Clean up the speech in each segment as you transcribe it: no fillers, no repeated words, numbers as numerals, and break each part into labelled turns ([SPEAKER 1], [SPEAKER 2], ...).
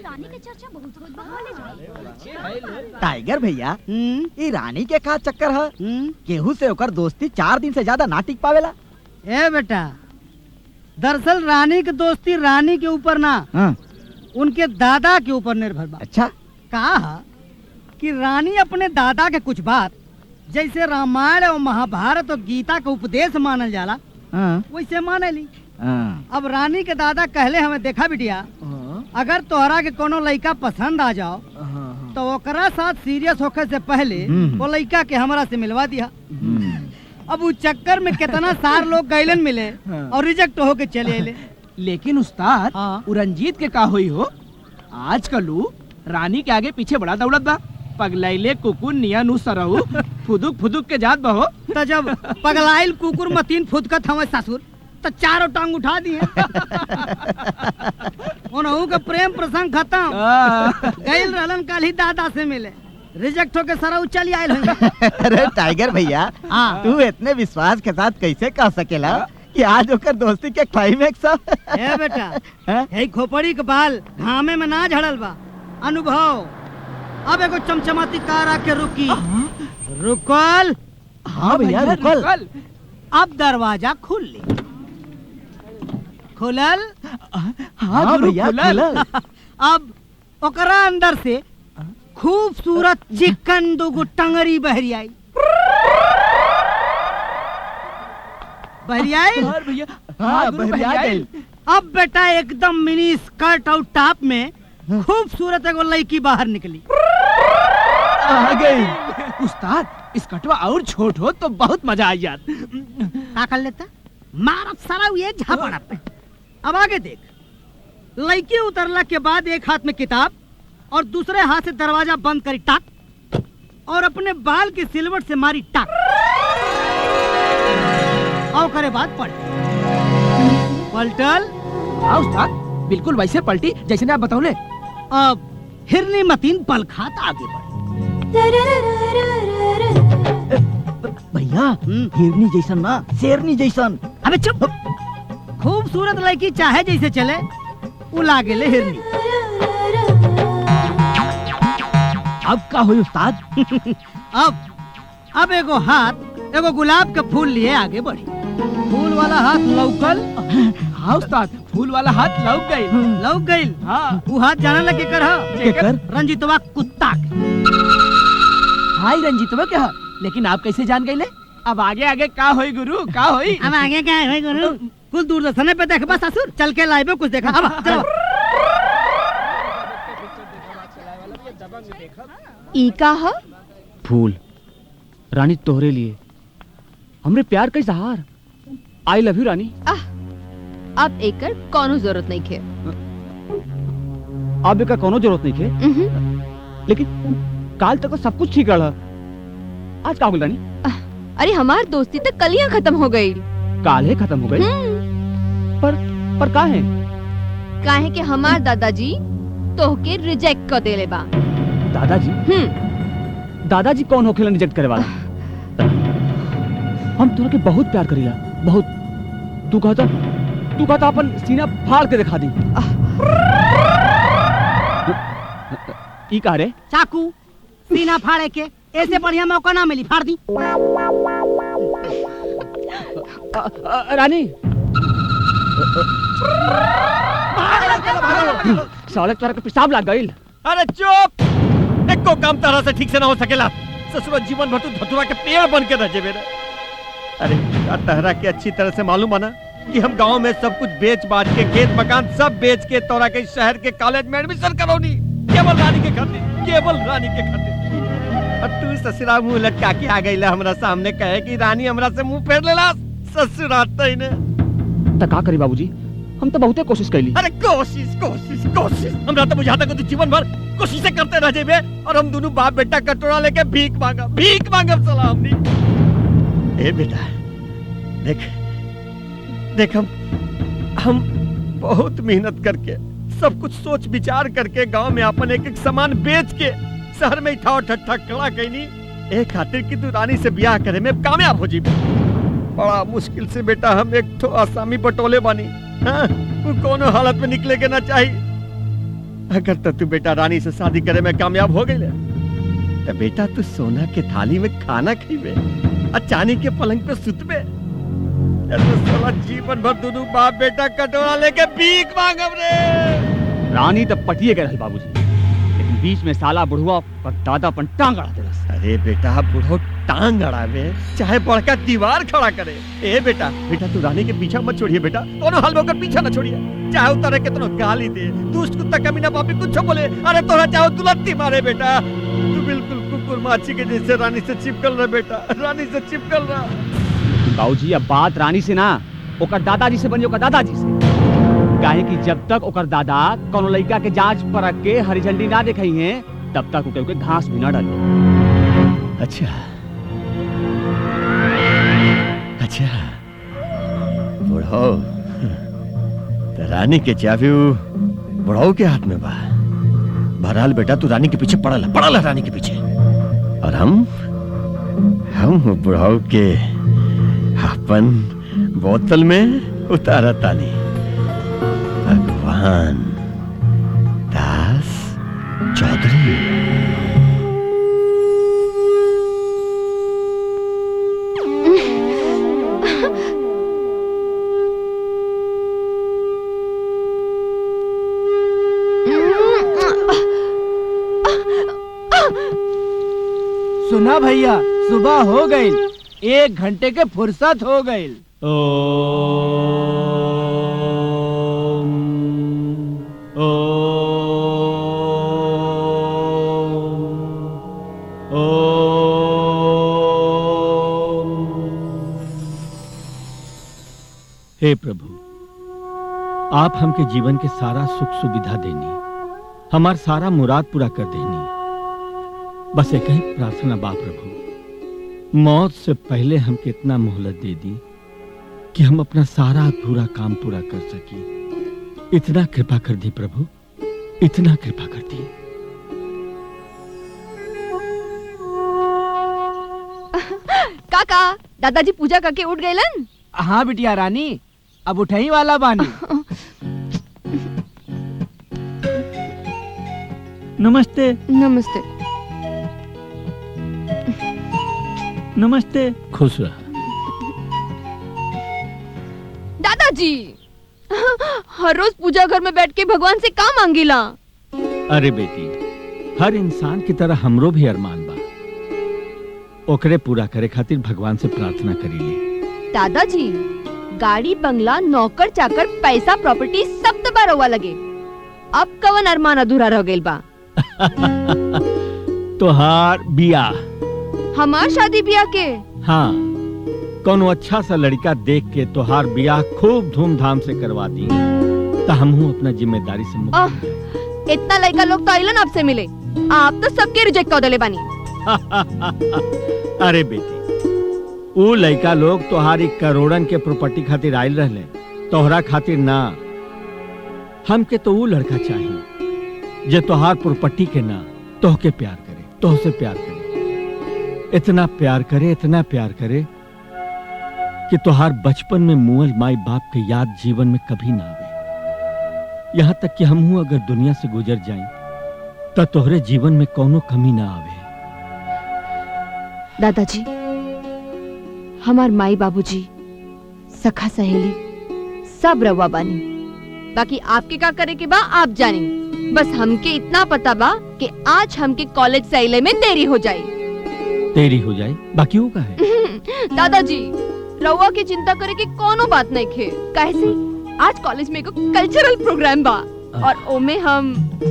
[SPEAKER 1] रानी के चर्चा बहुत होत बा।
[SPEAKER 2] टाइगर भैया, ये रानी के का चक्कर है? केहू से ओकर दोस्ती 4 दिन से ज्यादा ना टिक पावेला।
[SPEAKER 3] ए बेटा, दरअसल रानी की दोस्ती रानी के ऊपर ना, उनके दादा के ऊपर निर्भर बा।
[SPEAKER 2] अच्छा,
[SPEAKER 3] कहा कि रानी अपने दादा के कुछ बात जैसे रामायण और महाभारत और गीता का उपदेश मानल जाला, वैसे माने ली। अब रानी के दादा कहले हमें, देखा बिटिया, अगर तोहरा के कोनो लड़का पसंद आ जाओ तो ओकरा साथ सीरियस होकर से पहले वो लड़का के हमरा से मिलवा दिया। अब उस चक्कर में कितना सार लोग गैलन मिले और रिजेक्ट होके चले अले।
[SPEAKER 4] लेकिन उस्ताद, रंजीत के का हुई हो? आजकल रानी के आगे पीछे बड़ा दौड़त बा। पगलाइले कुकुर निया नु सरहु फुदुक फुदुक के जात बहो।
[SPEAKER 3] तो जब पगलाइल कुकुर मतीन फुदकत हमें ससुर तो चारों टांग उठा दिए। उनहु के प्रेम प्रसंग खत्म। गैल रहलन कल ही दादा से मिले, रिजेक्ट होके सरहु चली आयल होंगे।
[SPEAKER 2] अरे टाइगर भैया, तू इतने विश्वास के साथ कैसे कह सकेला कि आज ओकर दोस्ती के क्लाइमेक्स है?
[SPEAKER 3] ए बेटा, हे खोपड़ी के बाल घामे में ना झड़ल बा, अनुभव। अब एगो चमचमाती कार आके रुकी। रुकल?
[SPEAKER 2] हाँ भैया, रुकल।
[SPEAKER 3] अब दरवाजा खुल ली। खुलल?
[SPEAKER 2] हाँ भैया, खुलल।
[SPEAKER 3] अब ओकरा अंदर से खूबसूरत चिकन दुगो टंगरी बहरी आई।
[SPEAKER 2] भैया, हाँ बहरिया गई।
[SPEAKER 3] अब बेटा एकदम मिनी स्कर्ट और टॉप में खूबसूरत एगो लड़की बाहर निकली।
[SPEAKER 2] आ गई।
[SPEAKER 4] उस्ताद, इस कटवा और छोट हो तो बहुत मजा आ जात।
[SPEAKER 3] क्या कर लेता? मारब सारा ये झापड़ा पे। अब आगे देख। लड़की उतरला के बाद एक हाथ में किताब और दूसरे हाथ से दरवाजा बंद करी टाक, और अपने बाल की सिलवट से मारी टाक, और करे बाद पलटल।
[SPEAKER 4] हाँ उस्ताद, बिल्कुल वैसे पलटी जैसे आप बताओ।
[SPEAKER 3] अब हिरनी मतीन पल खात आगे बढ़।
[SPEAKER 2] भैया, हिरनी जैसन ना, शेरनी जैसन।
[SPEAKER 3] अबे चुप। खूबसूरत लड़की चाहे जैसे चले, उला गेले हिरनी।
[SPEAKER 2] अब का हुई उस्ताद?
[SPEAKER 3] अब एगो हाथ एगो गुलाब का फूल लिए आगे बढ़ी। फूल वाला हाथ लौकल।
[SPEAKER 4] हाँ उस्ताद, फूल वाला हाथ लौक गई।
[SPEAKER 3] हाँ, वो हाथ जाने लगे कर रंजीतवा कुत्ता।
[SPEAKER 4] हाय रंजीतवा क्या? लेकिन आप कैसे जान गए? अब आगे आगे का होई गुरु, का होई?
[SPEAKER 3] अब आगे क्या होई गुरु? कुछ दूरदर्शन पे देख बस ससुर, चल के लाइव कुछ देखा। अब चलो।
[SPEAKER 5] ई का ह?
[SPEAKER 6] फूल रानी तोहरे लिए, हमरे प्यार का इजहार। आई लव यू रानी।
[SPEAKER 5] अब एकर कोनो जरूरत नहीं खे।
[SPEAKER 6] अब एकर कोनो जरूरत नहीं खे। लेकिन काल तक तो सब कुछ ठीक रहा, आज का हो गई रानी?
[SPEAKER 5] अरे हमार दोस्ती तक कलियां खत्म हो गई।
[SPEAKER 6] काल है खत्म हो गई? पर का है?
[SPEAKER 5] काहे के हमार दादाजी तोहके रिजेक्ट कर देले बा।
[SPEAKER 6] दादाजी? दादाजी कौन होखेला रिजेक्ट करे वाला? हम तोरा के बहुत प्यार करीला, बहुत। तू कहता अपन सीना फाड़ के दिखा दी। ई का रे?
[SPEAKER 3] चाकू सीना फाड़े के ऐसे बढ़िया मौका ना मिली, फाड़ दी।
[SPEAKER 6] रानी साले तोरा के पेशाब लग गइल।
[SPEAKER 7] अरे चुप! एको काम तरह से ठीक से ना हो सकेला। ससुर जीवन भर तू धतुरा के पेड़ बन के रह जेबे रे। अरे तहरा के अच्छी तरह से मालूम है ना कि हम गांव में सब कुछ बेच बाच के, खेत मकान सब बेच के तोरा के शहर के कॉलेज में एडमिशन करौनी, केवल रानी के खातिर। और तू ससुरा मुंह लटका के आ गईला हमरा सामने, कहे कि रानी हमरा से मुंह फेर लेला। ससुरा तई ने
[SPEAKER 6] त का करी बाबूजी, हम तो बहुते कोशिश कैली।
[SPEAKER 7] अरे कोशिश हमरा तो बुझाता कि तू जीवन भर कोशिश करते रह जेबे, और हम दोनों बाप बेटा कटोरा लेके भीख मांगब साला हमनी। ए बेटा देख हम बहुत मेहनत करके, सब कुछ सोच विचार करके गांव में अपन एक सामान बेच के शहर में इठाओ ठट्ठा खड़ा कैनी, एक खातिर कि तू रानी से ब्याह करे में कामयाब हो जी। बड़ा मुश्किल से बेटा हम एक तो आसामी बटोले बानी। हाँ, वो कोनो हालत में निकले के ना चाहिए। अगर तो तू बेटा रानी से शादी करे में कामयाब हो गई तो बेटा तू सोना के थाली में खाना खीबे और चांदी के पलंग पे सुतबे। तो साला जीवन भर दोनों बाप बेटा कटोरा लेके भीख मांगब रे।
[SPEAKER 6] रानी तब पटिए के रहल बाबूजी, लेकिन बीच में साला बुढ़वा पर दादा पर टांग अड़ा देलस।
[SPEAKER 7] अरे बेटा बुढ़ो टांग अड़ावे चाहे बड़का दीवार खड़ा करे। ए बेटा तू रानी के पीछा मत छोड़िए बेटा, कोनो हाल में ओकर पीछा न छोड़िए। चाहे उतारे कितनो गाली दे, दुष्ट कुत्ता कमीना पापी कुछ बोले, अरे तोरा चाहे दुलत्ती मारे बेटा, तू बिल्कुल कुकुर माछी के जैसे रानी से चिपकल रह बेटा, रानी से चिपकल रह।
[SPEAKER 6] बाबूजी अब बात रानी से ना ओकर दादाजी से बनी, ओकर दादाजी से। काहे कि जब तक ओकर दादा कोनो लड़का के जांच परख के हरी झंडी ना दिखाई है तब तक ओके घास भी ना डाली।
[SPEAKER 7] अच्छा बुढ़ो तो रानी के चाबी बुढ़ो के हाथ में बा। बहरहाल बेटा तू रानी के पीछे पड़ल रानी के पीछे, और हम बुढ़ो के अपन बोतल में उतारा तानी। भगवान दास चौधरी।
[SPEAKER 4] सुना भैया, सुबह हो गई, 1 घंटे के फुर्सत हो गई।
[SPEAKER 8] हे प्रभु, आप हमके जीवन के सारा सुख सुविधा देनी, हमार सारा मुराद पूरा कर देनी। बस एक ही प्रार्थना बा प्रभु, मौत से पहले हमके इतना मोहलत दे दी कि हम अपना सारा अधूरा काम पूरा कर सकी। इतना कृपा कर दी प्रभु, इतना कृपा कर दी।
[SPEAKER 5] काका दादाजी पूजा करके उठ गए।
[SPEAKER 4] हाँ बिटिया रानी, अब उठई वाला बानी।
[SPEAKER 8] नमस्ते।
[SPEAKER 5] नमस्ते।
[SPEAKER 8] नमस्ते। खुश रह।
[SPEAKER 5] दादाजी हर रोज पूजा घर में बैठ के भगवान से का मांगीला?
[SPEAKER 8] अरे बेटी, हर इंसान की तरह हमरो भी अरमान बा, ओकरे पूरा करे खातिर भगवान से प्रार्थना करीले।
[SPEAKER 5] दादाजी गाड़ी बंगला नौकर चाकर पैसा प्रॉपर्टी सब तो बारवा लगे, अब कवन अरमान अधूरा रह गइल बा?
[SPEAKER 8] तोहार बियाह।
[SPEAKER 5] हमार शादी ब्याह के?
[SPEAKER 8] हाँ, कोनो अच्छा सा लड़का देख के तोहार बियाह खूब धूमधाम से करवा दी तो हमहू अपना जिम्मेदारी से मुक्त।
[SPEAKER 5] इतना लड़का लोग तो आइलन आपसे मिले, आप तो सबके रिजेक्ट कर देले बानी।
[SPEAKER 8] अरे बेटी, वो लड़का लोग तोहारी करोड़न के प्रॉपर्टी खातिर आयल रहले, तोहरा खातिर ना। हमके तो वो लड़का चाहिए जे तोहार प्रॉपर्टी के ना तोहके प्यार करे, तोहसे प्यार करे, इतना प्यार करे कि तोहार बचपन में मुअल माई बाप के याद जीवन में कभी ना आवे। यहाँ तक कि हमहू अगर दुनिया से गुजर जाएं तो तोहरे जीवन में कोनो कमी ना आवे।
[SPEAKER 5] दादाजी हमार माई बाबूजी सखा सहेली सब रवा बानी, बाकी आपके का करे के बा आप जानी। बस हमके इतना पता बा कि आज हमके कॉलेज से आइले में देरी हो जाए।
[SPEAKER 8] तेरी हो जाए बाकी वो का है।
[SPEAKER 5] दादाजी रवा की चिंता करे की कोनो बात नहीं खे, काहे से आज कॉलेज में एगो कल्चरल प्रोग्राम बा और ओमे हम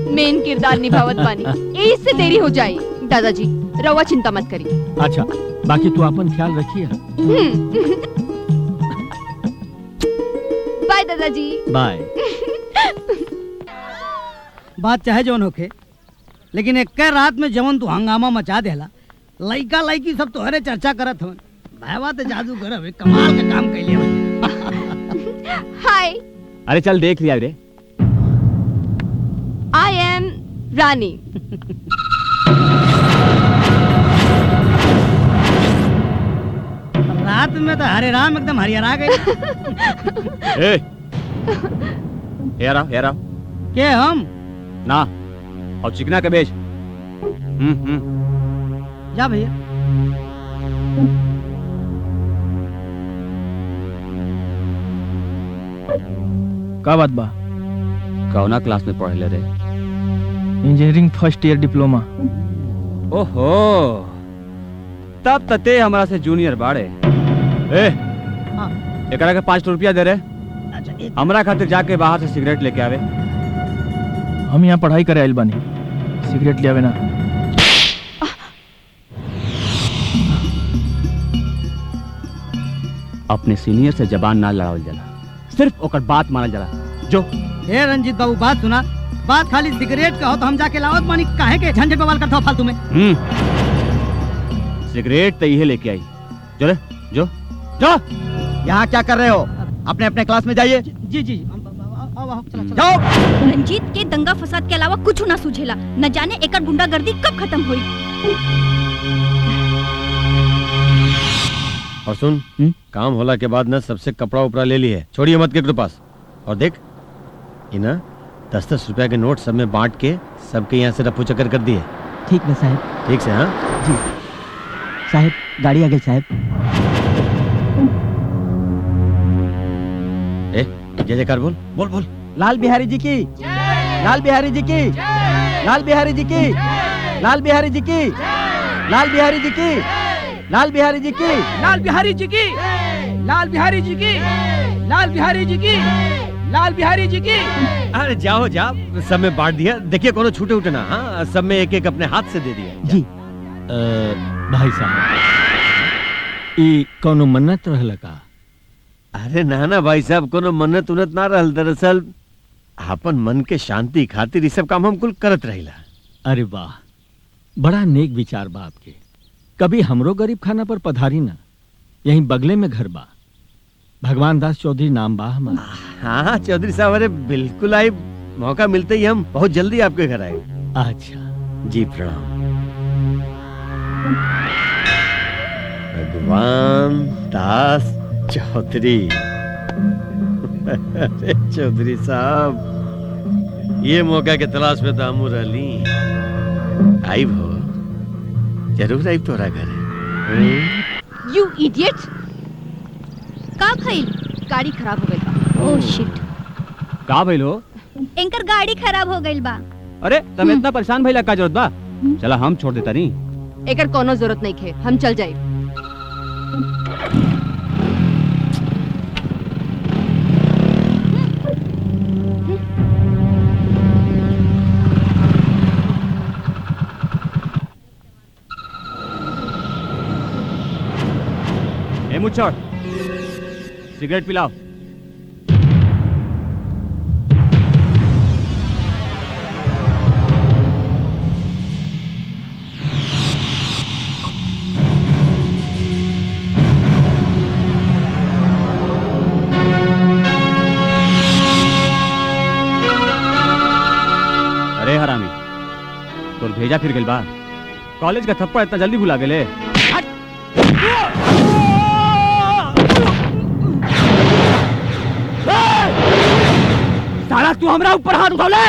[SPEAKER 5] मेन किरदार निभावत बानी, यही से देरी हो जाए। दादाजी रवा चिंता मत करी।
[SPEAKER 8] अच्छा, बाकी तू अपन ख्याल रखिए।
[SPEAKER 5] बाय दादाजी।
[SPEAKER 8] बाय।
[SPEAKER 3] बात चाहे जौन होखे, लेकिन एक रात में जवन तू हंगामा मचा देला, लइका लइकी सब तोहरे चर्चा करत हवन। भाईवा तो जादूगर हवे, कमाल का काम कैले हवे।
[SPEAKER 5] हाय।
[SPEAKER 6] अरे चल देख लिया रे।
[SPEAKER 5] आई एम रानी।
[SPEAKER 3] रात में तो हरे राम एकदम हरिहरा गए।
[SPEAKER 6] ए, हेरा
[SPEAKER 3] के हम
[SPEAKER 6] ना और चिकना के बेच
[SPEAKER 3] जा भैया।
[SPEAKER 9] का बात बा?
[SPEAKER 6] कौना क्लास में पढ़ले रे?
[SPEAKER 9] Engineering first year diploma.
[SPEAKER 6] ओहो, तब तते हमरा से जूनियर बाड़े। ए,
[SPEAKER 3] हाँ।
[SPEAKER 6] एकरा के 5 रुपया दे रे।
[SPEAKER 3] अच्छा,
[SPEAKER 6] हमरा खातिर जाके बाहर से सिगरेट लेके आवे।
[SPEAKER 9] हम यहाँ पढ़ाई करे आइल बानी, सिगरेट ले आवे ना।
[SPEAKER 6] अपने सीनियर से जबान ना लड़ावल जाला, सिर्फ ओकर बात मानल जाला। जो
[SPEAKER 3] हे रंजीत बाबू बात सुना, बात खाली सिगरेट का हो तो हम जाके लावत मानी, काहे के झंझट बवाल करते हो फालतू में।
[SPEAKER 6] सिगरेट तो ये लेके आई। जो रे, जो
[SPEAKER 2] यहाँ क्या कर रहे हो? अपने अपने क्लास में जाइए।
[SPEAKER 3] जी जी आओ, चला, चला।
[SPEAKER 2] जाओ।
[SPEAKER 1] रंजीत के दंगा फसाद के अलावा कुछ ना सूझेला। न जाने एकर गुंडागर्दी कब खत्म हुई।
[SPEAKER 7] और सुन, काम होला के बाद ना सबसे कपड़ा उपड़ा ले ली है, छोड़िए मत के पास। और देख ये ना 10-10 रुपया के नोट सब में बांट के सबके यहाँ से रफू चक्कर कर दिए।
[SPEAKER 2] ठीक है साहब।
[SPEAKER 7] ठीक से? हाँ
[SPEAKER 2] जी साहब, गाड़ी आ गई साहब।
[SPEAKER 7] जय जयकार बोल बोल बोल।
[SPEAKER 2] लाल बिहारी जी की, लाल बिहारी जी की, लाल बिहारी जी की, लाल बिहारी जी की, लाल बिहारी जी की, लाल बिहारी जी की,
[SPEAKER 4] लाल बिहारी जी की, लाल बिहारी जी की, लाल बिहारी जी की, लाल बिहारी जी की।
[SPEAKER 7] अरे जाओ जाओ, सब में बांट दिया। देखिए कोनो छूटे उठे ना। हाँ, सब में एक एक अपने हाथ से दे दिया।
[SPEAKER 2] जी।
[SPEAKER 8] भाई साहब, ई कौनो मन्नत रहल का?
[SPEAKER 7] अरे ना ना भाई साहब, कोनो मन्नत उन्नत ना रहल। दरअसल अपन मन के शांति खातिर ये सब काम हम कुल करत रहिला।
[SPEAKER 8] अरे वाह, बड़ा नेक विचार बा आपके। कभी हमरो गरीब खाना पर पधारी ना, यहीं बगले में घर बा। भगवान दास चौधरी नाम बा हमारा।
[SPEAKER 7] हाँ चौधरी साहब, अरे बिल्कुल आई। मौका मिलते ही हम बहुत जल्दी आपके घर आए।
[SPEAKER 8] अच्छा
[SPEAKER 7] जी प्रणाम। भगवान दास चौधरी। अरे चौधरी साहब, ये मौका के तलाश में तो हम रहली। आई भो, जरूर आई तोरा घर।
[SPEAKER 5] You idiot!
[SPEAKER 1] का भइल?
[SPEAKER 5] गाड़ी खराब हो गई बा।
[SPEAKER 1] ओह शिट,
[SPEAKER 6] का भइल हो?
[SPEAKER 1] एंकर गाड़ी खराब हो गइल बा।
[SPEAKER 6] अरे तुम इतना परेशान भइला का जरूरत बा? चला हम छोड़ देता नहीं।
[SPEAKER 5] एकर कोनो जरूरत नहीं खे, हम चल जाए।
[SPEAKER 6] ए मुच्छड़, सिगरेट पिलाओ। अरे हरामी, तोर भेजा फिर गइल बा। कॉलेज का थप्पड़ इतना जल्दी भुला गेले? साला तू हमरा ऊपर हाथ उठौले?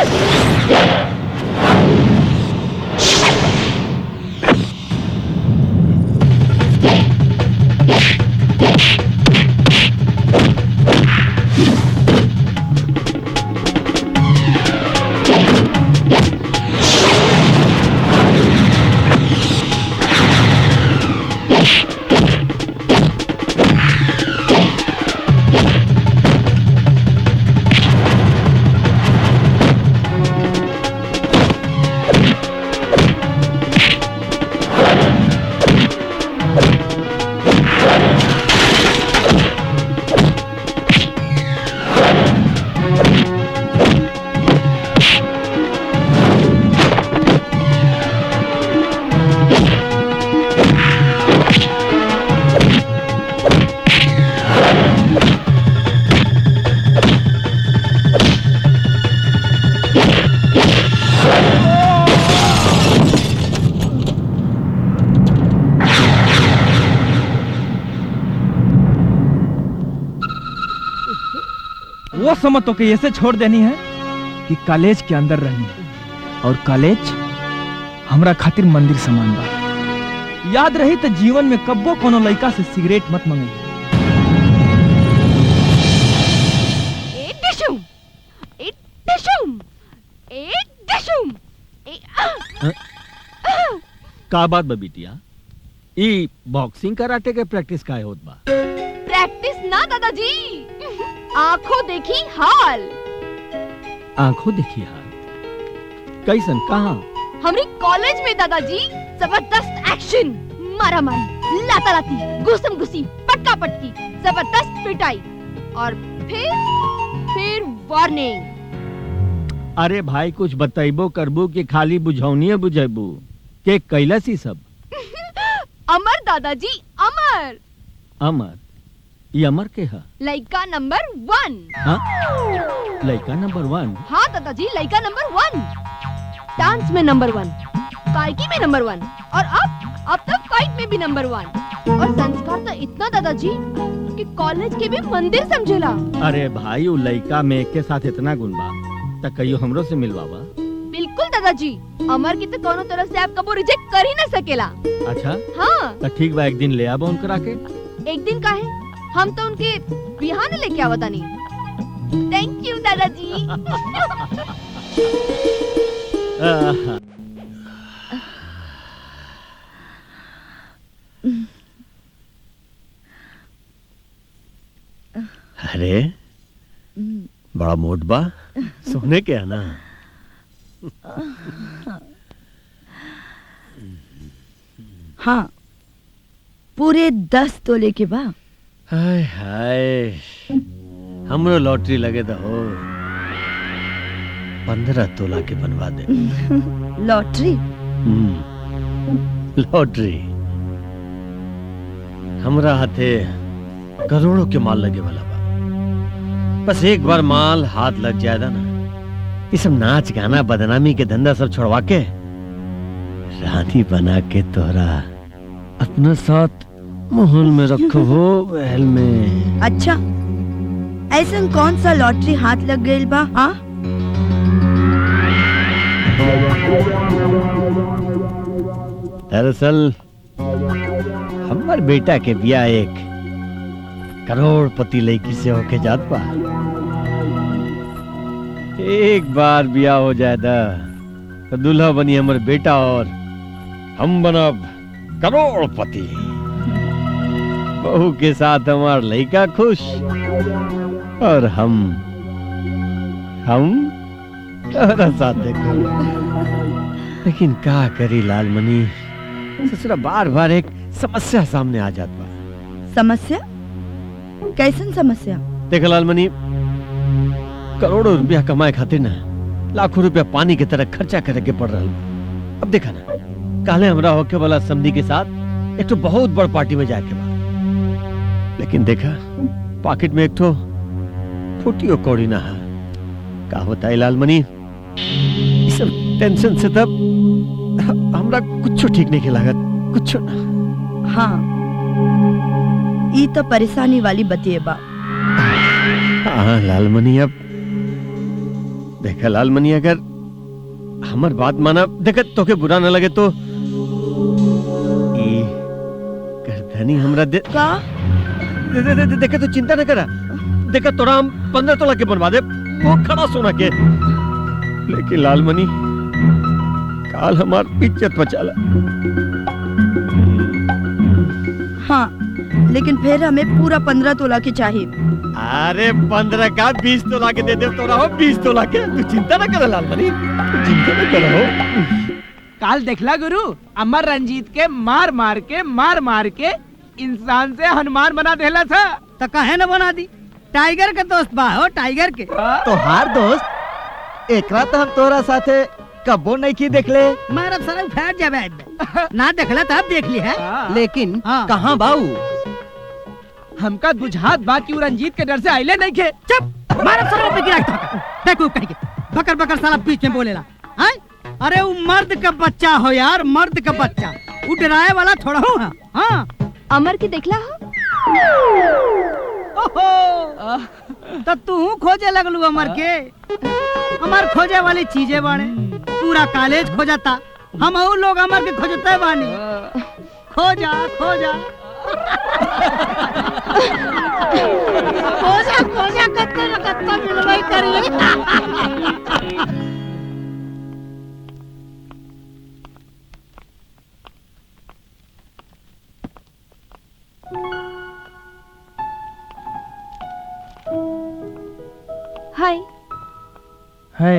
[SPEAKER 9] समय तो के ऐसे छोड़ देनी है कि कॉलेज के अंदर रहनी है, और कॉलेज हमरा खातिर मंदिर समान बा। याद रही तो जीवन में कब्बो कोनो लड़का से सिगरेट मत मंगी।
[SPEAKER 8] का बात बा बिटिया? ई बॉक्सिंग कराटे के प्रैक्टिस काहे होत बा?
[SPEAKER 5] प्रैक्टिस ना दादाजी, आंखों देखी हाल।
[SPEAKER 8] आंखों देखी हाल कैसन? कहाँ?
[SPEAKER 5] हमारी कॉलेज में दादाजी जबरदस्त एक्शन, मारा मारी, लाता लाती, घुसम घुसी, पटका पटकी, जबरदस्त पिटाई, और फिर वार्निंग।
[SPEAKER 8] अरे भाई कुछ बताइबो करबू कि खाली बुझौनिए बुझेबू के कैलस ही सब?
[SPEAKER 5] अमर दादाजी, अमर।
[SPEAKER 8] अमर? ये अमर के है?
[SPEAKER 5] लड़का नंबर 1।
[SPEAKER 8] हाँ? लड़का नंबर 1?
[SPEAKER 5] हाँ दादाजी, लड़का नंबर 1। डांस में नंबर 1, गायकी में नंबर 1, और अब तो फाइट में भी नंबर 1। और संस्कार तो इतना दादाजी कि कॉलेज के भी मंदिर समझेला।
[SPEAKER 8] अरे भाई वो लड़का में एक के साथ इतना गुण बा त कहियो हमरो से मिलवावा।
[SPEAKER 5] बिल्कुल दादाजी, अमर की तो कोनो तरह से आप कबो रिजेक्ट कर ही ना सकेला।
[SPEAKER 8] अच्छा
[SPEAKER 5] हाँ
[SPEAKER 8] तो ठीक बा, एक दिन ले आबो उनकरा के।
[SPEAKER 5] एक दिन काहे, हम तो उनके बिहाने लेके आवता नहीं। थैंक यू दादाजी।
[SPEAKER 7] अरे बड़ा मोट बा, सोने के है ना?
[SPEAKER 10] हाँ, पूरे 10 तोले के बा।
[SPEAKER 7] हाय हाय, हमरो लॉटरी लगे तो हो 15 तोला के बनवा दे।
[SPEAKER 10] लॉटरी?
[SPEAKER 7] लॉटरी हमरा हाथे करोड़ों के माल लगे वाला बा। बस एक बार माल हाथ लग जाएगा ना, ये सब नाच गाना बदनामी के धंधा सब छोड़वा के रानी बना के तोहरा अपना साथ महल में रखो हो, महल में।
[SPEAKER 10] अच्छा, ऐसा कौन सा लॉटरी हाथ लग गई बा? हाँ,
[SPEAKER 7] दरअसल हमार बेटा के बिया एक करोड़पति लड़की से होके जात बा। एक बार बिया हो जाए तो दूल्हा बनी हमार बेटा और हम बनब करोड़पति। बहू के साथ हमार लड़का खुश और हम तोहरा साथ देखो। लेकिन का करी लालमणि, ससुरा बार बार एक समस्या सामने आ जात बा।
[SPEAKER 10] समस्या? कैसन समस्या?
[SPEAKER 7] देख लालमणि, करोड़ों रुपया कमाए खातिर ना लाखों रुपया पानी की तरह खर्चा करे के पड़ रहा। अब देखा ना, काले हमरा होके वाला समधी के साथ एक तो बहुत बड़ पार्टी में जाके बा, लेकिन देखा पॉकेट में एक तो फुटियो कौड़ी ना है। का होता है लालमणि, इस सब टेंशन से तब हमरा कुछ ठीक नहीं लागत, कुछ ना।
[SPEAKER 10] हाँ, ये तो परेशानी वाली बतिए बा।
[SPEAKER 7] हाँ लालमणि, अब देखा लालमणि, अगर हमार बात माना, देखा तो के बुरा न लगे तो ये गर्दनी हमरा दे।
[SPEAKER 10] का?
[SPEAKER 7] देखा तो चिंता न करा, देखा तोरा हम 15 तोला के बनवा दे, वो खड़ा सोना के। लेकिन लालमणि, काल हमार इज्जत बचाला।
[SPEAKER 10] हाँ, लेकिन फिर हमें पूरा 15 तोला की चाहिए।
[SPEAKER 7] अरे 15 का 20 तोला के दे दे तोरा हो, 20 तोला के। तू चिंता न कर लालमणि, चिंता न करो।
[SPEAKER 4] काल देखला गुरु, अमर रंजीत के मार मार के इंसान से हनुमान बना देला था।
[SPEAKER 3] तो कहे न बना दी, टाइगर के दोस्त बा हो, टाइगर के।
[SPEAKER 2] तो हार दोस्त, एकरा तो हम तोरा साथे कबो नहीं की देखले।
[SPEAKER 3] मारा सारा फैट जावे ना, देखला तब देख ली है।
[SPEAKER 2] लेकिन
[SPEAKER 3] हाँ।
[SPEAKER 2] कहाँ बाऊ?
[SPEAKER 4] हमका बुझात बा कि रंजीत के डर से आइले नहीं खे।
[SPEAKER 3] चुप, मारा सारा पे गिरा के देखो कहीं के बकर बकर साला बीच में बोलेला। हैं? अरे वो मर्द का बच्चा हो यार, मर्द का बच्चा, वो डराए वाला थोड़ा हो। हाँ,
[SPEAKER 5] अमर की देखला हो?
[SPEAKER 3] ओहो, तो तू खोजे लगलू अमर के। अमर खोजे वाली चीजें बाड़े, पूरा कॉलेज खोजता, हम और लोग अमर के खोजते बानी। खोजा खोजा खोजा खोजा कत्ते न कत्ते मिलवाई करिए।
[SPEAKER 5] हाय।
[SPEAKER 9] है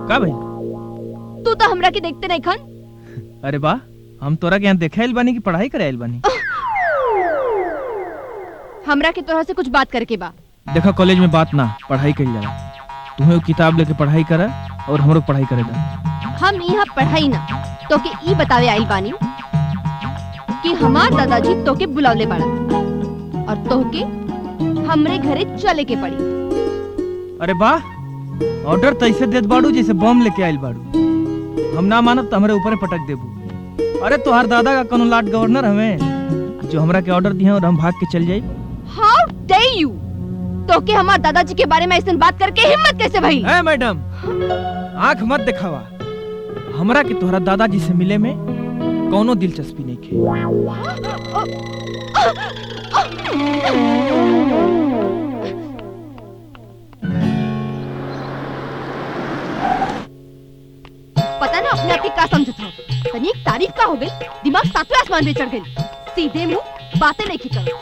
[SPEAKER 9] का भाई?
[SPEAKER 5] तू तो हमरा के देखते नहीं खन।
[SPEAKER 9] अरे वाह, हम तोरा के यहाँ देखे आइल बानी कि पढ़ाई करे आइल बानी?
[SPEAKER 5] हमरा के तोरा से कुछ बात करके बा।
[SPEAKER 9] देखा, कॉलेज में बात ना, पढ़ाई करी जाला। तुम्हें वो किताब लेके पढ़ाई करा और हमरो पढ़ाई करे दा।
[SPEAKER 5] हम यहाँ पढ़ाई ना तो के ई बतावे आइल बानी कि हमार दादाजी तो के बुलावले बाड़ा और तो के हमरे घरे चले के पड़ी।
[SPEAKER 9] अरे वाह, ऑर्डर तैसे देत बाड़ू जैसे बम लेके आइल बाड़ू। हम ना मानब तो हमरे ऊपर पटक देबू। अरे तोहार दादा का कोनो लाट गवर्नर हमें जो हमरा के ऑर्डर दिए और हम भाग के चल जाई?
[SPEAKER 5] हाउ डे यू! तो के हमार दादाजी के बारे में ऐसे बात करके हिम्मत कैसे भई?
[SPEAKER 9] ए मैडम, आंख मत दिखावा। हमरा के तोहरा दादाजी से मिले में कोनो दिलचस्पी नहीं खे।
[SPEAKER 5] पता ना अपने आप के का समझत हो। तनी एक तारीफ का हो गई, दिमाग सातवें आसमान पे चढ़ गई। सीधे मुंह बातें नहीं की करो।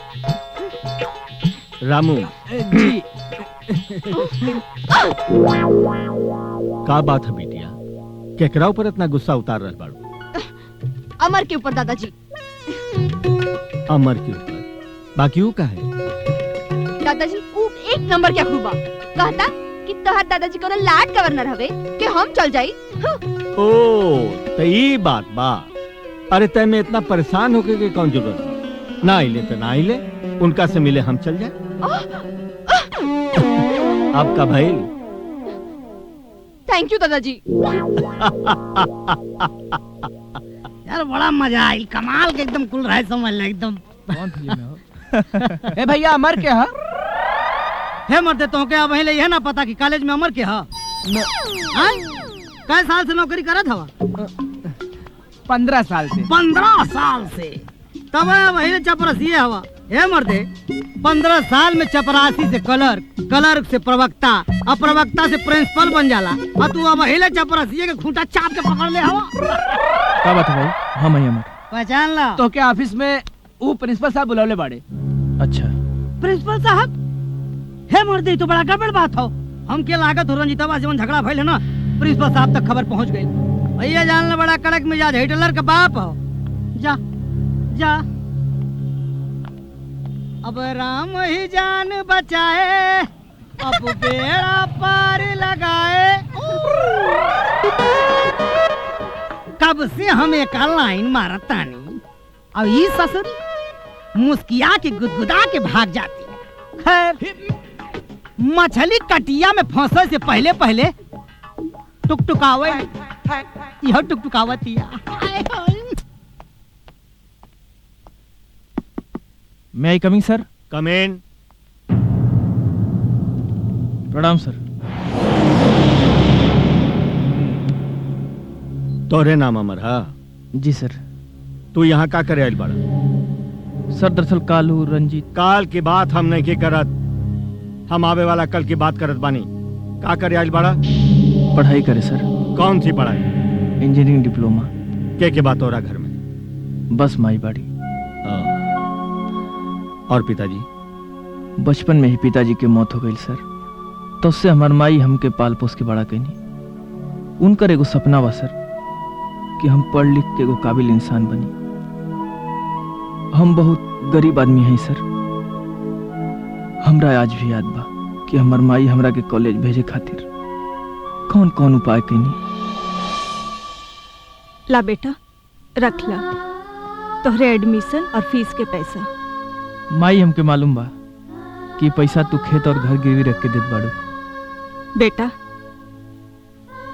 [SPEAKER 8] रामू
[SPEAKER 9] जी
[SPEAKER 8] का बात है बिटिया? केकरा ऊपर इतना गुस्सा उतार रहल बाड़ू?
[SPEAKER 5] अमर के ऊपर दादाजी।
[SPEAKER 8] अमर के ऊपर? बाकी वो का है?
[SPEAKER 5] दादाजी वो एक नंबर के अखरूबा कहता कि तोहर दादाजी को लाट गवर्नर हवे कि हम चल जाई।
[SPEAKER 8] ओ तो ई बात बा। अरे तय में इतना परेशान होके के कौन जरूरत? ना आइले तो ना आइले, उनका से मिले हम चल जाए। अब का भाई?
[SPEAKER 5] थैंक यू दादाजी।
[SPEAKER 3] यार बड़ा मजा आई, कमाल के एकदम कुल रहे समझ ले एकदम।
[SPEAKER 4] ए भैया, अमर के हा?
[SPEAKER 3] हे मरते तो के अब ले है ना पता कि कॉलेज में अमर के हा? कै साल से नौकरी करत हवा?
[SPEAKER 4] 15 साल से।
[SPEAKER 3] 15 साल से? तब वही चपरासी हवा। हे मर्दे, 15 साल में चपरासी से क्लर्क, क्लर्क से प्रवक्ता, और प्रवक्ता से प्रिंसिपल बन जाला, और तू अब वही चपरासी के खूंटा चाप के पकड़ ले हवा।
[SPEAKER 9] का बात है भाई? हम ही अमर।
[SPEAKER 3] पहचान ला।
[SPEAKER 4] तो के ऑफिस में वो प्रिंसिपल साहब बुलावले बाड़े।
[SPEAKER 9] अच्छा,
[SPEAKER 3] प्रिंसिपल साहब? हे मर्दे, तो बड़ा गड़बड़ बात हो। हमके लागत हो रंजीतवा से झगड़ा भइल है ना, प्रिंसिपल साहब तक खबर पहुंच गई। भैया जान ले, बड़ा कड़क मिजाज हिटलर का बाप हो। जा जा, अब राम ही जान बचाए, अब बेड़ा पार लगाए। कब से हम एक लाइन मारतानी, अब ये ससुरी मुस्किया के गुदगुदा के भाग जाती है। खैर, मछली कटिया में फंसे से पहले पहले टुकटुकावे, यह टुकटुकावतिया।
[SPEAKER 9] मे आई कमिंग सर?
[SPEAKER 8] कम इन।
[SPEAKER 9] प्रणाम सर।
[SPEAKER 8] तोरे नाम अमर हा?
[SPEAKER 9] जी सर।
[SPEAKER 8] तू यहाँ का करे आइल बाड़ा?
[SPEAKER 9] सर दरअसल कालू रंजीत।
[SPEAKER 8] काल की बात हम नहीं की करत, हम आवे वाला कल की बात करत बानी। का करे आइल बाड़ा?
[SPEAKER 9] पढ़ाई करे सर।
[SPEAKER 8] कौन सी पढ़ाई?
[SPEAKER 9] Engineering diploma.
[SPEAKER 8] के बात हो रहा घर में?
[SPEAKER 9] बस माई बाड़ी।
[SPEAKER 8] और पिताजी?
[SPEAKER 9] बचपन में ही पिताजी के मौत हो गई सर, तो उससे हमार माई हमके पाल पोस के बड़ा कैनी। उनकर एगो सपना बा सर कि हम पढ़ लिख के एगो काबिल इंसान बनी। हम बहुत गरीब आदमी हैं सर। हमरा आज भी याद बा कि हमार माई हमरा के कॉलेज भेजे खातिर कौन कौन उपाय कैनी।
[SPEAKER 1] ला बेटा, रख ला तोहरे एडमिशन और फीस के पैसा।
[SPEAKER 9] माई हमके मालूम बा कि पैसा तू खेत और घर गिरवी रख के देत बाड़ू।
[SPEAKER 1] बेटा,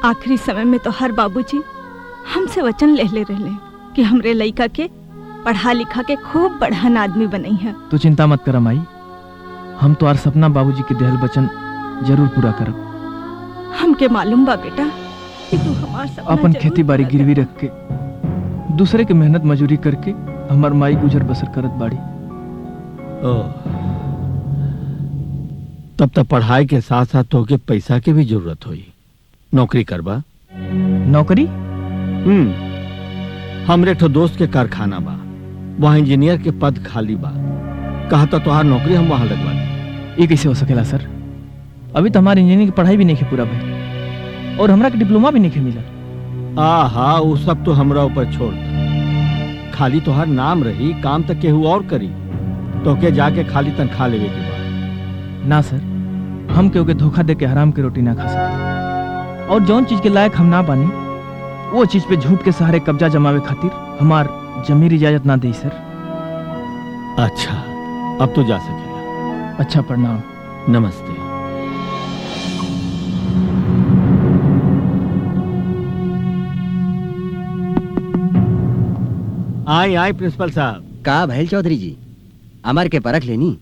[SPEAKER 1] आखिरी समय में तो हर बाबूजी हमसे वचन ले रहे कि हमरे लइका के पढ़ा लिखा के खूब बढ़न आदमी बनई है।
[SPEAKER 9] तू चिंता मत कर माई, हम तो आर सपना बाबूजी के देहल वचन जरूर पूरा करब।
[SPEAKER 1] हमके मालूम बा बेटा कि तू हमार सपना
[SPEAKER 9] अपन
[SPEAKER 1] जरूर
[SPEAKER 9] खेती बाड़ी
[SPEAKER 1] पूरा
[SPEAKER 9] गिरवी रख के दूसरे के मेहनत मजूरी करके हमार माई गुजर बसर करत बाड़ी।
[SPEAKER 8] तब तक पढ़ाई के साथ साथ तोके पैसा के भी जरूरत होई। नौकरी करबा?
[SPEAKER 9] नौकरी?
[SPEAKER 8] हमरे ठो दोस्त के कारखाना बा, वहाँ इंजीनियर के पद खाली बा। कहा तो तुहार नौकरी हम वहाँ लगवा दें।
[SPEAKER 9] ये कैसे हो सकेला सर? अभी तो हमारी इंजीनियरिंग की पढ़ाई भी नहीं है पूरा भाई, और हमरा के डिप्लोमा भी नहीं है मिला।
[SPEAKER 8] आहा, वो सब तो हमरा ऊपर छोड़ दे। खाली तुहार नाम रही, काम तक केहू और करी, तो के जाके खाली तनख्वाह लेवे के बा।
[SPEAKER 9] ना सर, हम केहू के धोखा दे के हराम की रोटी ना खा सके, और जौन चीज के लायक हम ना बानी वो चीज पे झूठ के सहारे कब्जा जमावे खातिर हमार जमीर इजाजत ना दे सर।
[SPEAKER 8] अच्छा, अब तो जा सकेला।
[SPEAKER 9] अच्छा, प्रणाम।
[SPEAKER 8] नमस्ते। आई आई प्रिंसिपल साहब।
[SPEAKER 2] का भैल चौधरी जी, अमर के परख लेनी?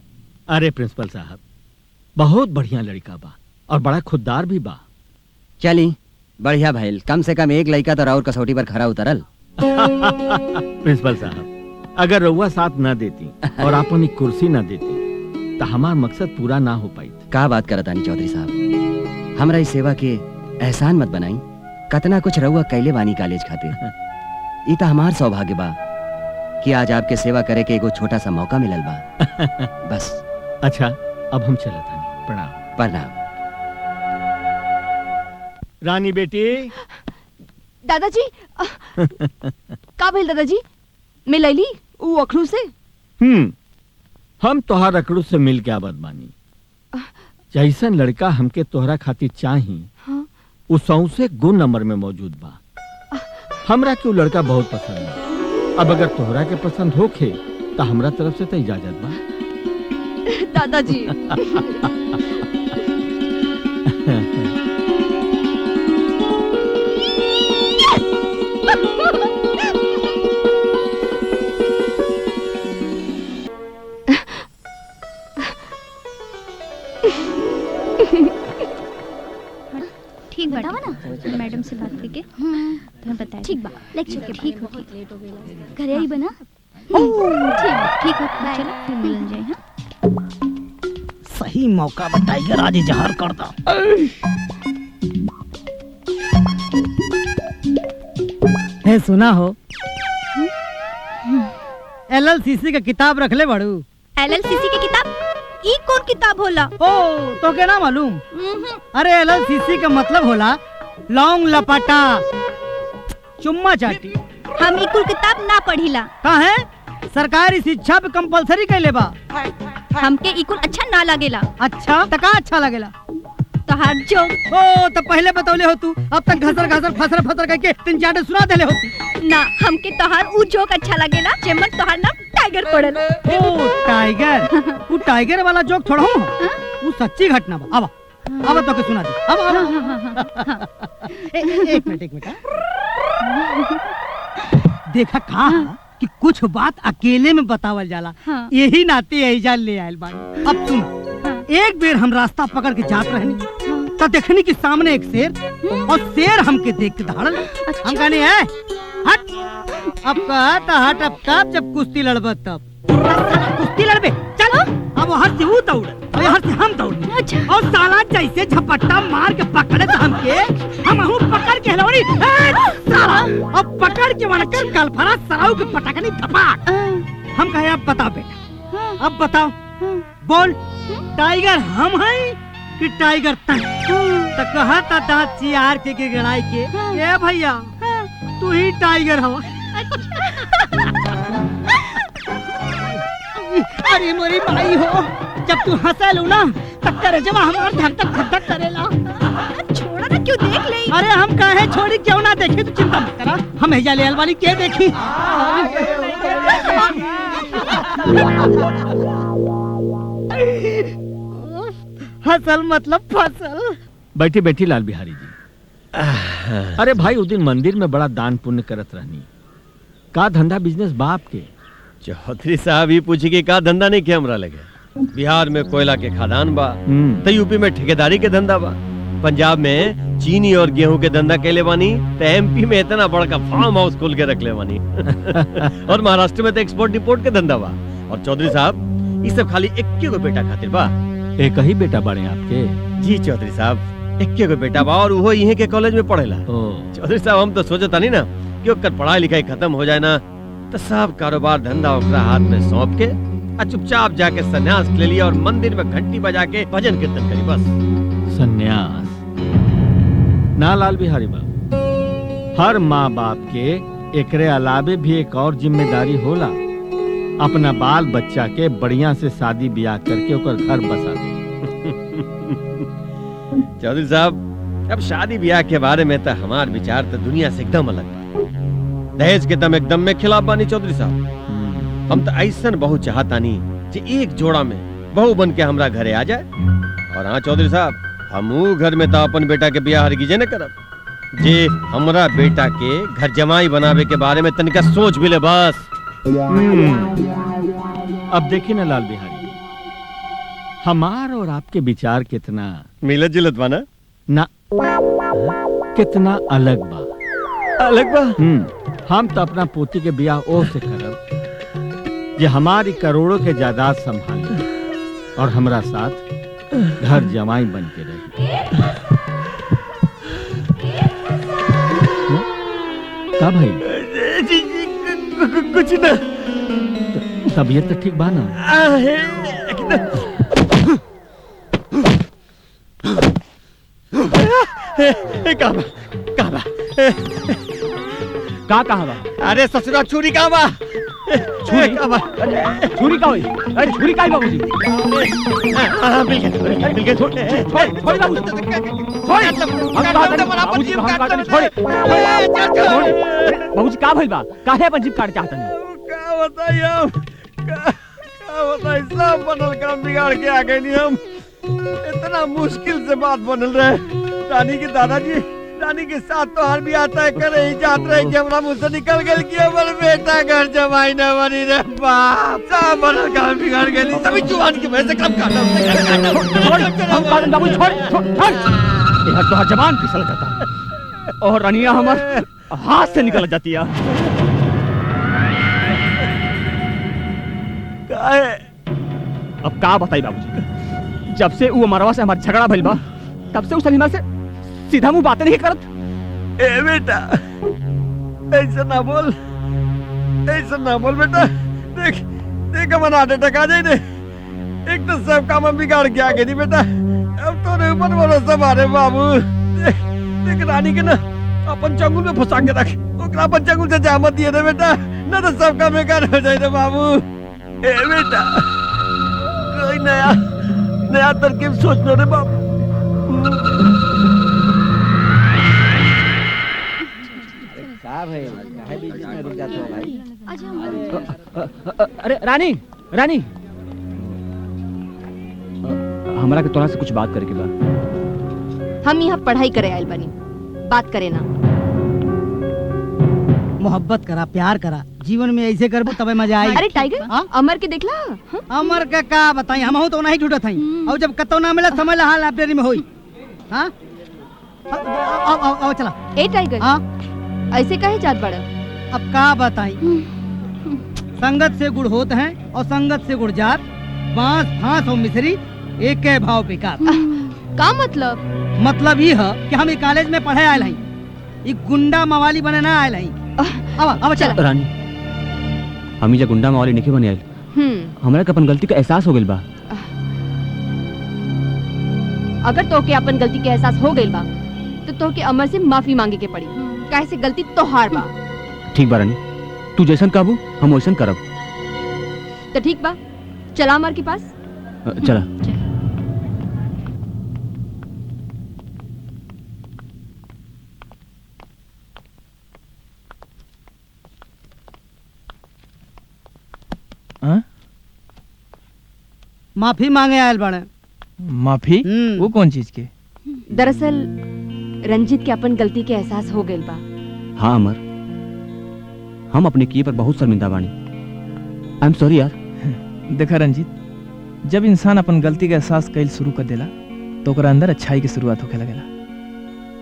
[SPEAKER 8] अरे प्रिंसिपल साहब, बहुत बढ़िया लड़का बा और बड़ा खुददार भी बा।
[SPEAKER 2] चली बढ़िया भैल, कम से कम एक लड़का तो राउर कसौटी पर खरा उतरल।
[SPEAKER 8] प्रिंसिपल साहब, अगर रउआ साथ ना देती और आपन एक कुर्सी ना देती तो हमार मकसद पूरा ना हो पाई।
[SPEAKER 2] का बात करतानी चौधरी साहब, हमरा इस सेवा के एहसान मत बनाई। कतना कुछ रउआ कैले बानी कॉलेज खातिर। ई तो हमार सौभाग्य बा कि आज आपके सेवा करे के एगो छोटा सा मौका मिलल बा। बस।
[SPEAKER 8] अच्छा, अब हम चलत हनी। प्रणाम।
[SPEAKER 2] प्रणाम।
[SPEAKER 8] रानी बेटी।
[SPEAKER 5] दादाजी का भइल दादाजी? मैं लैली ऊ अखरू से।
[SPEAKER 8] हम तोहार अकड़ू से मिल के आबद बानी। जैसन लड़का हमके तोहरा खातिर चाही,
[SPEAKER 5] हाँ?
[SPEAKER 8] उ सौंसे गुण नंबर में मौजूद बा। हमरा के उ लड़का बहुत पसंद बा। अब अगर तोहरा के पसंद होखे तो हमरा तरफ से तो इजाजत बा।
[SPEAKER 5] दादाजी
[SPEAKER 1] ठीक बा ना, मैडम से बात करके तुम्हें बताया। ठीक बा, लेक्चर के ठीक हो, लेट हो गया। घरे आई बना। ठीक है, चलो फिर मिलन जाए। हाँ,
[SPEAKER 3] सही मौका बा टाइगर आज जहर कर दा। है सुना हो, LLCC का किताब रख ले बड़ू।
[SPEAKER 1] LLCC की किताब? ई कौन किताब होला?
[SPEAKER 3] ओ, तो के ना मालूम? अरे LLCC का मतलब होला लौंग लपाटा चुम्मा चाटी।
[SPEAKER 1] हम ई कुल किताब ना पढ़िला।
[SPEAKER 3] का है? सरकारी शिक्षा पे कंपलसरी कैले बा।
[SPEAKER 1] हमके ई कुल अच्छा ना लागेला।
[SPEAKER 3] अच्छा, त का अच्छा लगेला?
[SPEAKER 1] तोहार जो।
[SPEAKER 3] ओ, तो पहले बतौले हो तू, अब तक घसर घसर फसर फसर करके 3-4 सुना देले होती।
[SPEAKER 1] ना, हमके तोहार ऊ जोक अच्छा लगेला जेमन तोहार नाम टाइगर पड़ल।
[SPEAKER 3] ओ टाइगर, वो टाइगर वाला जोक थोड़ा हूँ, वो सच्ची घटना बा। अब तो के सुना दे। अब एक मिनट देखा कहा कि कुछ बात अकेले में बतावल जाला।
[SPEAKER 1] हाँ।
[SPEAKER 3] यही नाते एजा ले आयल बानी। अब सुन, एक बेर हम रास्ता पकड़ के जात रहनी तो देखनी कि सामने एक शेर, और शेर हमके देख के दहाड़ल। हम कहनी है हट। अब कहता हट, अब कब जब कुश्ती लड़ब तब कुश्ती लड़बे। चलो, अब हर से वो दौड़ और हर से हम दौड़।
[SPEAKER 1] अच्छा।
[SPEAKER 3] और साला जैसे झपट्टा मार के पकड़े तो हमके, हम पकड़ के हिलौनी साला, अब पकड़ के वनकर गलफरा सराउ के पटकनी धपाक। हम कहे अब बताओ बेटा, अब बताओ, बोल टाइगर हम हैं कि टाइगर तन? तो कहा था दांत चियार के गिड़ाई के, ए भैया तू ही टाइगर हो। अरे मोरी भाई हो, जब तू हंसल ना तब तेरे जमा हमार धक धक धक करेला।
[SPEAKER 1] छोड़ा ना, क्यों देख ले?
[SPEAKER 3] अरे हम काहे छोड़ी, क्यों ना देखे? तू चिंता मत करा, हम हेजा ले वाली के देखी। हसल मतलब फसल।
[SPEAKER 8] बैठी बैठी लाल बिहारी जी, अरे भाई उस दिन मंदिर में बड़ा दान पुण्य करत रहनी, का धंधा बिजनेस बाप के।
[SPEAKER 7] चौधरी साहब ही पूछी कि का धंधा नहीं के हमरा लगे। बिहार में कोयला के खदान बा, तो यूपी में ठेकेदारी के धंधा बा, पंजाब में चीनी और गेहूं के धंधा कैले बानी, तो एमपी में इतना बड़का फार्म हाउस खोल के रख ले बानी और महाराष्ट्र में तो एक्सपोर्ट इंपोर्ट के धंधा बा। और चौधरी साहब ये सब खाली इक्के को बेटा खातिर बा।
[SPEAKER 8] एक ही बेटा बड़े आपके?
[SPEAKER 7] जी चौधरी साहब इक्के को बेटा बा और वो यहीं के कॉलेज में पढ़ेला। चौधरी साहब हम तो सोचता नहीं ना कि ओकर पढ़ाई लिखाई खत्म हो जाए ना तो सब कारोबार धंधा ओकरा हाथ में सौंप के चुपचाप जाके सन्यास ले लिया और मंदिर में घंटी बजा के भजन कीर्तन करी बस।
[SPEAKER 8] सन्यास ना लाल बिहारी बाबू, हर माँ बाप के एकरे अलावे भी एक और जिम्मेदारी होला, अपना बाल बच्चा के बढ़िया से शादी ब्याह करके ओकर घर बसा दे।
[SPEAKER 7] चौधरी साहब अब शादी ब्याह के बारे में तो हमार विचार तो दुनिया से एकदम अलग है। दहेज के दम एकदम में खिलाफ बानी चौधरी साहब। हम तो ऐसा बहू चाहतानी कि एक जोड़ा में बहू बन के हमरा घरे आ जाए। और हाँ चौधरी साहब हमू घर में तो अपन बेटा के ब्याह हरगिजे न करब जे हमरा बेटा के घर जमाई बनावे के बारे में तनिका सोच भी ले बस।
[SPEAKER 8] अब देखिए ना लाल बिहारी, हमार और आपके विचार कितना
[SPEAKER 7] मिलत जुलत बा ना
[SPEAKER 8] कितना अलग बा।
[SPEAKER 7] अलग बा।
[SPEAKER 8] हम तो अपना पोती के ब्याह ओ से करब जे हमारी करोड़ों के जायदाद संभाले और हमरा साथ घर जमाई बन के रहे। का भाई?
[SPEAKER 7] कुछ ना।
[SPEAKER 8] तबीयत तो ठीक बा ना?
[SPEAKER 6] का कहा बा?
[SPEAKER 7] अरे ससुरा छुरी कहाँ बा?
[SPEAKER 6] छुरी छुरी का हुई? अरे छुरी का ही बाबूजी?
[SPEAKER 7] मिल गया छोड़
[SPEAKER 6] छोड़ बाबूजी बाबूजी का भइल बा? काहे अपन जीप काट चाहता नहीं?
[SPEAKER 7] का बताइए सब बनल काम बिगाड़ के आ गए नहीं हम। इतना मुश्किल से बात बनल रहे। रानी के दादाजी रानी के साथ तो हर भी आता है करे ही जात रहे कि हमरा मुझसे निकल गए कि हमारे बेटा घर जमाई न बनी रे बाप। सब बनल काम बिगाड़ गए। सभी जुआन की वजह से कब काटा
[SPEAKER 6] बाबू छोड़ तो हर जवान फिसल जाता और रानिया हमारे हाथ से निकल जाती है। अब का बताई बाबूजी, जब से वो मरवा से हमारा झगड़ा भइल बा तब से उस सलीमा से सीधा मुंह बातें नहीं करत।
[SPEAKER 7] ए बेटा ऐसा ना बोल बेटा। देख हमारा हार्ट अटैक आ जाए। एक तो सब काम बिगाड़ के आ गए नहीं बेटा। अब तो ऊपर भरोसा मारे बाबू। देख रानी के ना अपन चंगुल में फंसा के रख, ओकरा अपन चंगुल से जामत दिए दे बेटा, ना तो सब काम बेकार हो जाए बाबू। ए बेटा कोई नया तरकीब सोच लो रे बाबू।
[SPEAKER 6] अरे रानी हमरा के तोरा से कुछ बात करे के बा।
[SPEAKER 5] हम यहाँ पढ़ाई करे आयल बनी, बात करे ना।
[SPEAKER 3] मोहब्बत करा, प्यार करा, जीवन में ऐसे करबो तबे मजा आई।
[SPEAKER 5] अरे टाइगर अमर के देखला?
[SPEAKER 3] अमर के का बताई, हम तो नहीं जुटत हई। और जब कतो ना मिले समझ ला हां लाइब्रेरी में होई। हां आओ चला।
[SPEAKER 5] ए टाइगर
[SPEAKER 3] हां
[SPEAKER 5] ऐसे काहे जात बड़ा?
[SPEAKER 3] अब का बताई, संगत से गुड़ होत हैं और संगत से गुड़ जात, बांस फांस और मिश्री एक के भाव बेकार।
[SPEAKER 5] का मतलब?
[SPEAKER 3] मतलब ये है कि हम कॉलेज में पढ़े आयल हई, ई गुंडा मवाली बने ना आयल हई। अब चला।
[SPEAKER 6] रानी हम ही गुंडा मवाली नहीं बने आयल, हमरा के अपन गलती का एहसास हो गइल बा।
[SPEAKER 5] अगर तो के अपन गलती के एहसास हो गइल बा तो तोके अमर से माफी मांगे के पड़ी, काहे से गलती तोहार बा।
[SPEAKER 6] ठीक बा रानी, तू जैसन कहबू हम वैसन करब।
[SPEAKER 5] तो ठीक बा, चला अमर के पास।
[SPEAKER 6] चला।
[SPEAKER 3] माफी मांगे आयल बने।
[SPEAKER 9] माफी? वो कौन चीज के?
[SPEAKER 5] दरअसल रंजीत के अपन गलती के एहसास हो गइल बा।
[SPEAKER 6] हाँ अमर, हम अपने किए पर बहुत शर्मिंदा बानी। आई एम सॉरी यार।
[SPEAKER 9] देखा रंजीत, जब इंसान अपन गलती के एहसास कैल शुरू कर देला तो ओकरा अंदर अच्छाई की शुरुआत होखे लगेला।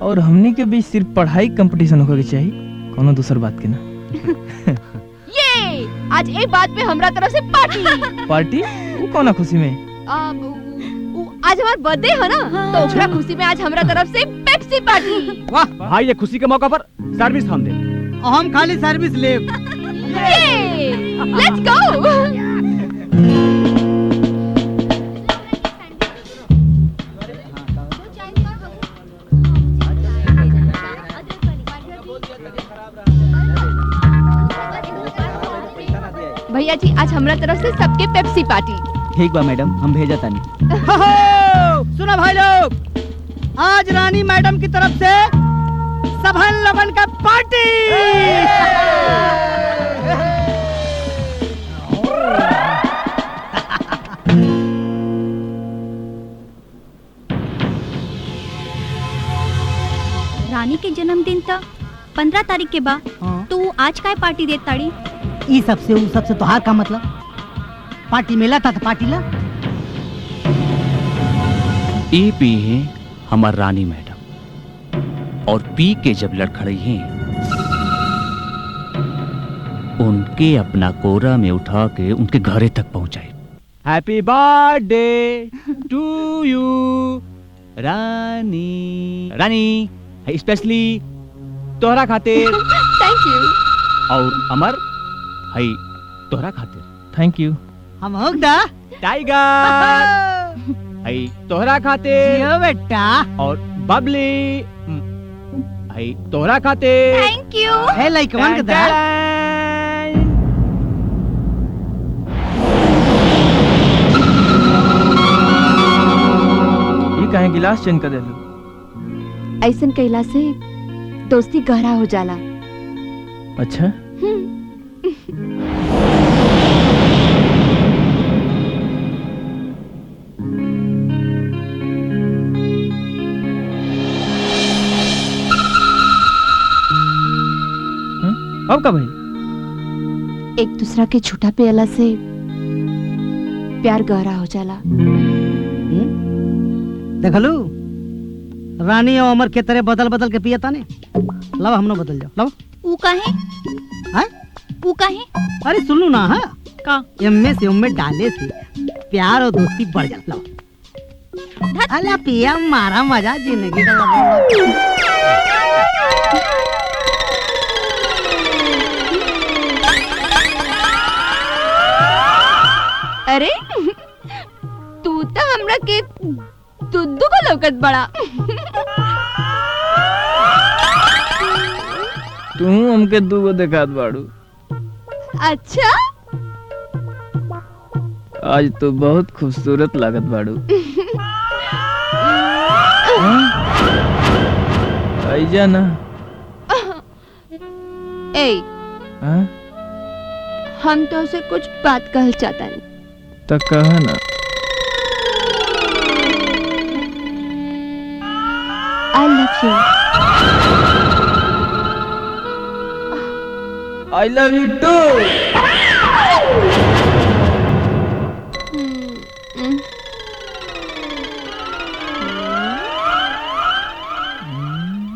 [SPEAKER 9] और हमनी के बीच सिर्फ पढ़ाई कंपटीशन होके के चाहिए, कोनो दूसर बात के ना।
[SPEAKER 5] ये आज एक बात पे हमरा तरफ से पार्टी।
[SPEAKER 9] पार्टी? वो कौन खुशी में?
[SPEAKER 5] आज हमारा बर्थडे है ना, तो ओकरा खुशी में आज हमरा तरफ से पेप्सी पार्टी।
[SPEAKER 6] वाह भाई, ये खुशी के मौका पर सर्विस हम दे।
[SPEAKER 3] हम खाली सर्विस ले।
[SPEAKER 5] Let's go. भैया जी, आज हमरा तरफ से सबके पेप्सी पार्टी।
[SPEAKER 6] ठीक बा मैडम, हम भेजा तानी।
[SPEAKER 3] सुना भाई लोग, आज रानी मैडम की तरफ से सबहन लोगन का पार्टी।
[SPEAKER 1] रानी के जन्मदिन था 15 तारीख के बाद, तो आज काय पार्टी देत ताड़ी?
[SPEAKER 3] ई सबसे उ सबसे तोहार का मतलब? पार्टी मिला था तो पार्टी ला।
[SPEAKER 6] ए पी है हमार रानी मैडम, और पी के जब लड़खड़े हैं उनके अपना कोरा में उठा के उनके घरे तक पहुंचाए। Happy birthday to you Rani. Rani specially तोहरा खातिर।
[SPEAKER 5] Thank you.
[SPEAKER 6] और अमर हई तोहरा खातिर।
[SPEAKER 9] Thank you.
[SPEAKER 3] हम होगा
[SPEAKER 6] टाइगर हई तोहरा खातिर।
[SPEAKER 3] जियो बेटा।
[SPEAKER 6] और बबली हई तोहरा खातिर।
[SPEAKER 1] Thank you.
[SPEAKER 3] ए लाइकवन के दा।
[SPEAKER 9] ये काहे गिलास चेंज कर देलू?
[SPEAKER 5] ऐसन कैला से दोस्ती गहरा हो जाला।
[SPEAKER 9] अच्छा। अब का भाई?
[SPEAKER 5] एक दूसरा के झूठा पियला से प्यार गहरा हो जाला।
[SPEAKER 3] देखलू, रानी और अमर के तरह बदल बदल के पियता ने। लब हमनो बदल जाओ। लब
[SPEAKER 1] ऊ काहे?
[SPEAKER 3] हैं?
[SPEAKER 1] ऊ काहे?
[SPEAKER 3] अरे सुनू ना, है
[SPEAKER 1] का?
[SPEAKER 3] एम्मे से उम्मे डाले से प्यार और दोस्ती बढ़ जाता। लब अला पिया मारा मजा जिंदगी का।
[SPEAKER 5] अरे तू तो हमरा के दुद्दू को लौकत बड़ा।
[SPEAKER 9] तू हमके दूगो देखात बाड़ू।
[SPEAKER 5] अच्छा,
[SPEAKER 9] आज तो बहुत खूबसूरत लागत बाड़ू। आइजा ना।
[SPEAKER 5] ए,
[SPEAKER 9] हाँ?
[SPEAKER 5] हम तो उसे कुछ बात कहल चाहता नहीं।
[SPEAKER 9] तो कहा ना।
[SPEAKER 5] I love you.
[SPEAKER 9] I love you too.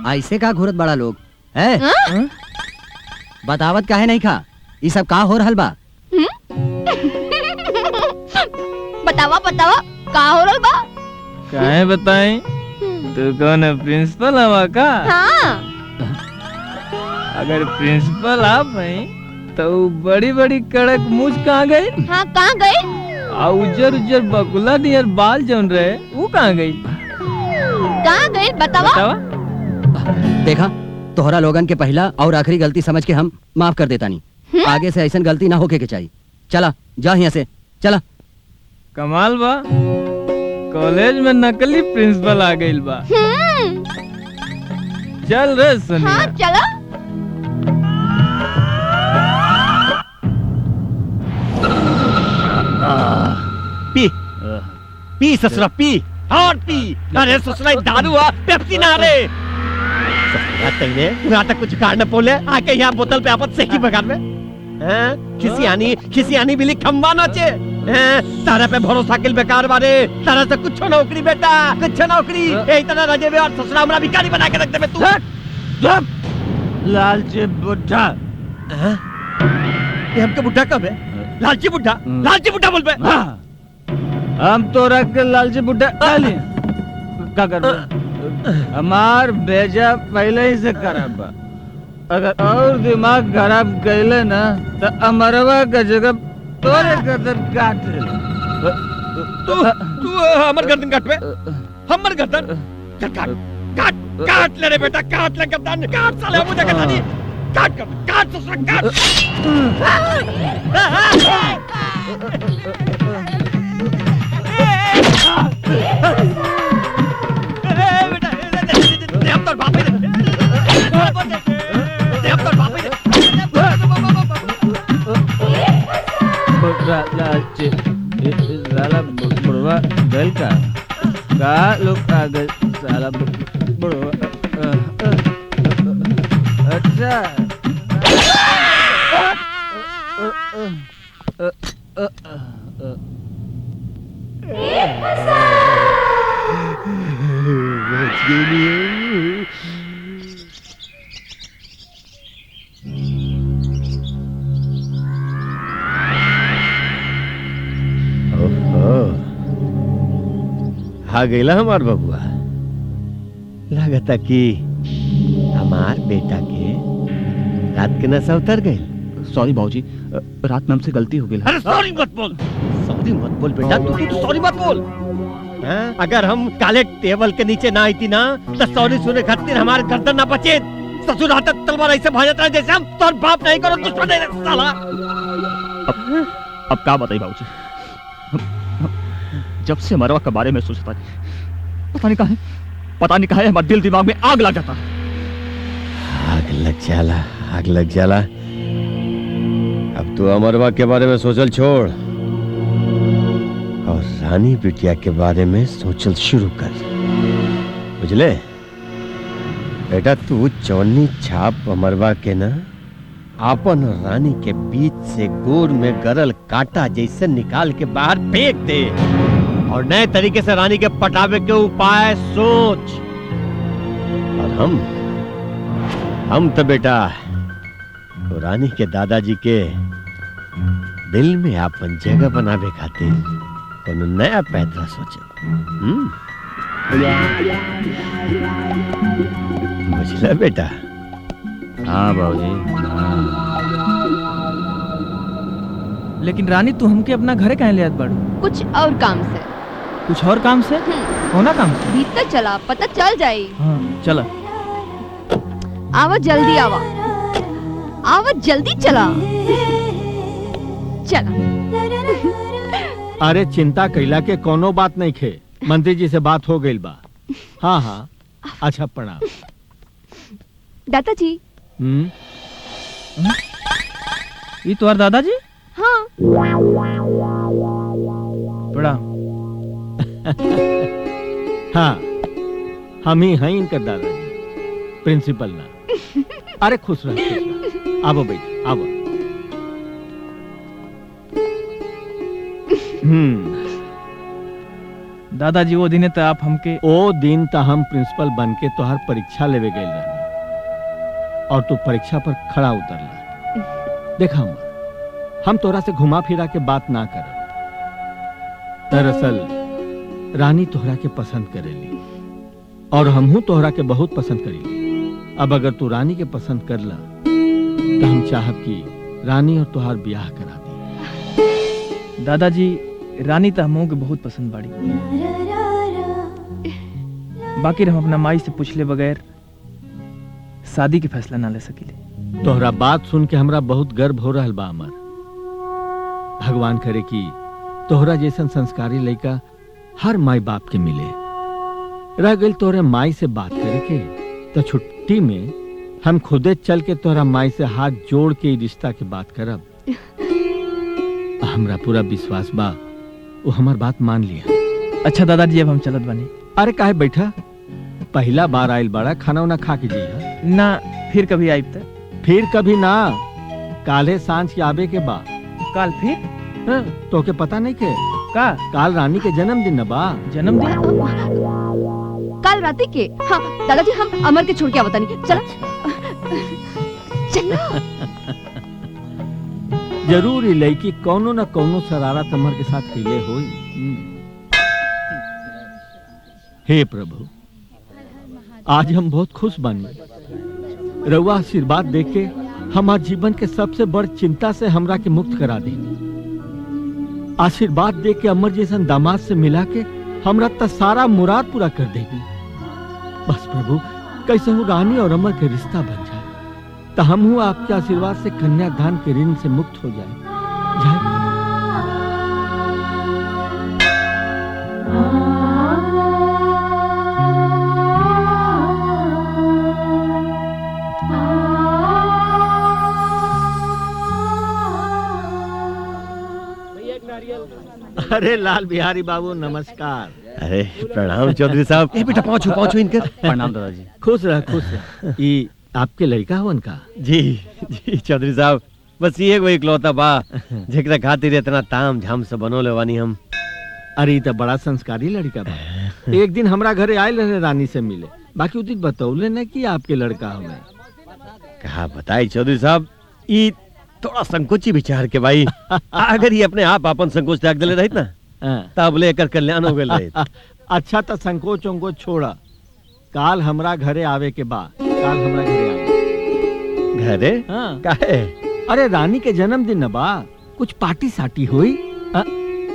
[SPEAKER 2] ऐसे का घूरत बड़ा लोग है? बतावत काहे नहीं खा? ये सब का हो रहल बा?
[SPEAKER 5] बतावा बतावा का हो रहल बा?
[SPEAKER 9] काहे बताएं? तू कौन है, प्रिंसिपल हवा का?
[SPEAKER 5] हाँ।
[SPEAKER 9] अगर प्रिंसिपल आप हैं तो बड़ी बड़ी कड़क मूछ कहाँ गई?
[SPEAKER 5] हाँ, कहाँ गए?
[SPEAKER 9] उजर उजर बकुला नियर बाल जौन रहे वो कहाँ गई?
[SPEAKER 5] कहाँ गए बतावा?
[SPEAKER 2] देखा, तोहरा लोगन के पहला और आखिरी गलती समझ के हम माफ कर देता नहीं। आगे से ऐसा गलती ना होके के चाहिए। चला जा यहाँ से, चला।
[SPEAKER 9] कमाल बा, कॉलेज में नकली प्रिंसिपल आ गई बा। चल रे सोनिया।
[SPEAKER 5] हाँ, चला।
[SPEAKER 7] पी पी ससुरा पी, और पी। अरे ससुरा दारू आ, पेप्सी ना रे। तईने यहाँ तक कुछ कारण पोले आके यहाँ बोतल पे आपत से की बगान में खिसियानी बिली खम्बा नाचे तारा पे भरोसा किल बेकार बारे तारा से कुछ नौकरी बेटा कुछ नौकरी यही तरह रजे में और ससुरा हमरा भिखारी बना के रख दे तू
[SPEAKER 6] लालची बुढ़ा
[SPEAKER 7] ये हमका बुढ़ा कब है लालची बुढ़ा बोल पे
[SPEAKER 6] हम तो रख के लालची बुढ़ा क्या कर हमार बेजा पहले ही से खराब बा अगर और दिमाग खराब कैले ना तो अमरवा का जगह तोरे गर्दन काट
[SPEAKER 7] तू हमर गर्दन काट पे हमर गर्दन काट ले रे बेटा काट ले गर्दन काट साले मुझे कहता नहीं काट ससुरा
[SPEAKER 6] साला बुढ़वा गल का लोग आ गए साला बुढ़वा अच्छा
[SPEAKER 7] आ गईला हमार बबुआ लागता कि हमार बेटा के रात के नशा उतर गई।
[SPEAKER 6] सॉरी बाबूजी रात में हमसे गलती हो गई।
[SPEAKER 7] अरे सॉरी मत बोल बेटा तू सॉरी मत बोल। अगर हम काले टेबल के नीचे ना आई थी ना तो सॉरी सुने खातिर हमारे गर्दन ना बचे। ससुर हाथ तलवार ऐसे भाजत रहे जैसे हम तोर बाप नहीं करो दुश्मन है साला।
[SPEAKER 6] अब क्या बताइए बाबूजी, जब से मरवा के बारे में सोचता पता नहीं कहा हमारे दिल दिमाग में आग लग जाता।
[SPEAKER 7] आग लग जाला। अब तू अमरवा के बारे में सोचल छोड़ और रानी बिटिया के बारे में सोचल शुरू कर। बुझले बेटा, तू चौनी छाप अमरवा के ना आपन और रानी के बीच से गोर में गरल कांटा जैसे निकाल के बाहर फेंक दे और नए तरीके से रानी के पटावे के उपाय सोच। और हम तो बेटा तो रानी के दादाजी के दिल में आपन जगह बनावे खातिर कोनो नया पैतरा सोचे। बुझला बेटा?
[SPEAKER 6] हाँ बाबूजी।
[SPEAKER 9] लेकिन रानी तू हमके अपना घरे कहाँ ले आत बाड़ू?
[SPEAKER 5] कुछ और काम से।
[SPEAKER 9] कुछ और काम से? होना काम से?
[SPEAKER 5] भीतर चला, पता चल जाए।
[SPEAKER 9] हाँ चला।
[SPEAKER 5] आवा जल्दी आवा, आवा जल्दी चला। चला।
[SPEAKER 8] अरे चिंता कैला के कोनो बात नहीं खे, मंत्री जी से बात हो गई बा। हाँ अच्छा प्रणाम।
[SPEAKER 5] दादाजी।
[SPEAKER 9] ये तुम्हारे दादाजी?
[SPEAKER 5] हाँ।
[SPEAKER 9] प्रणाम।
[SPEAKER 8] हाँ हम ही हैं इनका दादाजी, प्रिंसिपल ना। अरे खुश रह। आबो बेटा आबो।
[SPEAKER 9] दादाजी वो दिन तो आप हमके
[SPEAKER 8] ओ दिन तो हम प्रिंसिपल बन के तोहर परीक्षा लेवे गए रहनी और तू परीक्षा पर खड़ा उतरला। देखा हम तोरा से घुमा फिरा के बात ना करब। दरअसल रानी तोहरा के पसंद करेली और हमहू तोहरा के बहुत पसंद करेली। अब अगर तू रानी के पसंद करला तो हम चाहब कि रानी और तोहार ब्याह करा दी।
[SPEAKER 9] दादाजी रानी तो हमों के बहुत पसंद बाड़ी, बाकी हम अपना माई से पूछले बगैर शादी के फैसला ना ले सकीले।
[SPEAKER 8] तोहरा बात सुन के हमरा बहुत गर्व हो रहल बा अमर। भगवान करे कि तोहरा जैसन संस्कारी लड़का हर माई बाप के मिले। रह गई तोहरे माई से बात करे के तो छुट्टी में हम खुदे चल के तोहरा माई से हाथ जोड़ के रिश्ता के बात करब। हमरा पूरा विश्वास बा वो हमार बात मान लिया।
[SPEAKER 9] अच्छा दादाजी अब हम चलत बानी।
[SPEAKER 8] अरे काहे बैठा, पहला बार आयल बड़ा, खाना उना खा के जइहा।
[SPEAKER 9] ना फिर कभी आइब त
[SPEAKER 8] फिर कभी ना, काले सांझ के आबे के बा।
[SPEAKER 9] काल फिर
[SPEAKER 8] तो के पता नहीं के
[SPEAKER 9] का
[SPEAKER 8] काल रानी के जन्मदिन न बा।
[SPEAKER 9] जन्मदिन
[SPEAKER 5] काल रात के। हाँ दादाजी, हम अमर के छोड़ के आवता नहीं। चलो चलो।
[SPEAKER 8] जरूर ही लड़की कौनो न कौनो शरारत अमर के साथ खेले होई। हे प्रभु, आज हम बहुत खुश बानी। रउआ आशीर्वाद देके हमार जीवन के सबसे बड़ चिंता से हमरा के मुक्त करा दी। आशीर्वाद देके अमर जैसन दामाद से मिला के हमरा त सारा मुराद पूरा कर देगी। बस प्रभु, कैसे हो रानी और अमर के रिश्ता बन जाए, तो हम हूँ आपके आशीर्वाद से कन्यादान के ऋण से मुक्त हो जाए। जय अरे लाल बिहारी बाबू नमस्कार।
[SPEAKER 7] अरे प्रणाम चौधरी साहब। ए बेटा पहुंचो पहुंचो इनके।
[SPEAKER 6] प्रणाम दादाजी।
[SPEAKER 8] खुश रह खुश रह। ये आपके लड़का हो उनका?
[SPEAKER 7] जी जी चौधरी साहब, बस ये वो इकलौता बा जेकरा खातिर इतना ताम झाम से बनोले वानी हम।
[SPEAKER 8] अरे तो बड़ा संस्कारी लड़का बा। एक दिन हमरा घरे आयल रहे रानी से मिले, बाकी उस दिन बतौले न कि आपके लड़का हमें।
[SPEAKER 7] कहा बताई चौधरी साहब, ये थोड़ा संकोची विचार के भाई। अगर ये अपने आप अपन संकोच त्याग दिले रहित ना, तब लेकर कल्याण हो गए।
[SPEAKER 8] अच्छा तो संकोच उंकोच छोड़ा, काल हमरा घरे आवे के बा। काल हमरा घरे आवे।
[SPEAKER 7] घरे?
[SPEAKER 8] हाँ।
[SPEAKER 7] काहे?
[SPEAKER 8] अरे रानी के जन्मदिन न बा, कुछ पार्टी साटी हुई।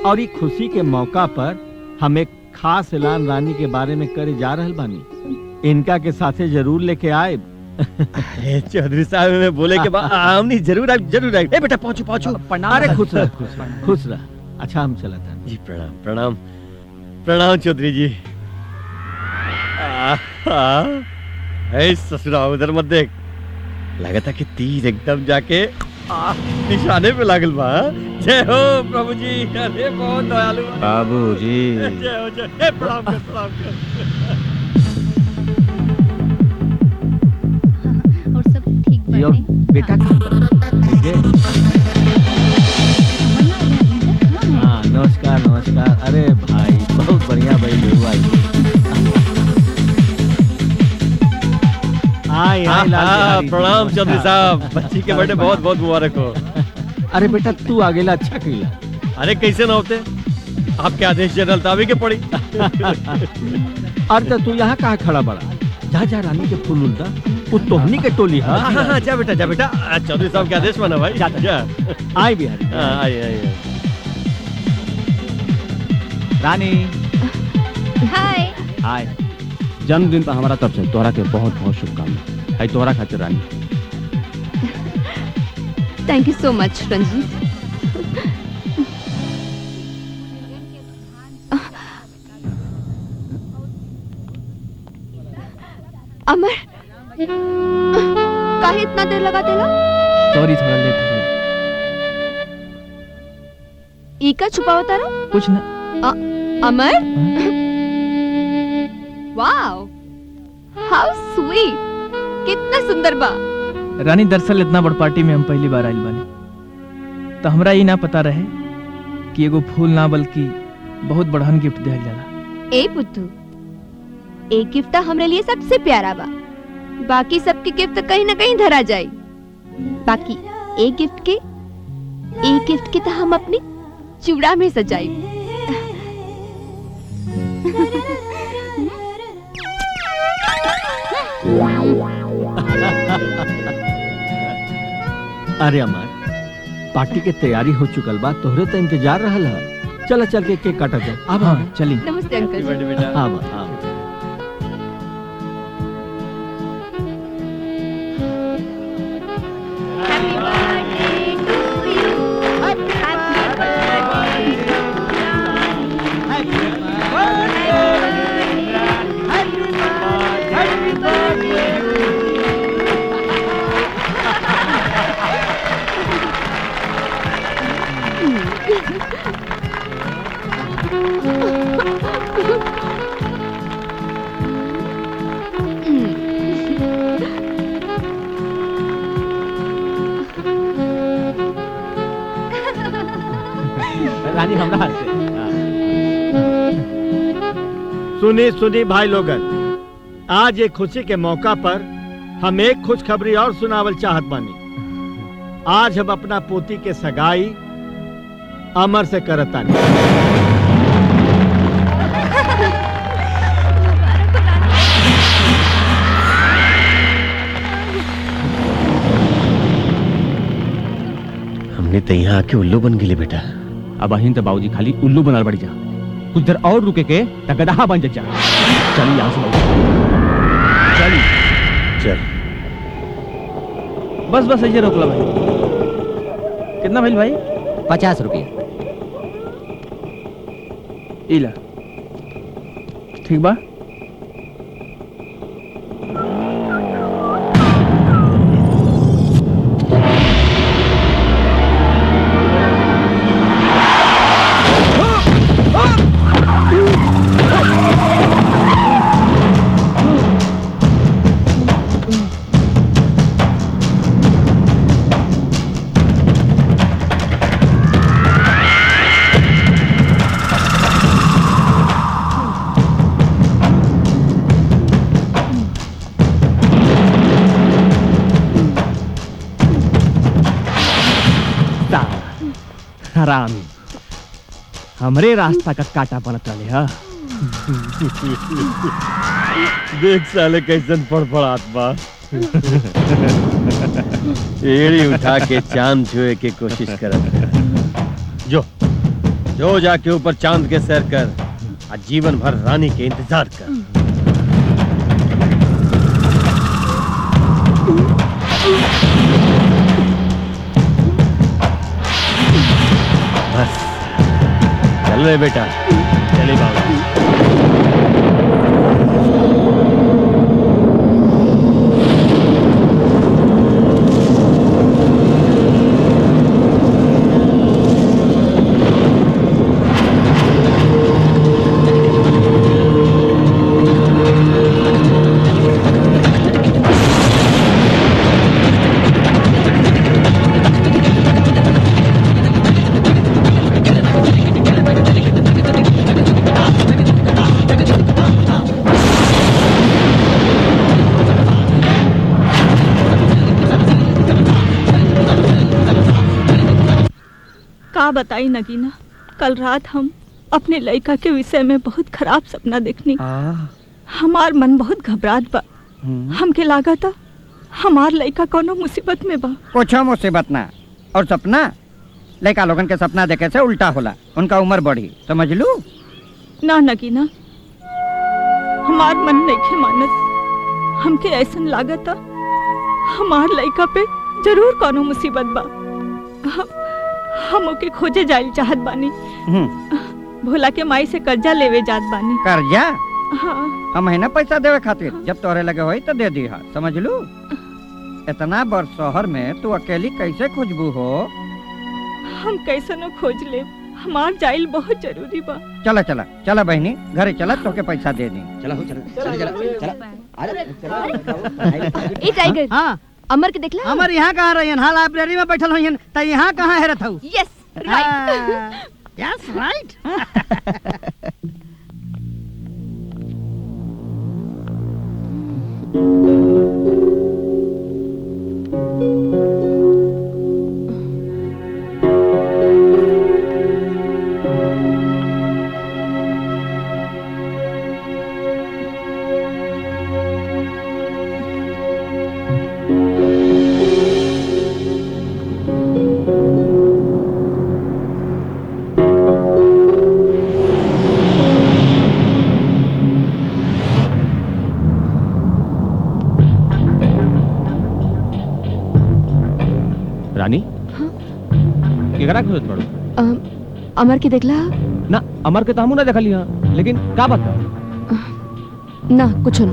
[SPEAKER 8] और ये खुशी के मौका पर हम एक खास ऐलान रानी के बारे में करे जा रहल बानी। इनका के साथे जरूर लेके आए।
[SPEAKER 7] अरे चौधरी साहब, में बोले के बाद हमनी जरूर आए, जरूर आए। ए बेटा पहुंचो पहुंचो।
[SPEAKER 8] अरे खुश रह खुश रह। अच्छा हम चला था
[SPEAKER 7] जी। प्रणाम प्रणाम प्रणाम चौधरी जी। ससुरा उधर मत देख, लगा था कि तीर एकदम जाके निशाने पे लागल बा। जय हो प्रभु जी। अरे बहुत दयालु
[SPEAKER 6] बाबू जी।
[SPEAKER 7] जय हो जय। प्रणाम कर प्रणाम कर।
[SPEAKER 1] और सब ठीक
[SPEAKER 8] यो,
[SPEAKER 1] बाटे?
[SPEAKER 8] बेटा हाँ नमस्कार नमस्कार। अरे भाई बहुत बढ़िया भाई हुआ।
[SPEAKER 7] प्रणाम चौधरी साहब, बच्ची के बर्थडे बहुत बहुत मुबारक हो।
[SPEAKER 8] अरे बेटा तू आगेला अच्छा कइला।
[SPEAKER 7] अरे कैसे ना होते, आपके आदेश जनरल ताबी के पड़ी।
[SPEAKER 8] अरे तो तू यहाँ कहाँ खड़ा बड़ा? जा जा रानी के फूल उल्टा, वो तोहनी के टोली है।
[SPEAKER 7] हाँ जा बेटा जा बेटा, चौधरी साहब के आदेश माना भाई। जा जा।
[SPEAKER 8] आए बिहारी।
[SPEAKER 7] आइए आइए।
[SPEAKER 6] रानी
[SPEAKER 1] हाय।
[SPEAKER 6] हाय। जन्मदिन पर हमारा तरफ से तोहरा के बहुत बहुत शुभकामना। है तोहरा खातिर रानी।
[SPEAKER 5] Thank you so much Ranjit. अमर काहे इतना देर लगा देला?
[SPEAKER 9] सॉरी थोड़ा लेट हो गया।
[SPEAKER 5] इका छुपावता रहा?
[SPEAKER 9] कुछ ना।
[SPEAKER 5] अमर वाओ हाउ स्वीट, कितना सुंदर बा।
[SPEAKER 9] रानी दरअसल इतना बड़ पार्टी में हम पहली बार आइल बानी, तो हमरा ये ना पता रहे कि एगो फूल ना बल्कि बहुत बड़हन गिफ्ट दिया जाला।
[SPEAKER 5] ए पुत्तू, एक गिफ्ट हमरे लिए सबसे प्यारा बा, बाकी सबके गिफ्ट कहीं ना कहीं धरा जाए। बाकी एक गिफ्ट के तो हम अपनी चूड़ा में सजाई।
[SPEAKER 8] अरे अमर, पार्टी के तैयारी हो चुकल बा, तोहरे तो इंतजार रहल है। चल चल के केक काटा जाए। अब
[SPEAKER 9] हाँ चली।
[SPEAKER 5] नमस्ते अंकल जी।
[SPEAKER 7] बेटा
[SPEAKER 8] हाँ
[SPEAKER 6] रानी हमरा हाथ से।
[SPEAKER 8] सुनी सुनी भाई लोगन, आज एक खुशी के मौका पर हम एक खुशखबरी और सुनावल चाहत बानी। आज हम अपना पोती के सगाई अमर से करतानी।
[SPEAKER 7] हमने तो यहाँ आके उल्लू बन गेले बेटा।
[SPEAKER 6] अब अहिन तो बाबूजी खाली उल्लू बनल बढ़ी जा, कुछ देर और रुके के त गदहा बन जा। चली यहाँ से बाबूजी, चली।
[SPEAKER 7] चल
[SPEAKER 9] बस बस ऐसे रोक लो भाई। कितना भइल भाई?
[SPEAKER 2] 50 रुपया।
[SPEAKER 9] इला ठीक बा।
[SPEAKER 6] हरामी हमरे रास्ता का काटा बनत रहे। हा
[SPEAKER 7] देख साले कैसन फड़फड़ात बा। एड़ी उठा के चांद छुए के कोशिश करत। जो जो जाके ऊपर चांद के सैर कर, आज जीवन भर रानी के इंतजार कर। बस चल रहे बेटा, चले बाबा।
[SPEAKER 11] का बताई नगीना, कल रात हम अपने लड़का के विषय में बहुत खराब सपना देखनी। हमार मन बहुत घबरात बा। हमके लागता हमार लड़का कोनो मुसीबत में बा।
[SPEAKER 3] कुछ मुसीबत ना, और सपना लड़का लोगन के सपना देखे से उल्टा होला, उनका उम्र बढ़ी, समझ लू।
[SPEAKER 11] ना नगीना, हमार मन नहीं मानत। हमके ऐसन लागता हमार लड़का पे जरूर कोनो मुसीबत बा। हम ओके खोजे जाइल चाहत बानी। भोला के माई से कर्जा लेवे जात बानी।
[SPEAKER 3] कर्जा?
[SPEAKER 11] हाँ।
[SPEAKER 3] हम महीना पैसा देवे खातिर, जब तोहरे लगे होई तो दे दी, समझ लू। इतना बड़ शहर में तू अकेली कैसे खोजबू हो?
[SPEAKER 11] हम कैसे न खोज ले, हमार जाइल बहुत जरूरी बा।
[SPEAKER 3] चला चला चला बहनी, घरे चला, तोके पैसा दे दी।
[SPEAKER 2] चला हो
[SPEAKER 5] ए टाइगर,
[SPEAKER 3] हाँ
[SPEAKER 5] अमर के देखला?
[SPEAKER 3] अमर यहाँ कहाँ रहियन? हाँ लाइब्रेरी में बैठल होइयन, त यहाँ कहाँ है रहथऊ?
[SPEAKER 5] Yes right.
[SPEAKER 3] Yes right.
[SPEAKER 6] रानी केकरा खोजत पड़ो?
[SPEAKER 5] अमर के देखला?
[SPEAKER 6] ना अमर के तो हमू ना देखली हां, लेकिन का बात बा?
[SPEAKER 5] ना कुछ ना।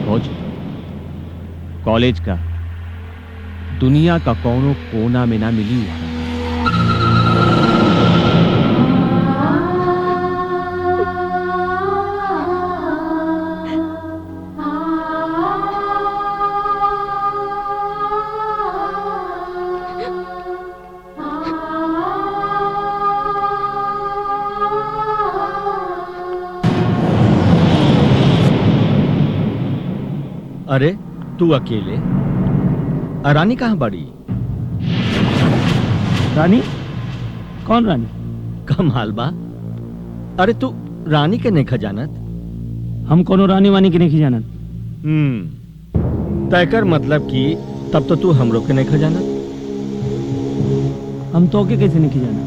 [SPEAKER 6] खोज कॉलेज का दुनिया का कोनो कोना में ना मिली।
[SPEAKER 8] तू अकेले? रानी कहाँ बड़ी?
[SPEAKER 9] रानी? कौन रानी?
[SPEAKER 8] कमाल बा। अरे तू रानी के नहीं खजानत?
[SPEAKER 9] हम कोनो रानी वानी के नहीं जानत।
[SPEAKER 8] तय कर मतलब कि तब तो तू हमरो के नहीं खजानत?
[SPEAKER 9] हम तो के कैसे नहीं जानत?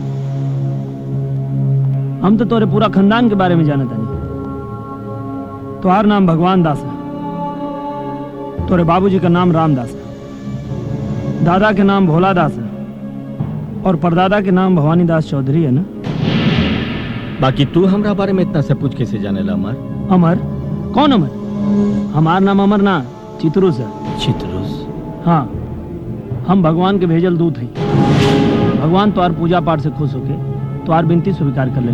[SPEAKER 9] हम तो तोरे पूरा खानदान के बारे में जानत नहीं। तुम्हार नाम भगवान दास है, तोरे बाबूजी का नाम रामदास है, दादा के नाम भोला दास है और परदादा के नाम भवानी दास चौधरी है ना।
[SPEAKER 8] बाकी तू हमरा बारे में इतना सब कुछ कैसे जाने ला? अमर?
[SPEAKER 9] अमर? कौन अमर? हमार नाम अमर ना, चित्रुस है।
[SPEAKER 8] चित्रुस?
[SPEAKER 9] हाँ, हम भगवान के भेजल दूत हैं। भगवान तुम्हार पूजा पाठ से खुश होके तुम्हार विनती स्वीकार कर ले।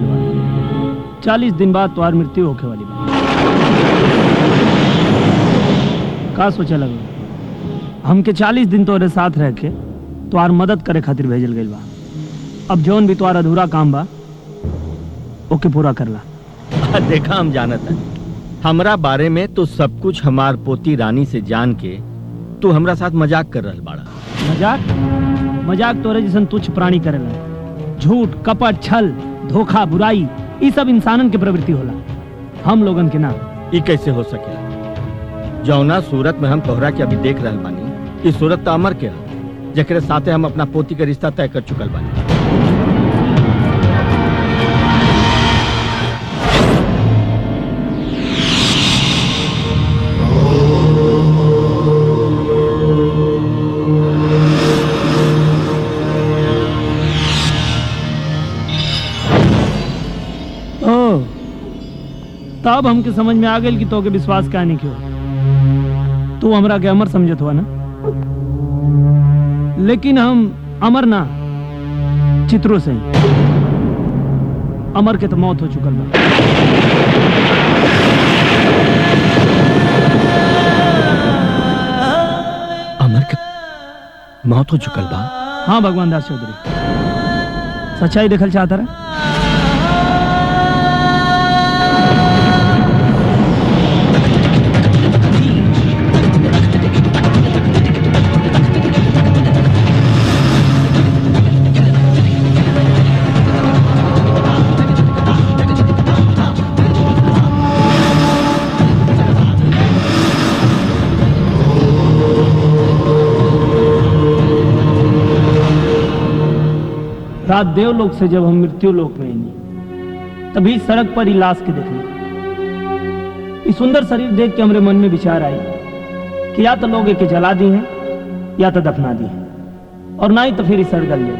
[SPEAKER 9] 40 दिन बाद तुम्हार मृत्यु होके वाली बात। का सोचे लगे? हमके 40 दिन तोरे साथ रह के तुम्हार मदद करे खातिर भेजल गइल बा। अब जौन भी तुम्हार अधूरा काम बा ओके पूरा करला।
[SPEAKER 8] देखा, हम जानत है हमरा बारे में तो सब कुछ हमार पोती रानी से जान के तू हमरा साथ मजाक कर रहल बाड़ा।
[SPEAKER 9] मजाक? मजाक तोरे जैसन तुच्छ प्राणी करेला। झूठ, कपट, छल, धोखा, बुराई, ये सब इंसानन के प्रवृत्ति होला, हम लोगन के ना।
[SPEAKER 8] ये कैसे हो सकेला? जौना सूरत में हम तोहरा के अभी देख रहल बानी, इस सूरत तो अमर के है, जेकरे साथे हम अपना पोती के रिश्ता तय कर चुकल बानी।
[SPEAKER 9] तब हमके समझ में आ गई कि तो के विश्वास का नहीं क्यों। तू हमरा के अमर समझत हुआ ना, लेकिन हम अमर ना, चित्रो से अमर के तो मौत हो चुकल बा।
[SPEAKER 8] अमर के मौत हो चुकल बा?
[SPEAKER 9] हाँ भगवान दास चौधरी, सच्चाई देखल चाहता रहा। रात देवलोक से जब हम मृत्यु लोक में आई, तभी सड़क पर ही लाश के देखने, इस सुंदर शरीर देख के हमारे मन में विचार आई कि या तो लोग एके जला दी हैं या तो दफना दी हैं, और ना ही तो फिर सड़ गल ले।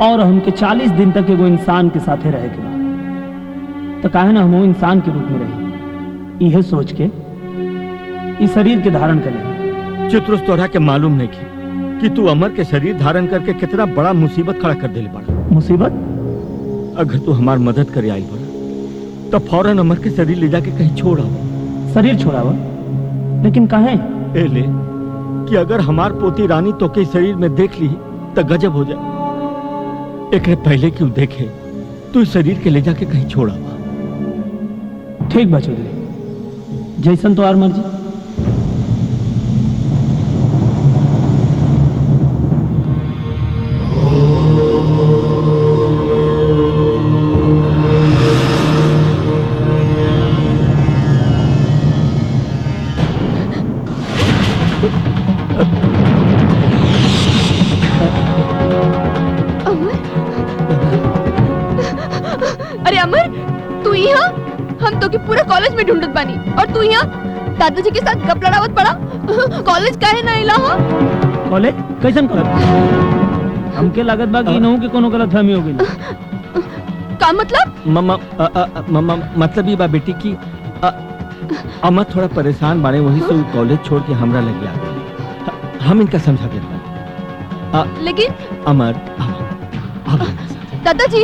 [SPEAKER 9] और हमके 40 दिन तक एगो इंसान के साथे रहे के बाद, तो काहे ना हम वो इंसान के रूप में रहे। यह सोच के इस शरीर के धारण करें।
[SPEAKER 8] चित्रुस, तोरा के मालूम नहीं कि तू अमर के शरीर धारण करके कितना बड़ा मुसीबत खड़ा कर देले बड़ा।
[SPEAKER 9] मुसीबत?
[SPEAKER 8] अगर तू हमार मदद करे आई बड़ा तो फौरन अमर के शरीर ले जाके कहीं छोड़ आओ।
[SPEAKER 9] शरीर छोड़ावा? लेकिन काहे?
[SPEAKER 8] ए ले कि अगर हमार पोती रानी तो के शरीर में देख ली तो गजब हो जाए। एक पहले क्यों देखे, तू इस शरीर के ले जाके कहीं छोड़ आओ।
[SPEAKER 9] ठीक बा चौधरी, जैसन तो आर मर्जी।
[SPEAKER 5] अरे अमर, तू यहाँ? हम तो के पूरा कॉलेज में ढूंढत बानी और तू यहाँ दादाजी के साथ गप लड़ावत पड़ा। कॉलेज काहे ना आइला? हां
[SPEAKER 9] कॉलेज? कैसन कॉलेज? हमके लागत बा कि इनहू के कोनो गलतफहमी हो गई।
[SPEAKER 5] का मतलब?
[SPEAKER 8] मतलब ये बा बेटी की अमर थोड़ा परेशान बाड़े, वही से कॉलेज छोड़ के हमरा लग गया। हम इनका समझा देते।
[SPEAKER 5] लेकिन
[SPEAKER 8] अमर,
[SPEAKER 5] दादाजी,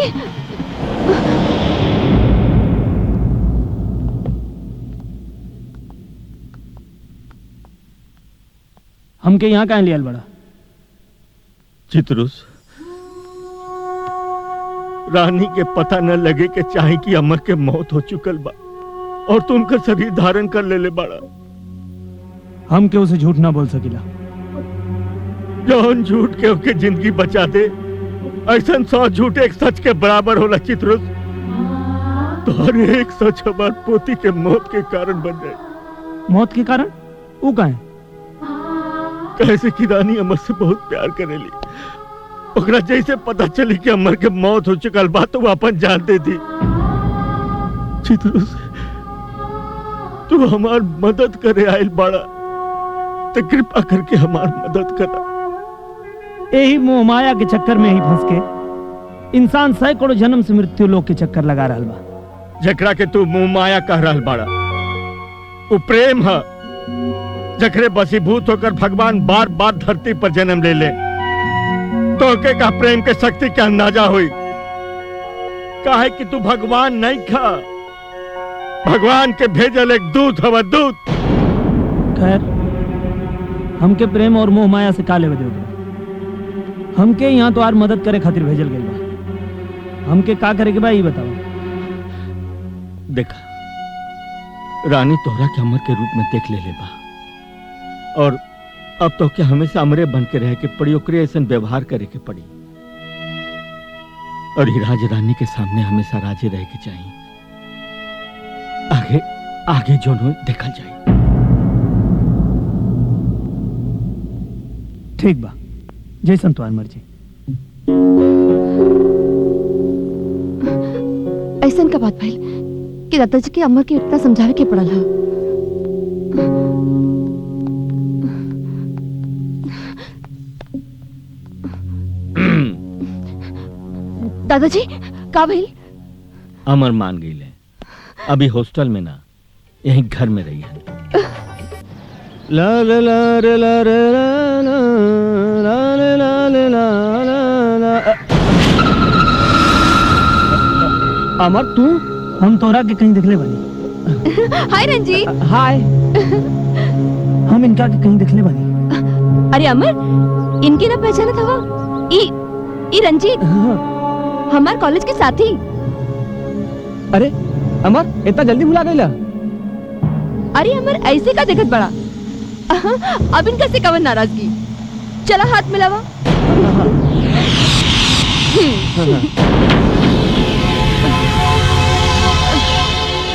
[SPEAKER 9] हमके यहाँ कहाँ लिया बड़ा?
[SPEAKER 8] चित्रुस, रानी के पता न लगे के चाहे कि अमर के मौत हो चुकल बा और तुम का शरीर धारण कर ले बड़ा।
[SPEAKER 9] हम के उसे झूठ ना बोल सकिला।
[SPEAKER 8] जौन झूठ के ओके जिंदगी बचा दे, ऐसा 100 झूठ एक सच के बराबर होला चित्रुस। तो हर एक सच हमार पोती के मौत के कारण बन जाए।
[SPEAKER 9] मौत के कारण? वो का है?
[SPEAKER 8] कैसे कि रानी अमर से बहुत प्यार करेली। ओकरा जैसे पता चली कि अमर के मौत हो चुकल बा तो वो अपन जान दे दी। चित्रुस, तू हमार मदद करे आयल बाड़ा, तो कृपा करके हमार मदद करा।
[SPEAKER 9] यही मोह माया के चक्कर में ही फंस के इंसान सैकड़ों जन्म से मृत्यु लोक के चक्कर लगा रहा बा।
[SPEAKER 8] जकरा के तू मोह माया कह रहा बाड़ा, वो प्रेम है जकरे बसीभूत होकर भगवान बार बार धरती पर जन्म ले ले। तो के का प्रेम के शक्ति के अंदाजा हुई। काहे कि तू भगवान नहीं खा, भगवान के भेजल एक दूत हवा, दूत।
[SPEAKER 9] खैर, हमके प्रेम और मोह माया से का लेवे देवे? हमके यहाँ तो आर मदद करे खातिर भेजल गइल बा। हमके का करे के बा, ई बताओ।
[SPEAKER 8] देखा, रानी तोहरा के अमर के रूप में देख ले बा, और अब तो क्या हमेशा अमरे बन के रहे के पड़ी, ओकरे ऐसा व्यवहार करे के पड़ी। और ही राज रानी के सामने हमेशा राजे रहे के चाहिए। आगे आगे जो हो देखल जाए।
[SPEAKER 9] ठीक बा, जैसन तुम्हार मर्जी।
[SPEAKER 5] ऐसन का बात भइल कि दादाजी के अमर के इतना समझावे के पड़ल हा। दादाजी का भइल?
[SPEAKER 8] अमर मान गई ले, अभी हॉस्टल में ना, यहीं घर में रही है। ला ला ला ला ला ला ला ला ला ला।
[SPEAKER 9] अमर, तू? हम तोरा के कहीं दिखले बनी।
[SPEAKER 5] हाय रंजीत।
[SPEAKER 9] हाय। हम इनका के कहीं दिखले बनी।
[SPEAKER 5] अरे अमर, इनके ना पहचानत हवा? ई रंजीत, हमार कॉलेज के साथी।
[SPEAKER 6] अरे अमर, इतना जल्दी भुला गईला?
[SPEAKER 5] अरे अमर, ऐसे का देखत बड़ा? अब इनका से कवन नाराजगी। चला हाथ मिलावा।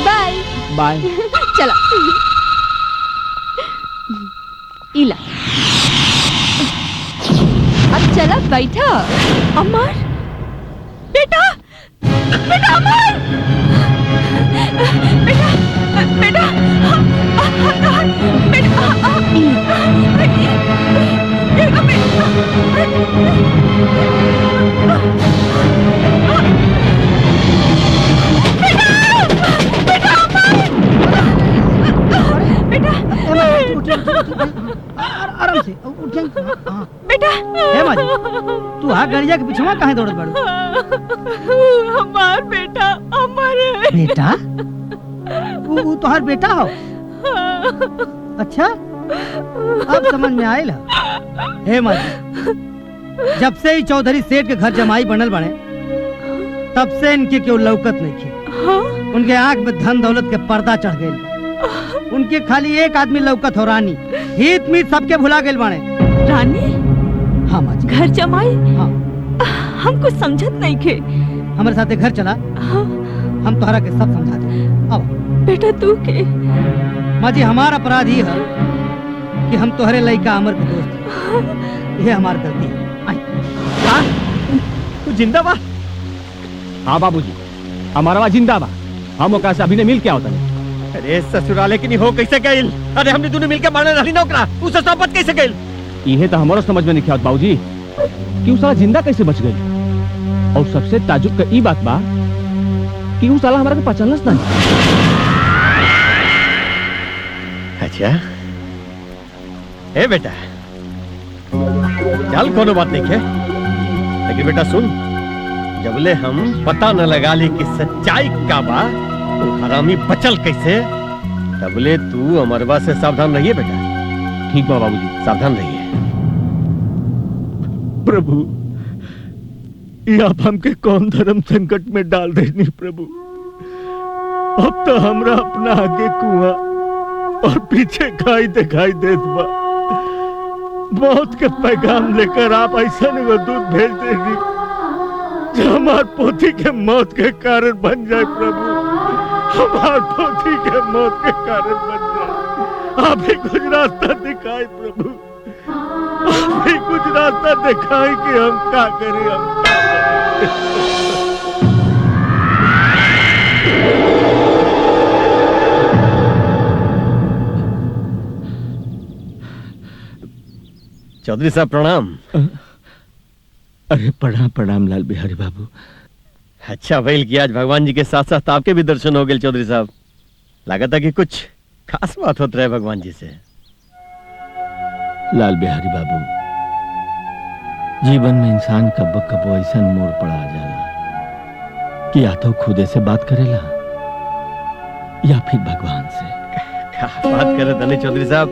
[SPEAKER 5] Bye
[SPEAKER 6] bye.
[SPEAKER 5] चला। इला, अब चला बैठा। अमर बेटा, बेटा अमर, बेटा बेटा
[SPEAKER 3] आराम से उठ जाएं। हाँ।
[SPEAKER 11] बेटा,
[SPEAKER 3] हे माजी, तू हाँ गरिया के पिछवा काहे दौड़त बाड़ू?
[SPEAKER 11] हमार बेटा अमर है।
[SPEAKER 3] बेटा? वो तोहार बेटा हो? अच्छा, अब समझ में आयल। हे माजी, जब से ही चौधरी सेठ के घर जमाई बनल बने, तब से इनके क्यों लौकत नहीं की। उनके आंख में धन दौलत के पर्दा चढ़ गए। उनके खाली एक आदमी लौकत हो, रानी। हित मीत सबके भुला गए बाणे।
[SPEAKER 11] रानी?
[SPEAKER 3] हाँ माजी।
[SPEAKER 11] घर जमाई?
[SPEAKER 3] हाँ।
[SPEAKER 11] हम कुछ समझत नहीं थे।
[SPEAKER 3] हमारे साथ घर चला। हाँ। हम तोहरा के सब समझा दे। अब
[SPEAKER 11] बेटा तू के?
[SPEAKER 3] माजी, हमारा अपराध ही है कि हम तोहरे लइका अमर के दोस्त हैं। ये हमारी गलती है।
[SPEAKER 6] तू जिंदा बा? हाँ बाबूजी, हमारा जिंदा बा। हम ओकरा से अभी ने मिल के आवत नहीं।
[SPEAKER 7] अरे ससुराले की नहीं हो कैसे गइल? अरे हमने दोनों मिलके मारने रही ना ओकरा, उसे सोबत कैसे गइल?
[SPEAKER 6] इहे तो हमारो समझ में नहीं आवत बाबूजी कि उ साला जिंदा कैसे बच गई। और सबसे ताजुब का ई बात बा कि उ साला हमारा के पहचानलस नहीं।
[SPEAKER 7] अच्छा, ए बेटा, चल कोनो बात नहीं है, लेकिन बेटा सुन, जबले हम पता न लगा ली कि सच्चाई का बा, तो हरामी बचल कैसे, तबले तू अमरवा से सावधान रहिए बेटा।
[SPEAKER 6] ठीक बा बाबूजी,
[SPEAKER 7] सावधान रहिए।
[SPEAKER 8] प्रभु, ये आप हमके कौन धर्म संकट में डाल देनी प्रभु। अब तो हमरा अपना आगे कुआं और पीछे खाई दिखाई देत बा। मौत के पैगाम लेकर आप ऐसा एगो दूध भेज देगी जो हमार पोती के मौत के कारण बन जाए प्रभु, हमार पोती के मौत के कारण बन जाए। आप ही कुछ रास्ता दिखाए प्रभु, आप ही कुछ रास्ता दिखाए कि हम क्या करें, हम क्या करें।
[SPEAKER 7] चौधरी साहब प्रणाम।
[SPEAKER 8] अरे प्रणाम प्रणाम लाल बिहारी बाबू।
[SPEAKER 7] अच्छा भइल कि आज भगवान जी के साथ साथ आपके भी दर्शन हो गए चौधरी साहब। लगा था कि कुछ खास बात होता रहे भगवान जी से।
[SPEAKER 8] लाल बिहारी बाबू, जीवन में इंसान कब्बो कब्बो ऐसा मोड़ पड़ा जाला कि या तो खुदे से बात करेला या फिर भगवान से।
[SPEAKER 7] क्या बात करे धनी चौधरी साहब,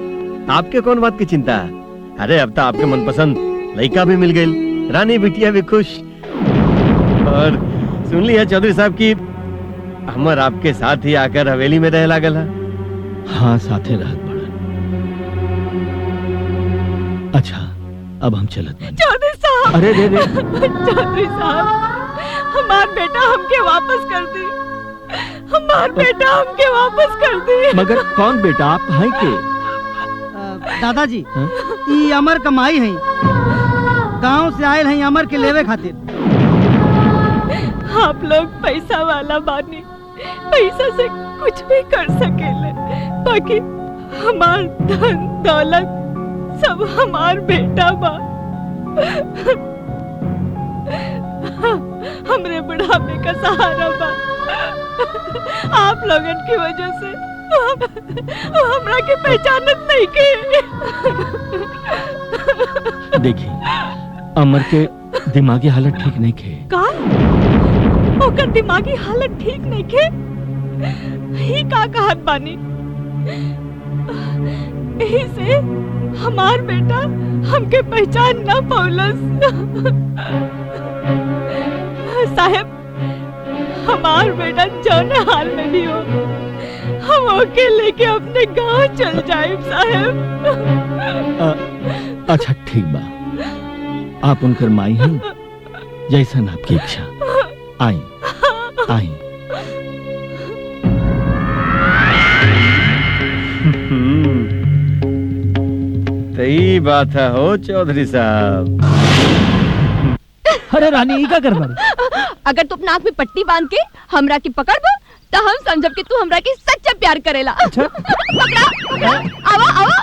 [SPEAKER 7] आपके कौन बात की चिंता है? अरे अब तो आपके मनपसंद लड़का भी मिल गई, रानी बिटिया भी खुश। और सुन लिया चौधरी साहब की हमर आपके साथ ही आकर हवेली में रह लागल है।
[SPEAKER 8] हाँ साथे रहत बड़ा। अच्छा अब हम चलत बानी।
[SPEAKER 11] चौधरी साहब,
[SPEAKER 8] अरे रे रे
[SPEAKER 11] चौधरी साहब, हमार बेटा हमके वापस कर दी, हमार बेटा हमके वापस कर दी।
[SPEAKER 8] मगर कौन बेटा आप हैं के?
[SPEAKER 3] दादाजी ये अमर कमाई है, गांव से आयल हैं अमर के लेवे खातिर।
[SPEAKER 11] आप लोग पैसा वाला बानी, पैसा से कुछ भी कर सकेले, बाकी हमार धन दौलत सब हमार बेटा बा। हमरे बुढ़ापे का सहारा बा। आप लोगन की वजह से वो हमरा के पहचानत नहीं के।
[SPEAKER 8] देखिए अमर के दिमागी हालत ठीक नहीं खे।
[SPEAKER 11] का? ओकर दिमागी हालत ठीक नहीं के? ही का कहत बानी? यही से हमार बेटा हमके पहचान ना पौलस। साहब हमार बेटा जौन हाल में भी हो, हम ओके लेके अपने गांव चल जाए साहब।
[SPEAKER 8] अच्छा ठीक बा, आप उनकर माई हैं, जैसन आपकी इच्छा। आई आई।
[SPEAKER 7] सही बात है हो चौधरी साहब।
[SPEAKER 9] अरे रानी का कर बारे?
[SPEAKER 5] अगर तू अपना आँख में पट्टी बांध के हमरा की पकड़ बा तो हम समझब कि तू हमरा की सच्चा प्यार करेला। अच्छा? पकड़ा पकड़ा, आवा आवा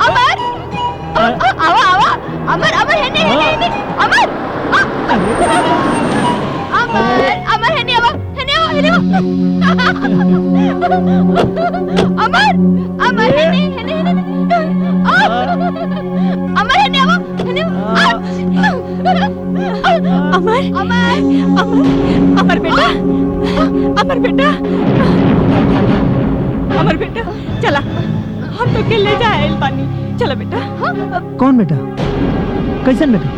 [SPEAKER 5] अमर, आवा आवा अमर, अमर है नहीं अमर, अमर अमर है नहीं, आवा है नहीं, अमर अमर है नहीं, है नहीं अमर है नहीं, आवा है नहीं, अमर अमर अमर अमर बेटा, अमर बेटा, अमर बेटा चला, हम तो के ले जाए पानी। चला बेटा।
[SPEAKER 9] कौन बेटा? कैसन बेटा?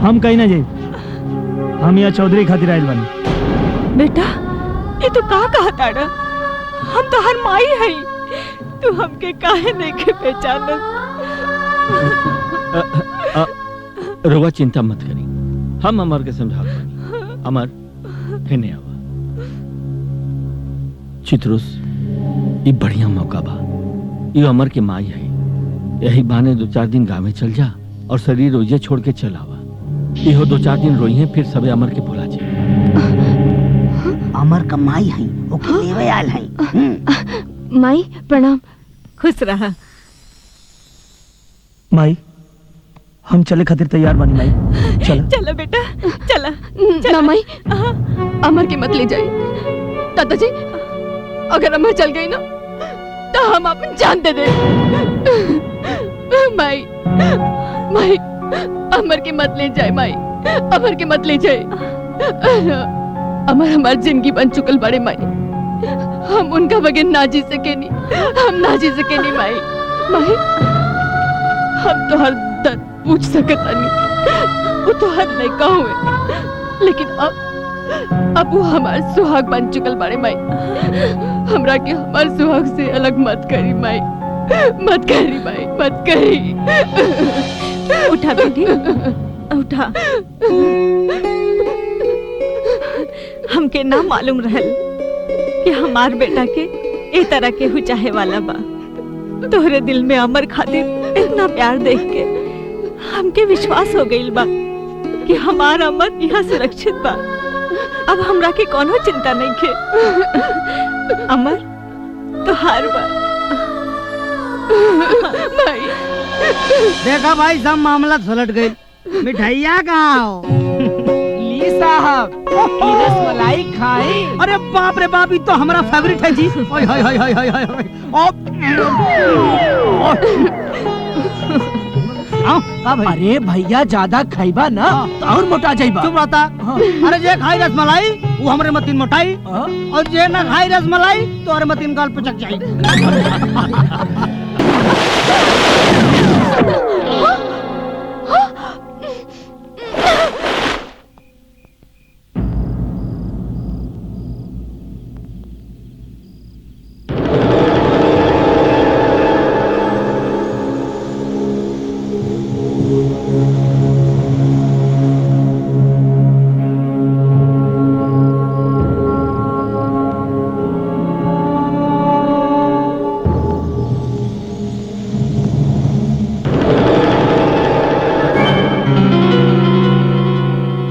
[SPEAKER 9] हम कहीं ना जाए, हम यहाँ चौधरी खातिर आयल बानी।
[SPEAKER 11] बेटा ये तो का कहता डा? हम तो हर माई है, तू हमके काहे नहीं के पहचानत?
[SPEAKER 8] रोवा चिंता मत करी, हम अमर के समझात बानी। अमर कहने आवा। चित्रुस ये बढ़िया मौका बा, ये अमर की माई है, यही बहाने 2-4 दिन गाँव में चल जा और शरीर रोजे छोड़ के चल आवा। इहो 2-4 दिन रोई है, फिर सबे अमर के भुला जाए।
[SPEAKER 3] अमर का माई है, ओके लेवे आयल है।
[SPEAKER 5] माई प्रणाम।
[SPEAKER 11] खुश रहा।
[SPEAKER 9] माई हम चले खातिर तैयार बानी माई। चल
[SPEAKER 11] चला बेटा चला।
[SPEAKER 5] ना माई, अमर की मत ले जाए। दादाजी अगर अमर चल गई ना तो हम अपन जान दे दे। माई माई अमर की मत ले जाए, माई अमर की मत ले जाए। अमर हमारी जिंदगी बन चुकल बड़े माई, हम उनका बगैर ना जी सके नहीं, हम ना जी सके नहीं माई। माई हम तो हर दर्द पूछ सकता नहीं, वो तो हर लड़का हुए, लेकिन अब अब वो हमार सुहाग बन चुकल बाड़े माई। हमरा के हमार सुहाग से अलग मत करी माई, मत करी माई, मत करी।
[SPEAKER 11] उठा बेटी, उठा। हमके ना मालूम रहल कि हमार बेटा के ए तरह के हु चाहे वाला बा। तोहरे दिल में अमर खातिर इतना प्यार देख के हमके विश्वास हो गइल बा कि हमार अमर यहाँ सुरक्षित बा। अब हमरा के कोनो चिंता नहीं के। अमर तो हार बा।
[SPEAKER 3] भाई देखा भाई, सब मामला सुलट गई। मिठाइया कहाँ हो?
[SPEAKER 4] ली साहब, रसमलाई खाई।
[SPEAKER 3] अरे बाप रे बाप, ये तो हमारा फेवरेट है जी। ओए हाय हाय हाय हाय हाय हाय।
[SPEAKER 4] अरे भैया ज्यादा खाइबा ना तो और मोटा जाइबा।
[SPEAKER 3] चुप रहता। अरे जे खाई रसमलाई वो हमरे मतीन मोटाई, और जे ना खाई रसमलाई तो हमारे मतीन गाल पचक जाई।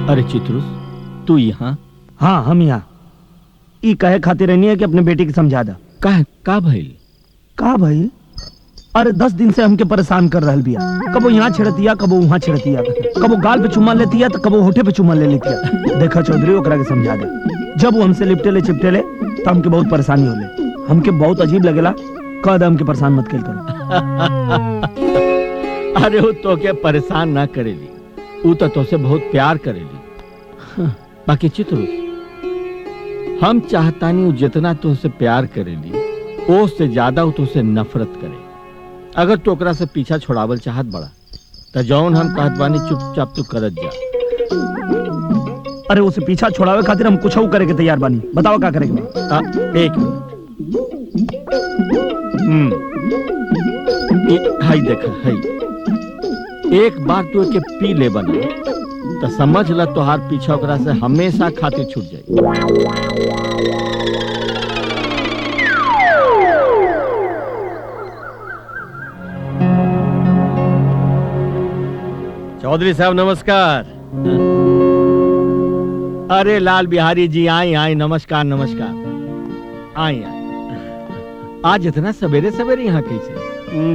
[SPEAKER 8] अरे चित्रुस, तू यहाँ?
[SPEAKER 4] हाँ, हम यहाँ ई कहे खातिर नहीं है कि अपने बेटी के समझा दा।
[SPEAKER 8] का भइल?
[SPEAKER 4] का भइल? अरे 10 दिन से हमके परेशान कर रहल बिया। कबो यहाँ छिड़तिया, कबो वहाँ छिड़तिया, कबो गाल पे चुम्मा लेतिया तो कबो होठे पे चुम्मा ले लेतिया। देखा चौधरी, ओकरा के समझा दे। जब वो हमसे लिपटेले चिपटेले तो हमके बहुत परेशानी होले। हमके बहुत अजीब लगेला। कह दे हमके परेशान मत करो।
[SPEAKER 8] अरे वो तो के परेशान ना करेली, वो तो तुझसे बहुत प्यार करेली। बाकी चित्रुस, हम चाहतानी जितना तुझसे प्यार करेली वो से ज्यादा वो तुझसे नफरत करे। अगर तू ओकरा से पीछा छोड़ावल चाहत बड़ा तो जौन हम कहत बानी चुपचाप तू करत जा।
[SPEAKER 4] अरे उसे पीछा छोड़ावे खातिर हम कुछ करे के तैयार बानी। बताओ क्या करेंगे?
[SPEAKER 8] एक मिनट। हाई देखा, हाई एक बार तू के पी ले बना तो समझ ल तोहार पीछा ओकरा से हमेशा खातिर छूट जाए।
[SPEAKER 7] चौधरी साहब नमस्कार।
[SPEAKER 8] अरे लाल बिहारी जी, आए आए, नमस्कार नमस्कार। आए आए। आज इतना सवेरे सवेरे यहाँ कैसे?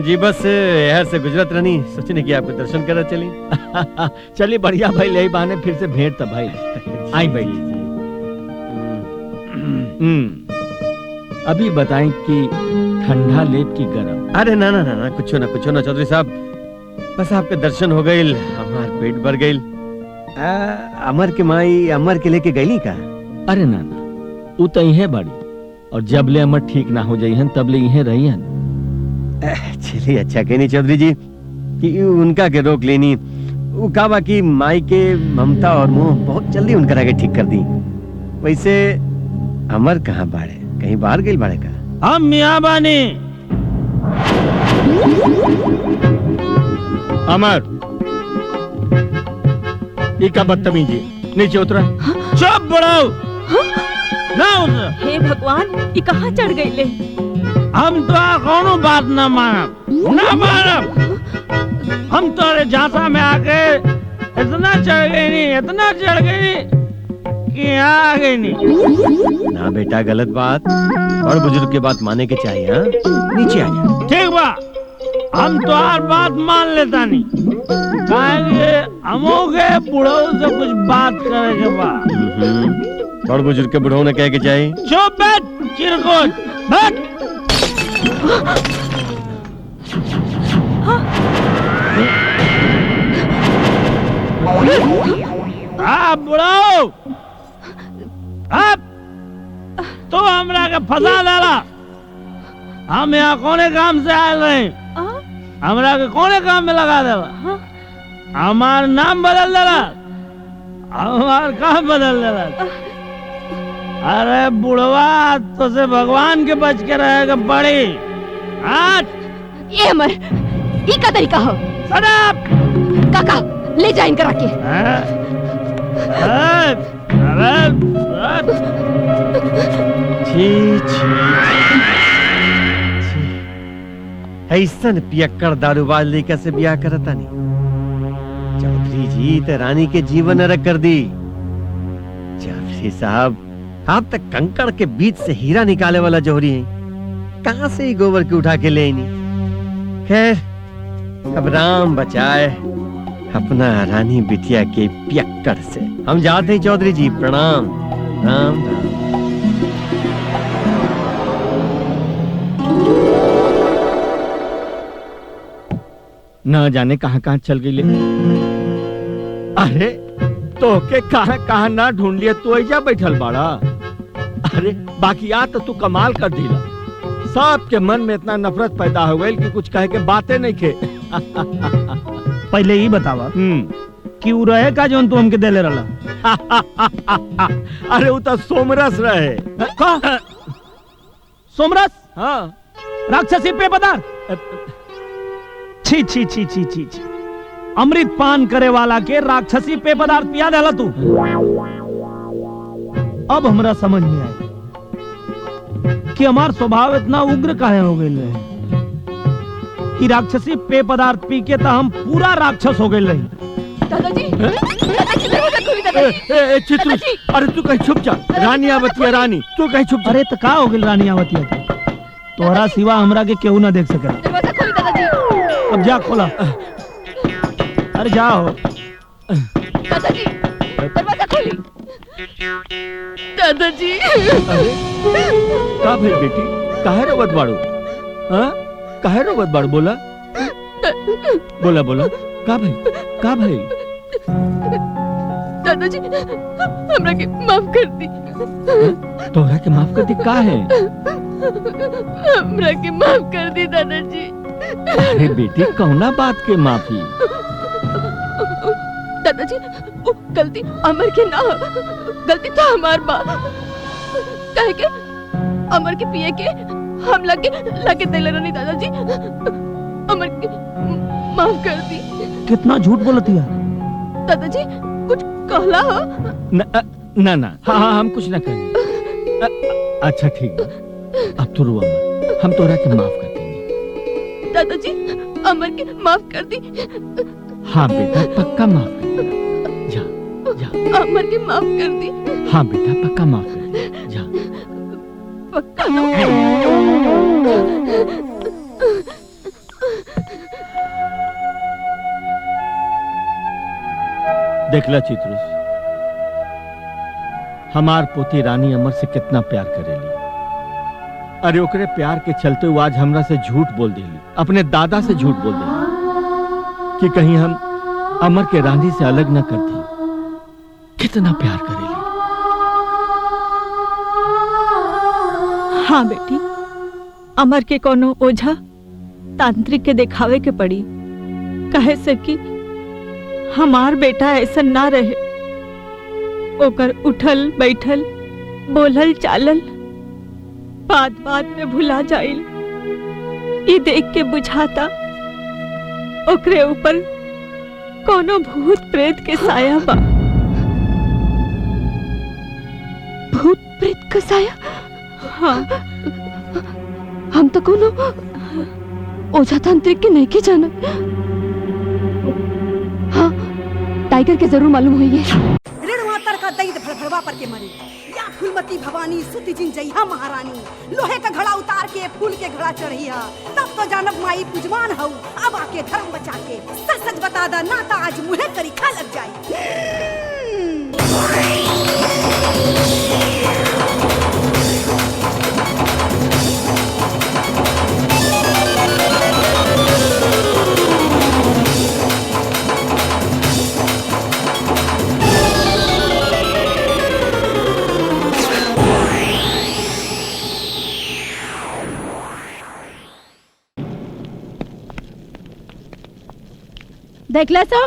[SPEAKER 7] जी बस यहाँ से गुजरत रहनी, सोचने की आपके दर्शन कर चली।
[SPEAKER 8] चलिए बढ़िया भाई, ले बहाने फिर से भेंट था भाई। आई भाई। अभी बताएं कि ठंडा लेप की गरम?
[SPEAKER 7] अरे ना ना ना ना, कुछ ना चौधरी साहब, बस आपके दर्शन हो गए, हमार पेट भर गई। अमर के माई अमर के लेके गई का?
[SPEAKER 8] अरे ना ना, वो तो यही बड़ी, और जब ले अमर ठीक ना हो जाइहन तब ले यही रही हन।
[SPEAKER 7] चलिए अच्छा कहनी चौधरी जी कि उनका के रोक लेनी। वो कहा बाकी माई के ममता और मोह बहुत जल्दी उनका आगे ठीक कर दी। वैसे अमर कहाँ बाड़े? कहीं बाहर गई बाड़े का?
[SPEAKER 8] हम मियाँ बानी। अमर, ये का बदतमीजी, नीचे उतरा। चुप बढ़ाओ। ना उतर।
[SPEAKER 11] हे भगवान, ये कहाँ चढ़ गई ले?
[SPEAKER 8] हम तो कोनो बात न मानब। हम तो झांसा में आके इतना चढ़ गई कि यहाँ आ गई नहीं।
[SPEAKER 7] ना बेटा, गलत बात, और बुजुर्ग की बात माने के चाहिए। हाँ, नीचे आ जा।
[SPEAKER 8] ठीक बा, हम तो हर बात मान लेता नहीं। कहेंगे हमोगे बुढ़ो से कुछ बात करेंगे बा।
[SPEAKER 7] और बुजुर्ग के बुढ़ो ने कह के चाहिए।
[SPEAKER 8] चुप बैठ चिरकुट, बैठ। बुढ़ाओ, अब तो हमरा के फंसा डाला। हम यहाँ कोने काम से आए रहे, हमरा के कोने काम में लगा देला। हमार नाम बदल देला, हमार काम बदल देला।
[SPEAKER 4] अरे बुढ़वा तो से भगवान के बच के रहेगा बड़ी।
[SPEAKER 5] ये हमर ई का तरीका हो।
[SPEAKER 4] सड़प
[SPEAKER 5] काका ले जा इनकर आके।
[SPEAKER 7] ऐसन पियक्कड़ दारूबाज लड़का से ब्याह करता नहीं। चौधरी जी तो रानी के जीवन नरक कर दी। चौधरी साहब आप तक कंकड़ के बीच से हीरा निकाले वाला जोहरी हैं। कहां से ही गोबर की उठा के ले आई नहीं। खैर अब राम बचाए अपना रानी बिटिया के पियक्कड़ से। हम जाते हैं चौधरी जी, प्रणाम। राम राम।
[SPEAKER 8] न जाने कहां कहां चल गई ले। अरे तो के कहां कहां ना ढूंढ लिया, तू ऐजा बैठल बाड़ा। अरे बाकी आ तो तू कमाल कर दिला। सबके मन में इतना नफरत पैदा हो गई कि कुछ कहे के बातें नहीं खे।
[SPEAKER 4] पहले ही बतावा कि उ रहे का जोन तू हमके देले रहला।
[SPEAKER 8] अरे वो तो सोमरस रहे।
[SPEAKER 4] का सोमरस?
[SPEAKER 8] हाँ
[SPEAKER 4] राक्षसी पेय पदार्थ। छी छी छी छी छी छी, अमृत पान करे वाला के राक्षसी पेय पदार्थ पिया देला तू। अब हमरा समझ में आया कि हमार स्वभाव इतना उग्र काहे हो गए रहे कि राक्षसी पेय पदार्थ पी के तो हम पूरा राक्षस हो गए रही।
[SPEAKER 5] दादाजी, दादाजी दरवाजा खोली दादाजी।
[SPEAKER 8] चित्रू, अरे तू कहीं छुप जा। रानी आवती है, रानी तू कहीं छुप जा।
[SPEAKER 4] अरे तो का हो गई रानी आवती है? तोहरा सिवा हमरा के केहू ना देख सके।
[SPEAKER 5] दरवाजा खोली दादाजी।
[SPEAKER 4] अब जा खोला। अरे जाओ
[SPEAKER 5] दादाजी, दरवाजा खोली। दादाजी
[SPEAKER 8] का भाई बेटी, काहे रोवत बाड़ू? हाँ काहे रोवत बाड़ू? बोला बोला बोला, का भाई का भाई?
[SPEAKER 5] दादाजी हमरा के माफ कर दी।
[SPEAKER 8] तोहरा के माफ कर दी? का है?
[SPEAKER 5] हमरा के माफ कर दी दादाजी।
[SPEAKER 8] अरे बेटी कौना बात के माफी?
[SPEAKER 5] दादाजी वो गलती अमर के ना, गलती तो हमार बा। कहे के अमर के पिए के हम लगे दिले नहीं। दादाजी अमर के माफ कर दी।
[SPEAKER 4] कितना झूठ बोलती है
[SPEAKER 5] दादाजी, कुछ कहला हो?
[SPEAKER 8] ना ना, हाँ हम कुछ ना करेंगे। अच्छा ठीक बा, अब तो रुआ मत, हम तोरा के माफ कर देंगे।
[SPEAKER 5] दादाजी अमर के माफ कर दी।
[SPEAKER 8] हाँ बेटा पक्का माफ कर देना। जा जा,
[SPEAKER 5] अमर के माफ कर दी।
[SPEAKER 8] हाँ बेटा पक्का माफ कर देना। जा
[SPEAKER 5] पक्का।
[SPEAKER 8] देखला चित्रुस, हमार पोती रानी अमर से कितना प्यार करेली। अरे ओकरे प्यार के चलते वो आज हमरा से झूठ बोल देली, अपने दादा से झूठ बोल देली कि कहीं हम अमर के रानी से अलग न करती। कितना प्यार करेली।
[SPEAKER 11] हाँ बेटी, अमर के कोनो ओझा तांत्रिक के दिखावे के पड़ी। कहे से कि हमार बेटा ऐसा ना रहे। ओकर उठल बैठल बोलल चालल बात बात में भुला जाइल। ये देख के बुझाता ओकरे ऊपर कोनो भूत प्रेत के साया बा।
[SPEAKER 5] भूत प्रेत का साया?
[SPEAKER 11] हाँ,
[SPEAKER 5] हम तो कोनो ओझा तांत्रिक के नहीं के जाना। हाँ, टाइगर के जरूर मालूम हुई है।
[SPEAKER 12] का दई फड़फड़वा पर के मरे या फूलमती भवानी सुती जिन जइहा महारानी। लोहे का घड़ा उतार के फूल के घड़ा चढ़िया, तब तो जानब माई पुजमान हऊ। अब आके धर्म बचा के सच सच बता दा, ना ता आज मुहे करी खा लग जाई।
[SPEAKER 13] देखला सो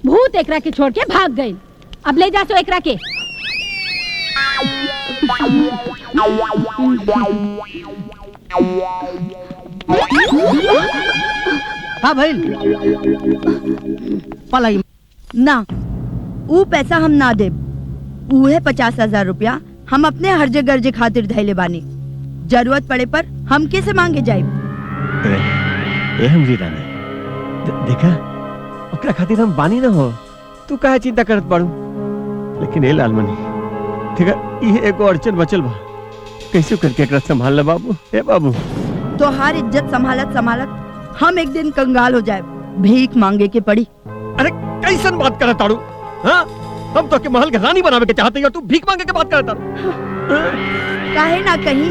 [SPEAKER 13] भूत एकरा के छोड़ के भाग गई। अब ले जा सो एकरा के।
[SPEAKER 3] हाँ भाई पलाई
[SPEAKER 10] ना ऊ पैसा हम ना दे। उहे 50,000 रुपया हम अपने हर्जे गर्जे खातिर धैले बानी। जरूरत पड़े पर हम कैसे मांगे जाए?
[SPEAKER 7] ए हमरी रानी देखा ओकरा खातिर हम बानी ना हो, तू काहे चिंता करत बाड़ू। लेकिन ए लालमणि देखा ये एगो अड़चन बचल बा, कैसे करके एकरा संभाल ले बाबू। ए बाबू
[SPEAKER 10] तोहार इज्जत संभालत संभालत हम एक दिन कंगाल हो जाए, भीख मांगे के पड़ी।
[SPEAKER 7] अरे कैसन बात करत ताड़ू? हाँ हम तो के महल के रानी बनावे के चाहते हैं, तू भीख मांगे के बात करत ताड़ू।
[SPEAKER 10] काहे ना कहीं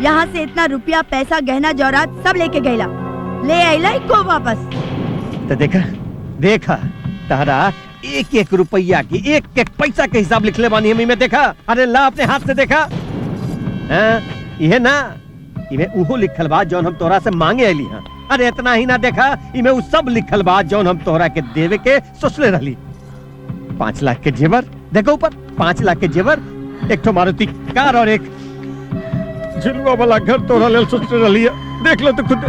[SPEAKER 10] यहाँ से इतना रुपया पैसा गहना जौरात सब लेके गईला, ले आइला को वापस।
[SPEAKER 7] तो देखा देखा तारा एक एक रुपया की एक एक पैसा के हिसाब लिख ले बानी हमी में देखा। अरे ला अपने हाथ से देखा। ये ना इमे उहो लिखल बा जौन हम तोरा से मांगे आइली हां। अरे इतना ही ना देखा इमे उ सब लिखल बा जौन हम तोरा के देवे के सोचले रहली। 5 लाख के जेवर देखो ऊपर, 5 लाख के जेवर, एक ठो मारुति कार और एक झुलवा वाला घर तोरा लेल सोचले रहली। देख लो तो खुद।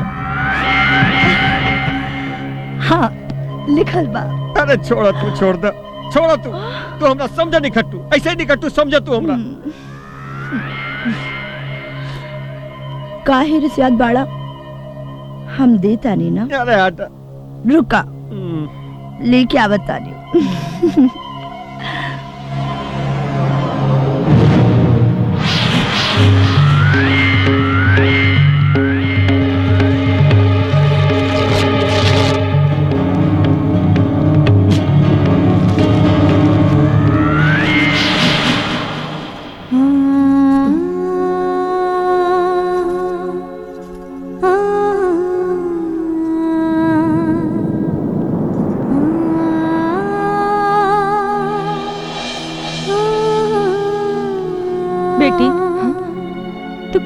[SPEAKER 10] हाँ लिखल बा।
[SPEAKER 7] अरे छोड़ा तू, छोड़ दे, छोड़ा तू हमरा समझा नहीं खट्टू, ऐसे नहीं खट्टू समझा तू हमरा।
[SPEAKER 10] काहे रिसियात बाड़ा, हम देता नहीं ना।
[SPEAKER 7] अरे हट
[SPEAKER 10] रुका लेके आवत तानी।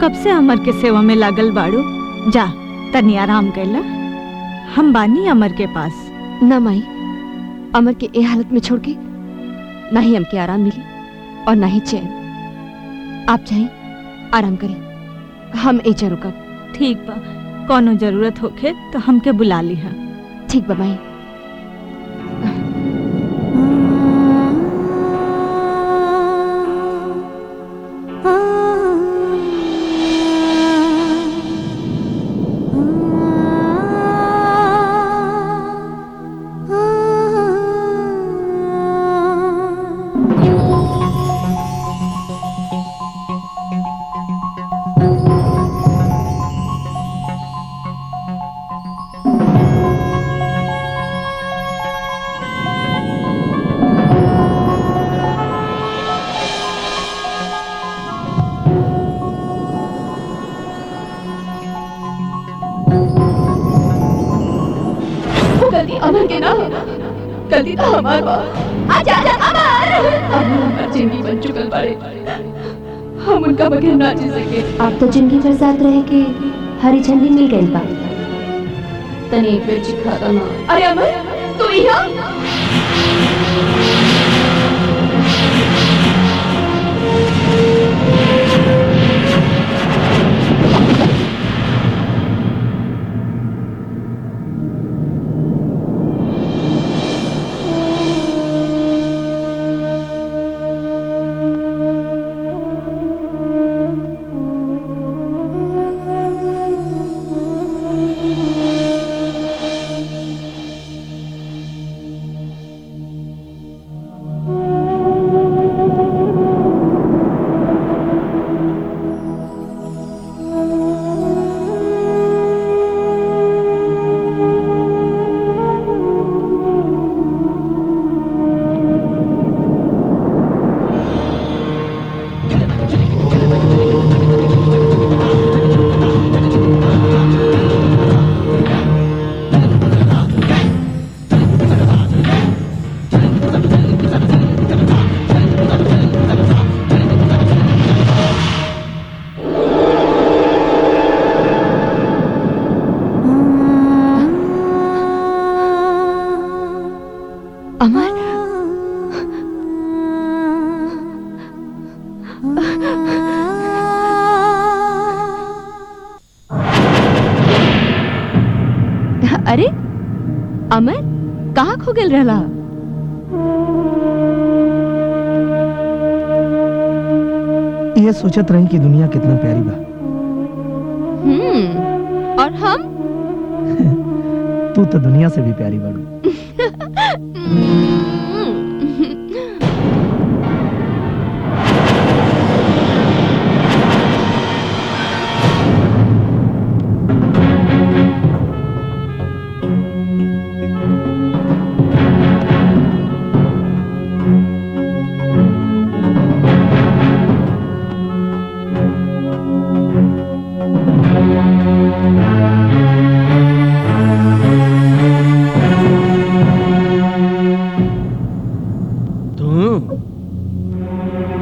[SPEAKER 11] कब से अमर के सेवा में लागल बाड़ू, जा तनी आराम कैला। हम बानी अमर के पास।
[SPEAKER 5] ना माई, अमर के ए हालत में छोड़ के ना ही हमके आराम मिली और ना ही चैन। आप चाहे आराम करें, हम एजा रुकब।
[SPEAKER 11] ठीक बा, कोनो जरूरत होखे तो हमके बुला लिहा।
[SPEAKER 5] ठीक बा माई।
[SPEAKER 13] अमर के ना गलती तो हमार बा। आजा आजा अमर, अब हमार जिंदगी बन चुकल बाड़े, हम उनका बगैर ना जी सके।
[SPEAKER 14] आप तो जिंदगी भर साथ रहे के हरी झंडी मिल गई बा, तनी एक बेर चिखा दो ना।
[SPEAKER 13] अरे अमर तू यहाँ
[SPEAKER 5] अमर अमर कहाँ खो गेल रहला?
[SPEAKER 4] ये सोचत रही कि दुनिया कितना प्यारी बा।
[SPEAKER 5] और हम?
[SPEAKER 4] तू तो दुनिया से भी प्यारी बाड़ू।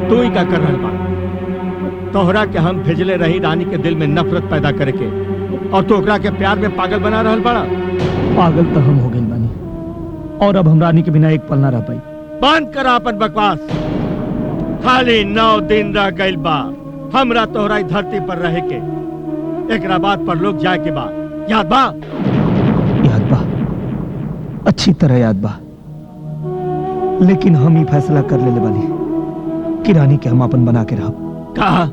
[SPEAKER 8] तू ही क्या कर रहा बा? तोहरा के हम भेजले रही रानी के दिल में नफरत पैदा करके, और तू ओकरा के प्यार में पागल बना रहल बड़ा।
[SPEAKER 4] पागल तो हम हो गए बानी, और अब हम रानी के बिना एक पल ना रह पाई।
[SPEAKER 8] बंद करा अपन बकवास। खाली 9 दिन रह गइल बा हमरा तोहरा ई धरती पर रहे के। एकरा बाद पर लोग जाए के बा, याद बा?
[SPEAKER 4] याद बा, अच्छी तरह याद बा। लेकिन हम ही फैसला कर ले बानी कि रानी के हम अपन बना के रह।
[SPEAKER 8] कहा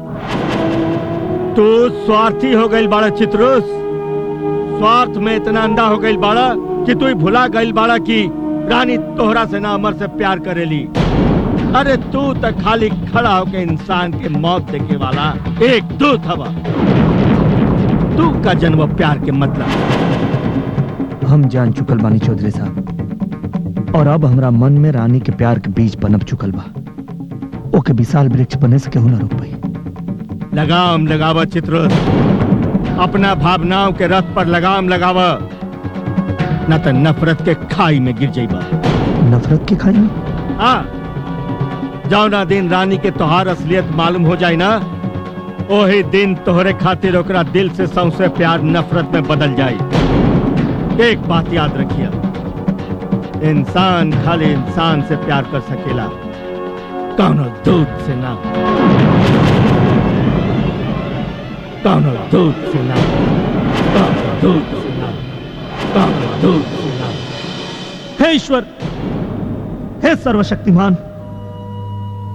[SPEAKER 8] तू स्वार्थी हो गइल बाड़ा चित्रुस। स्वार्थ में इतना अंधा हो गइल बाड़ा कि तू ही भुला गइल बाड़ा कि रानी तोहरा से ना अमर से प्यार करेली। अरे तू तो खाली खड़ा होके इंसान के मौत देखे वाला एक दूत हवा। तू का जन्म प्यार के मतलब
[SPEAKER 4] हम जान चुकल बानी चौधरी साहब, और अब हमरा मन में रानी के प्यार के बीज पनप चुकल बा। ओके विशाल वृक्ष बने से केहू ना रोक पाई।
[SPEAKER 8] लगाम लगावा चित्रुस, अपना भावनाओं के रथ पर लगाम लगावा, न तो नफरत के खाई में गिर जाइबा।
[SPEAKER 4] नफरत के खाई में?
[SPEAKER 8] हाँ, जौना दिन रानी के तोहार असलियत मालूम हो जाए ना, वही दिन तोहरे खातिर ओकरा दिल से सौंसे प्यार नफरत में बदल जाए। एक बात याद रखिए, इंसान खाली इंसान से प्यार कर सकेला, कौनो दूध से ना, कौनो दूध से ना, कौनो दूध से ना, कौनो दूध से ना।
[SPEAKER 4] हे ईश्वर, हे सर्वशक्तिमान,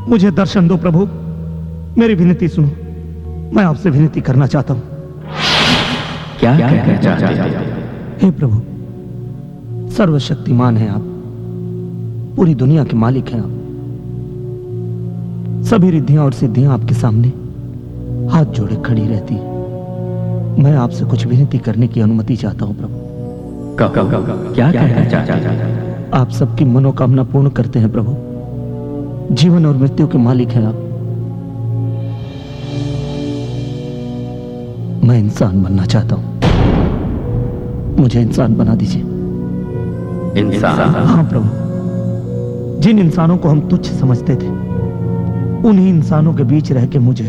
[SPEAKER 4] मुझे दर्शन दो प्रभु। मेरी विनती सुनो, मैं आपसे विनती करना चाहता हूं।
[SPEAKER 2] क्या कहना चाहते हैं?
[SPEAKER 4] हे प्रभु, सर्वशक्तिमान हैं आप, पूरी दुनिया के मालिक हैं आप। सभी रिद्धियां और सिद्धियां आपके सामने हाथ जोड़े खड़ी रहती है। मैं आपसे कुछ विनती करने की अनुमति चाहता हूं प्रभु।
[SPEAKER 2] क्या कहना चाहते हैं?
[SPEAKER 4] आप सबकी मनोकामना पूर्ण करते हैं प्रभु। जीवन और मृत्यु के मालिक हैं आप। मैं इंसान बनना चाहता हूं, मुझे इंसान बना दीजिए।
[SPEAKER 2] इंसान?
[SPEAKER 4] हाँ प्रभु, जिन इंसानों को हम तुच्छ समझते थे, उन्हीं इंसानों के बीच रह के मुझे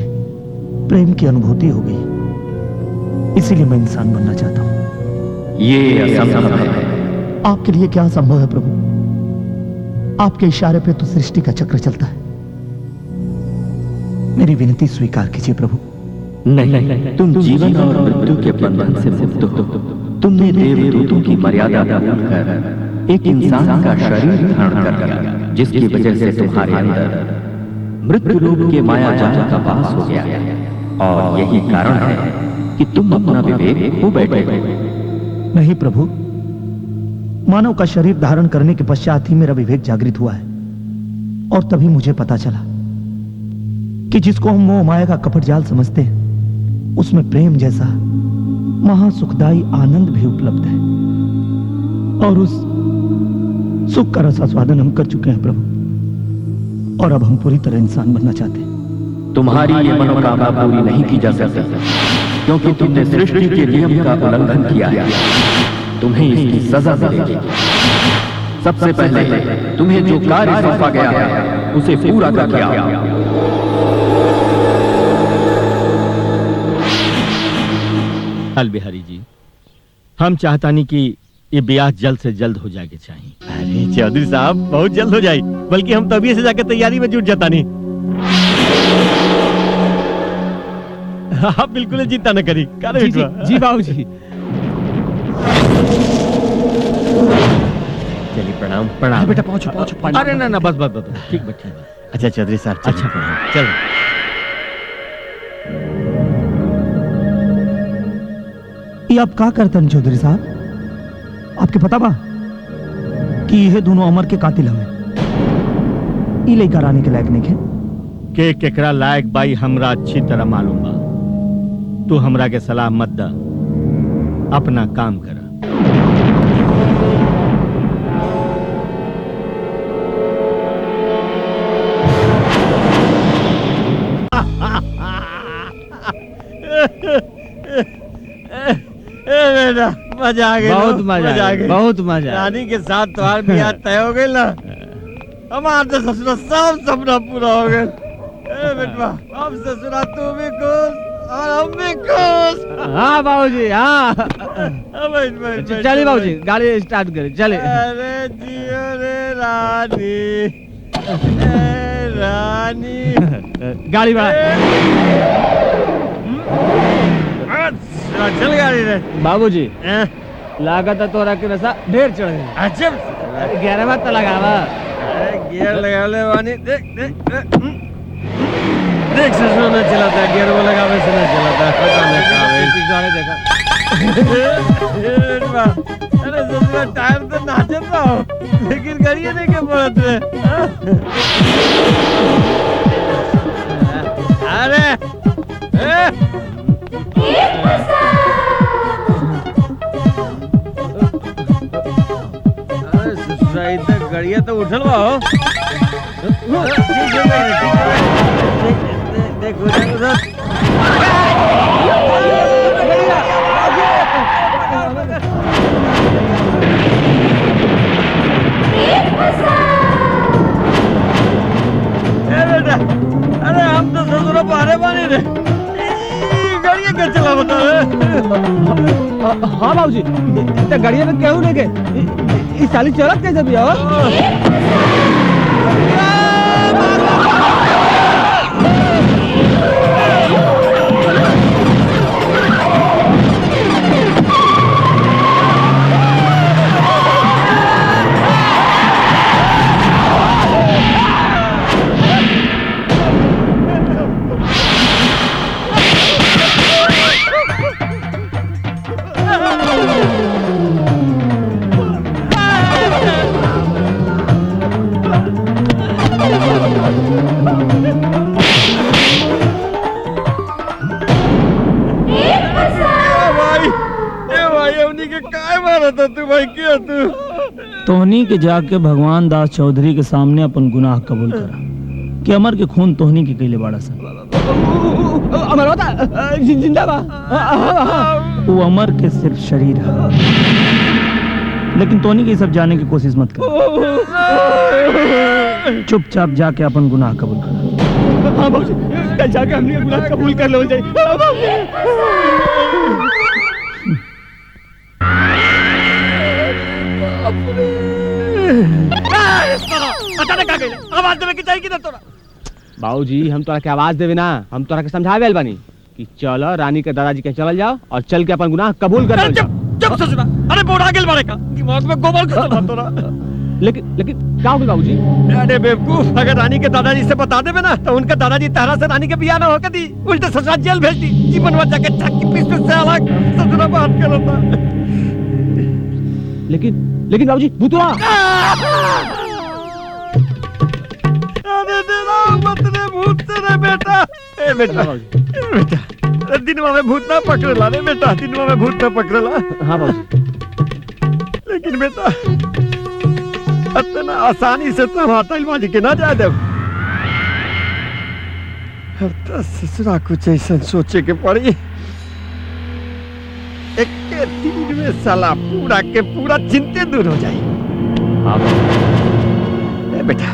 [SPEAKER 4] प्रेम की अनुभूति हो गई। इसीलिए मैं इंसान बनना चाहता हूं।
[SPEAKER 2] ये असंभव है।
[SPEAKER 4] आपके लिए क्या संभव है प्रभु? आपके इशारे पे तो सृष्टि का चक्र चलता है। मेरी विनती स्वीकार कीजिए प्रभु।
[SPEAKER 2] नहीं, तुम जीवन और मृत्यु के बंधन से मुक्त हो। तुमने देवदूतों की मर्यादा भूलकर एक इंसान का शरीर धारण कर लिया, जिसकी वजह से तुम्हारे अंदर मृत्यु लोक के माया जाल का वास हो गया, और यही कारण है कि तुम अपना विवेक खो बैठे हो।
[SPEAKER 4] नहीं प्रभु, मानव का शरीर धारण करने के पश्चात ही मेरा विवेक जागृत हुआ है, और तभी मुझे पता चला कि जिसको हम मोह माया का कपट जाल समझते हैं, उसमें प्रेम जैसा महासुखदायी आनंद भी उपलब्ध है, और उस सुख का रसास्वादन हम कर चुके हैं प्रभु, और अब हम पूरी तरह इंसान बनना चाहते हैं।
[SPEAKER 2] तुम्हारी ये मनोकामना पूरी नहीं की जा सकती, क्योंकि तुमने सृष्टि के नियम का उल्लंघन किया है। तुम्हें इसकी सजा मिलेगी। सबसे पहले तुम्हें जो कार्य सौंपा गया है, उसे पूरा करके आओ।
[SPEAKER 8] लाल बिहारी जी, हम चाहता नहीं कि ये ब्याह जल्द से जल्द हो जाए चाहिए।
[SPEAKER 7] अरे चौधरी साहब, बहुत जल्द हो जाए, बल्कि हम तभी से जाकर तैयारी में जुट जाता नहीं। आप बिल्कुल चिंता न करी।
[SPEAKER 9] जी बाबूजी।
[SPEAKER 7] चलिए प्रणाम।
[SPEAKER 8] प्रणाम
[SPEAKER 9] बेटा पहुंचो पहुंचो पहुंचो।
[SPEAKER 8] अरे ना ना बस बस बस ठीक बा ठीक बा।
[SPEAKER 7] अच्छा चौधरी साहब चलिए।
[SPEAKER 8] अच्छा प्रणाम
[SPEAKER 7] चल
[SPEAKER 4] ये आप का करतन चौधरी साहब? आपके पता बा कि ये दोनों अमर के कातिल हमें। ई लइका रानी के लायक नहीं है।
[SPEAKER 8] के केकरा लायक बाई हमरा अच्छी तरह मालूम बा। तू हमरा के सलाह मत दा, अपना काम करा।
[SPEAKER 7] बेटा मजा आ गया।
[SPEAKER 6] बहुत मजा आ गया, बहुत मजा आ
[SPEAKER 7] रानी के साथ तुम्हारा ब्याह तय हो गई ना। हमारा तो ससुरा सब सपना पूरा हो गया। बेटवा हम ससुरा तू भी खुश और हम भी खुश।
[SPEAKER 6] हाँ बाबूजी हाँ।
[SPEAKER 7] चलिए
[SPEAKER 6] चलिए बाबूजी गाड़ी स्टार्ट करें चले।
[SPEAKER 7] अरे जियो रे रानी, ए रानी
[SPEAKER 6] गाड़ी बढ़ा।
[SPEAKER 7] चल गाड़ी रे
[SPEAKER 6] बाबूजी लागत है तोरा के नशा ढेर चढ़ गया।
[SPEAKER 7] अच्छा
[SPEAKER 6] 11वां तो लगावा।
[SPEAKER 7] गियर लगा ले वानी। देख देख देख ससुर न चलाता है, गियर वो लगावे से न चलाता है। पता नहीं कहाँ है।
[SPEAKER 6] पिछवाड़े देखा।
[SPEAKER 7] अरे ससुर टायर तो नाचे तो लेकिन गाड़ी नहीं के पड़त रे। अरे ससुराई तक गड़िया तो उठल बा हो। देख उधर बेटा। अरे हम तो ससुरा पारे बानी रे। गाड़िया क्या चला बता
[SPEAKER 6] हाँ बाबूजी गाड़िया में क्यों नहीं गए? इस साली चलत कैसे भी हो?
[SPEAKER 4] तोहनी के जाके भगवान दास चौधरी के सामने अपन गुनाह कबूल करा कि अमर के खून तोहनी के कैले बाड़ा सन।
[SPEAKER 6] अमर होता जिंदा बा।
[SPEAKER 4] वो अमर के सिर्फ शरीर है, लेकिन तोहनी के सब जाने की कोशिश मत कर। चुपचाप जाके अपन गुनाह कबूल करा।
[SPEAKER 6] हाँ बाबूजी कल जाके हमने गुनाह कबूल कर लो जाए।
[SPEAKER 7] आवाज देवे की चाहिए कि तोरा?
[SPEAKER 6] बाबूजी हम तोरा के आवाज देवे ना, हम तोरा के समझावे बानी कि चलो रानी के दादाजी के चल जाओ और चल के अपन गुनाह कबूल कर लो।
[SPEAKER 7] जब ससुरा अरे बोड़ा गेल मारे का दिमाग में गोबर का चला तोरा।
[SPEAKER 6] लेकिन क्या होगी बाबूजी?
[SPEAKER 7] अरे बेवकूफ, अगर रानी के दादाजी से बता देवे ना तो उनका दादाजी तारा से रानी के बियाह ना होकर दी, उल्टे ससुराल जेल भेज दी। जीवन भर जाके चक्की पीस से अलग ससुरा बात करता।
[SPEAKER 6] लेकिन बाबूजी भूतवा
[SPEAKER 7] अरे तेरा मत रे भूत रे बेटा। ए बेटा दिनवा में भूत ना पकड़ला रे बेटा, दिनवा में भूत ना पकड़ला।
[SPEAKER 6] हाँ बाबूजी
[SPEAKER 7] लेकिन बेटा इतना आसानी से तो हाथल माजी के ना जाए देव। अब तो ससुरा कुछ ऐसा सोचे के पड़ी एक के दिन में साला पूरा के पूरा चिंते दूर हो जाए।
[SPEAKER 6] हाँ
[SPEAKER 7] ए बेटा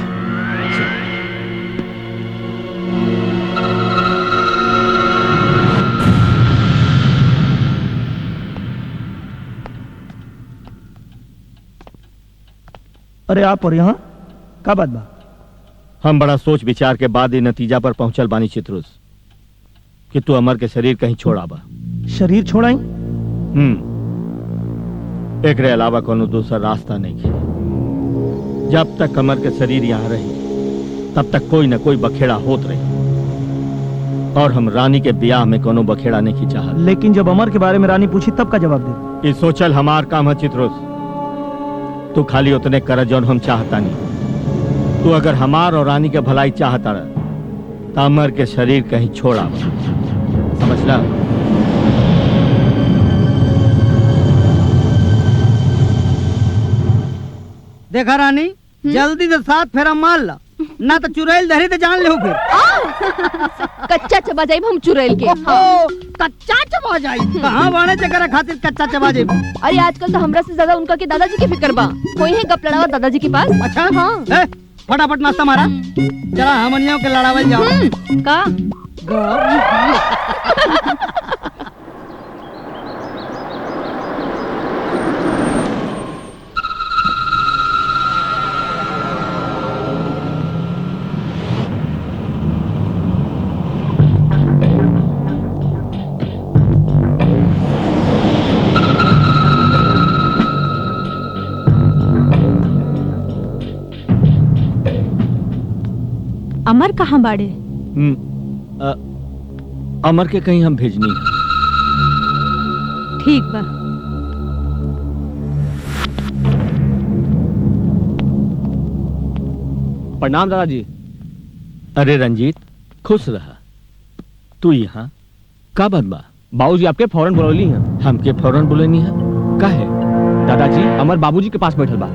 [SPEAKER 4] अरे आप और यहाँ का बात बा?
[SPEAKER 8] हम बड़ा सोच विचार के बाद ये नतीजा पर पहुंचल बानी चित्रुस कि तू अमर के शरीर कहीं छोड़ा बा।
[SPEAKER 4] शरीर छोड़ाई?
[SPEAKER 8] एकरे अलावा कोनो दूसरा रास्ता नहीं है। जब तक अमर के शरीर यहाँ रही तब तक कोई न कोई बखेड़ा होत रही, और हम रानी के ब्याह में कोनो बखेड़ा नहीं चाहत।
[SPEAKER 4] लेकिन जब अमर के बारे में रानी पूछी तब का जवाब दे?
[SPEAKER 8] ये सोचल हमार काम है चित्रोस। तू खाली उतने कर जौन हम चाहता नहीं। तू अगर हमार और रानी के भलाई चाहता रह तो अमर के शरीर कहीं छोड़ा, समझला?
[SPEAKER 3] देखा रानी, जल्दी से 7 फेरा मार ला, ना तो चुड़ैल धरी तो जान ले फिर।
[SPEAKER 5] कच्चा चबा जाइब हम चुड़ैल के।
[SPEAKER 3] कच्चा चबा जाइब? कहाँ बाणे चकरा खातिर कच्चा चबा जाइब?
[SPEAKER 5] अरे आजकल तो हमरा से ज्यादा उनका के दादाजी के फिक्र बा। कोई है गप लड़ावा दादाजी के पास?
[SPEAKER 3] अच्छा
[SPEAKER 5] हाँ।
[SPEAKER 3] फटाफट नाश्ता मारा, जरा हमनियों के लड़ावल जाओ।
[SPEAKER 5] का?
[SPEAKER 11] अमर कहाँ बाड़े?
[SPEAKER 8] अमर के कहीं हम भेजनी है।
[SPEAKER 11] ठीक बा।
[SPEAKER 6] प्रणाम दादाजी।
[SPEAKER 8] अरे रंजीत, खुश रहा। तू यहाँ का बात बा?
[SPEAKER 6] बाबूजी आपके फौरन बुलौली हैं।
[SPEAKER 8] हमके फौरन बुलेनी है? का है?
[SPEAKER 6] दादाजी अमर बाबूजी के पास बैठल बा,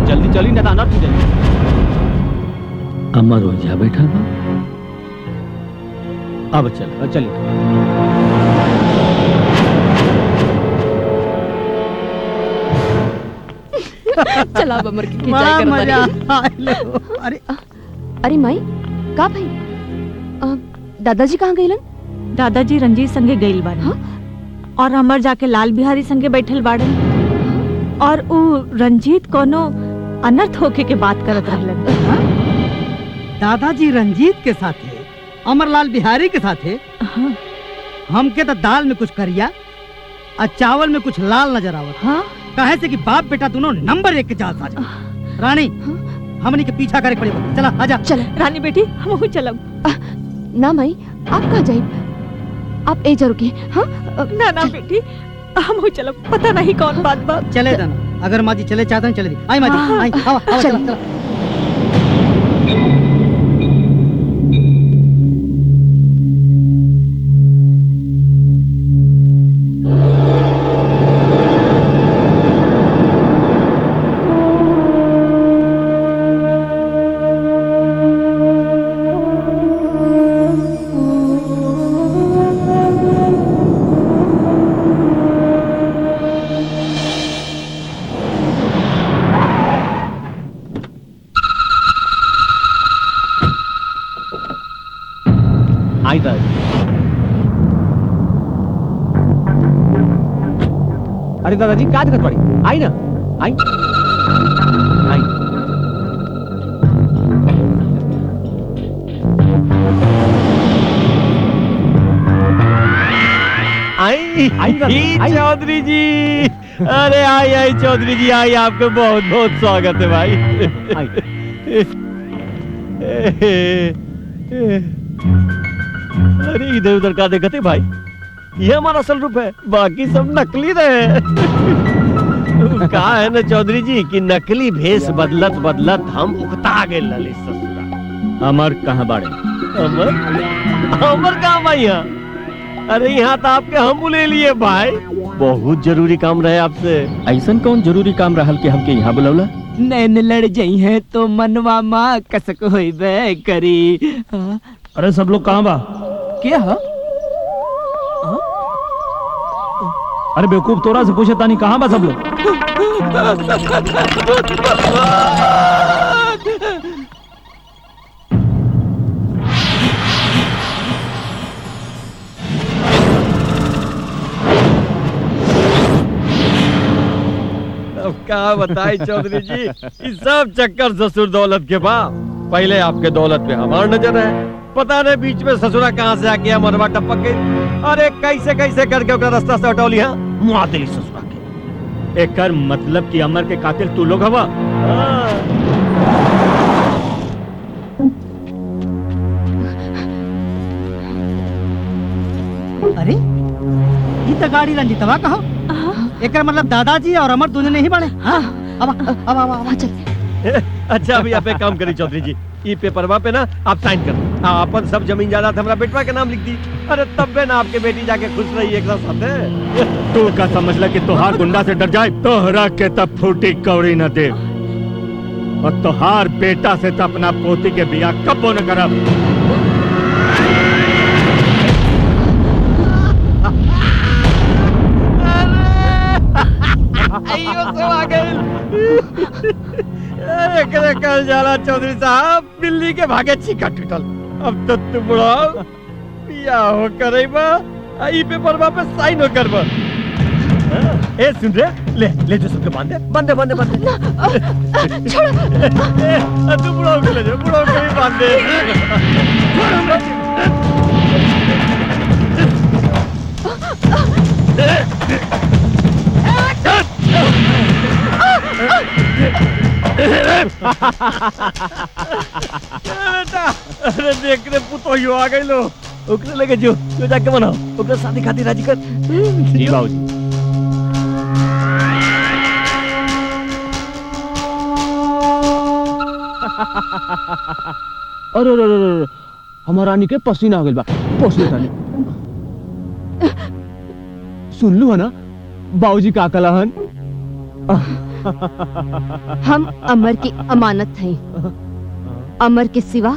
[SPEAKER 6] जल्दी चली ना तो अनर्थ हो जाई।
[SPEAKER 8] अमर ओझा बैठा बा? अब चल
[SPEAKER 6] चलिए।
[SPEAKER 5] चला अब अमर की खिंचाई
[SPEAKER 3] बड़ा
[SPEAKER 5] कर
[SPEAKER 3] मजा
[SPEAKER 5] तारी।
[SPEAKER 3] अरे
[SPEAKER 5] अरे माई का भाई? दादाजी कहाँ गइलन?
[SPEAKER 11] दादाजी रंजीत संगे गइल बाड़े।
[SPEAKER 5] हाँ?
[SPEAKER 11] और अमर जाके लाल बिहारी संगे बैठल बाड़े। और उ रंजीत कोनो अनर्थ होके के बात करत रहलन।
[SPEAKER 3] दादाजी रंजीत के साथे, अमरलाल बिहारी के साथे। हमके तो दाल में कुछ करिया और चावल में कुछ लाल नजर आवत।
[SPEAKER 11] हाँ?
[SPEAKER 3] काहे से कि बाप बेटा दोनों नंबर 1 के जालसाज। रानी, हमनी के पीछा करे पड़ेगा। चला आजा।
[SPEAKER 5] चल
[SPEAKER 11] रानी बेटी, हम चलब।
[SPEAKER 5] ना माई, आप कहाँ जाइब? आप ए जरूर के। हाँ?
[SPEAKER 11] ना ना बेटी, हम चलब। पता नहीं कौन बात बा।
[SPEAKER 3] चले जाना, अगर माँ जी चले चाहते हैं चले दी। आई माँ जी, आई, आओ, आओ, चला, चला।
[SPEAKER 6] आई दादाजी। अरे दादाजी क्या दिक्कत पड़ी? आई ना, आई आई।
[SPEAKER 7] आई चौधरी जी। अरे आई चौधरी जी, आई। आपका बहुत बहुत स्वागत है भाई। अरे इधर उधर का देखते भाई, ये हमारा असल रूप है, बाकी सब नकली रहे। कहा है ना चौधरी जी कि नकली भेष बदलत बदलत हम उकता गए ललित ससुरा।
[SPEAKER 8] अमर कहाँ बाड़े?
[SPEAKER 7] अमर कहाँ भाई? यहाँ? अरे यहाँ तो आपके हम बुले लिए भाई, बहुत जरूरी काम रहे आपसे।
[SPEAKER 8] ऐसा कौन जरूरी काम रहल कि हमके यहाँ बुलौला?
[SPEAKER 3] नैन लड़ जाई है तो मनवा माँ कसक होइबे करी।
[SPEAKER 4] अरे सब लोग कहाँ बा?
[SPEAKER 3] क्या?
[SPEAKER 4] अरे बेवकूफ, तोरा से पूछे तानी कहाँ बा सब लोग?
[SPEAKER 7] अब क्या बताए चौधरी जी, इस सब चक्कर ससुर दौलत के बाद पहले आपके दौलत पे हमार नजर है। पता नहीं बीच में ससुरा कहाँ से आके मरवा टपक गई। अरे कैसे कैसे करके रास्ता से हटौली है मुआदली ससुरा के।
[SPEAKER 8] एकर मतलब कि अमर के कातिल तू लोग हवा।
[SPEAKER 3] अरे ये तो गाड़ी रंजीतवा कहो। एक मतलब दादाजी और अमर दोनों नहीं बने। हाँ अब चल।
[SPEAKER 7] अच्छा अभी आप एक काम करी चौधरी जी, ई पेपरवा पे ना आप साइन कर दो। अपन सब जमीन जायदाद हमरा बेटवा के नाम लिख दी। अरे तब बे ना आपके बेटी जाके खुश रही एक साथ।
[SPEAKER 8] तू का समझला कि तोहार गुंडा से डर जाए? तोहरा के तब फूटी कौड़ी न दे, और तोहार बेटा से तो अपना पोती के बियाह कबो न करब।
[SPEAKER 7] कल जाला चौधरी साहब, बिल्ली के भागे चीका टूटल। अब तो तू बुढ़ा पिया हो करैबा, ई पेपरवा पे साइन हो करबा। ए सुन रे, ले जो सबके बांध दे।
[SPEAKER 13] छोड़ो।
[SPEAKER 7] तू बुढ़ा के ले जा, बुढ़ा के भी बांध दे। बेटा अरे देख रे पुतोहियो आ गई लो। ओकरे लेके जो जाके बनाओ, ओकरे शादी खातिर राजी कर।
[SPEAKER 6] जी बाबूजी।
[SPEAKER 9] अरे हमारा रानी के पसीना आ गइल बा। पसीना सुन लू है ना बाबूजी का कलहन।
[SPEAKER 5] हम अमर की अमानत हैं। अमर के सिवा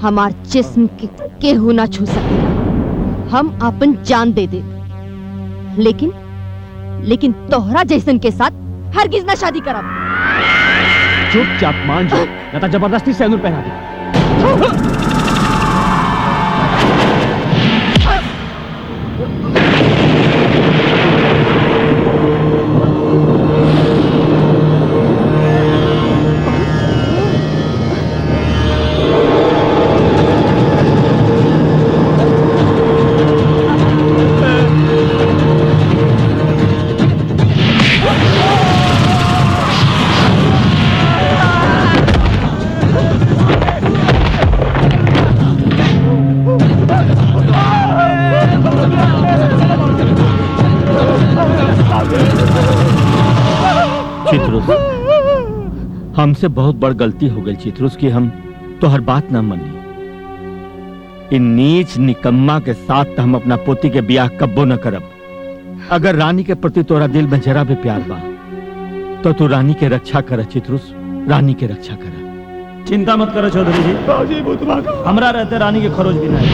[SPEAKER 5] हमार जिस्म के केहू ना छू सकेला। हम अपन जान दे दे, लेकिन तोहरा जैसन के साथ हरगिज ना शादी करब।
[SPEAKER 6] चुपचाप मान जाओ, ना तो जबरदस्ती से सिंदूर पहना दे।
[SPEAKER 8] हमसे बहुत बड़ गलती हो गई चित्रुस की हम तो हर बात ना मनी। इन नीच निकम्मा के साथ तो हम अपना पोती के ब्याह कब्बो न करब। अगर रानी के प्रति तोरा दिल में जरा भी प्यार बा तो तू रानी के रक्षा कर चित्रुस, रानी के रक्षा कर।
[SPEAKER 4] चिंता मत करो चौधरी जी, हमरा रहते रानी के खरोच भी नहीं।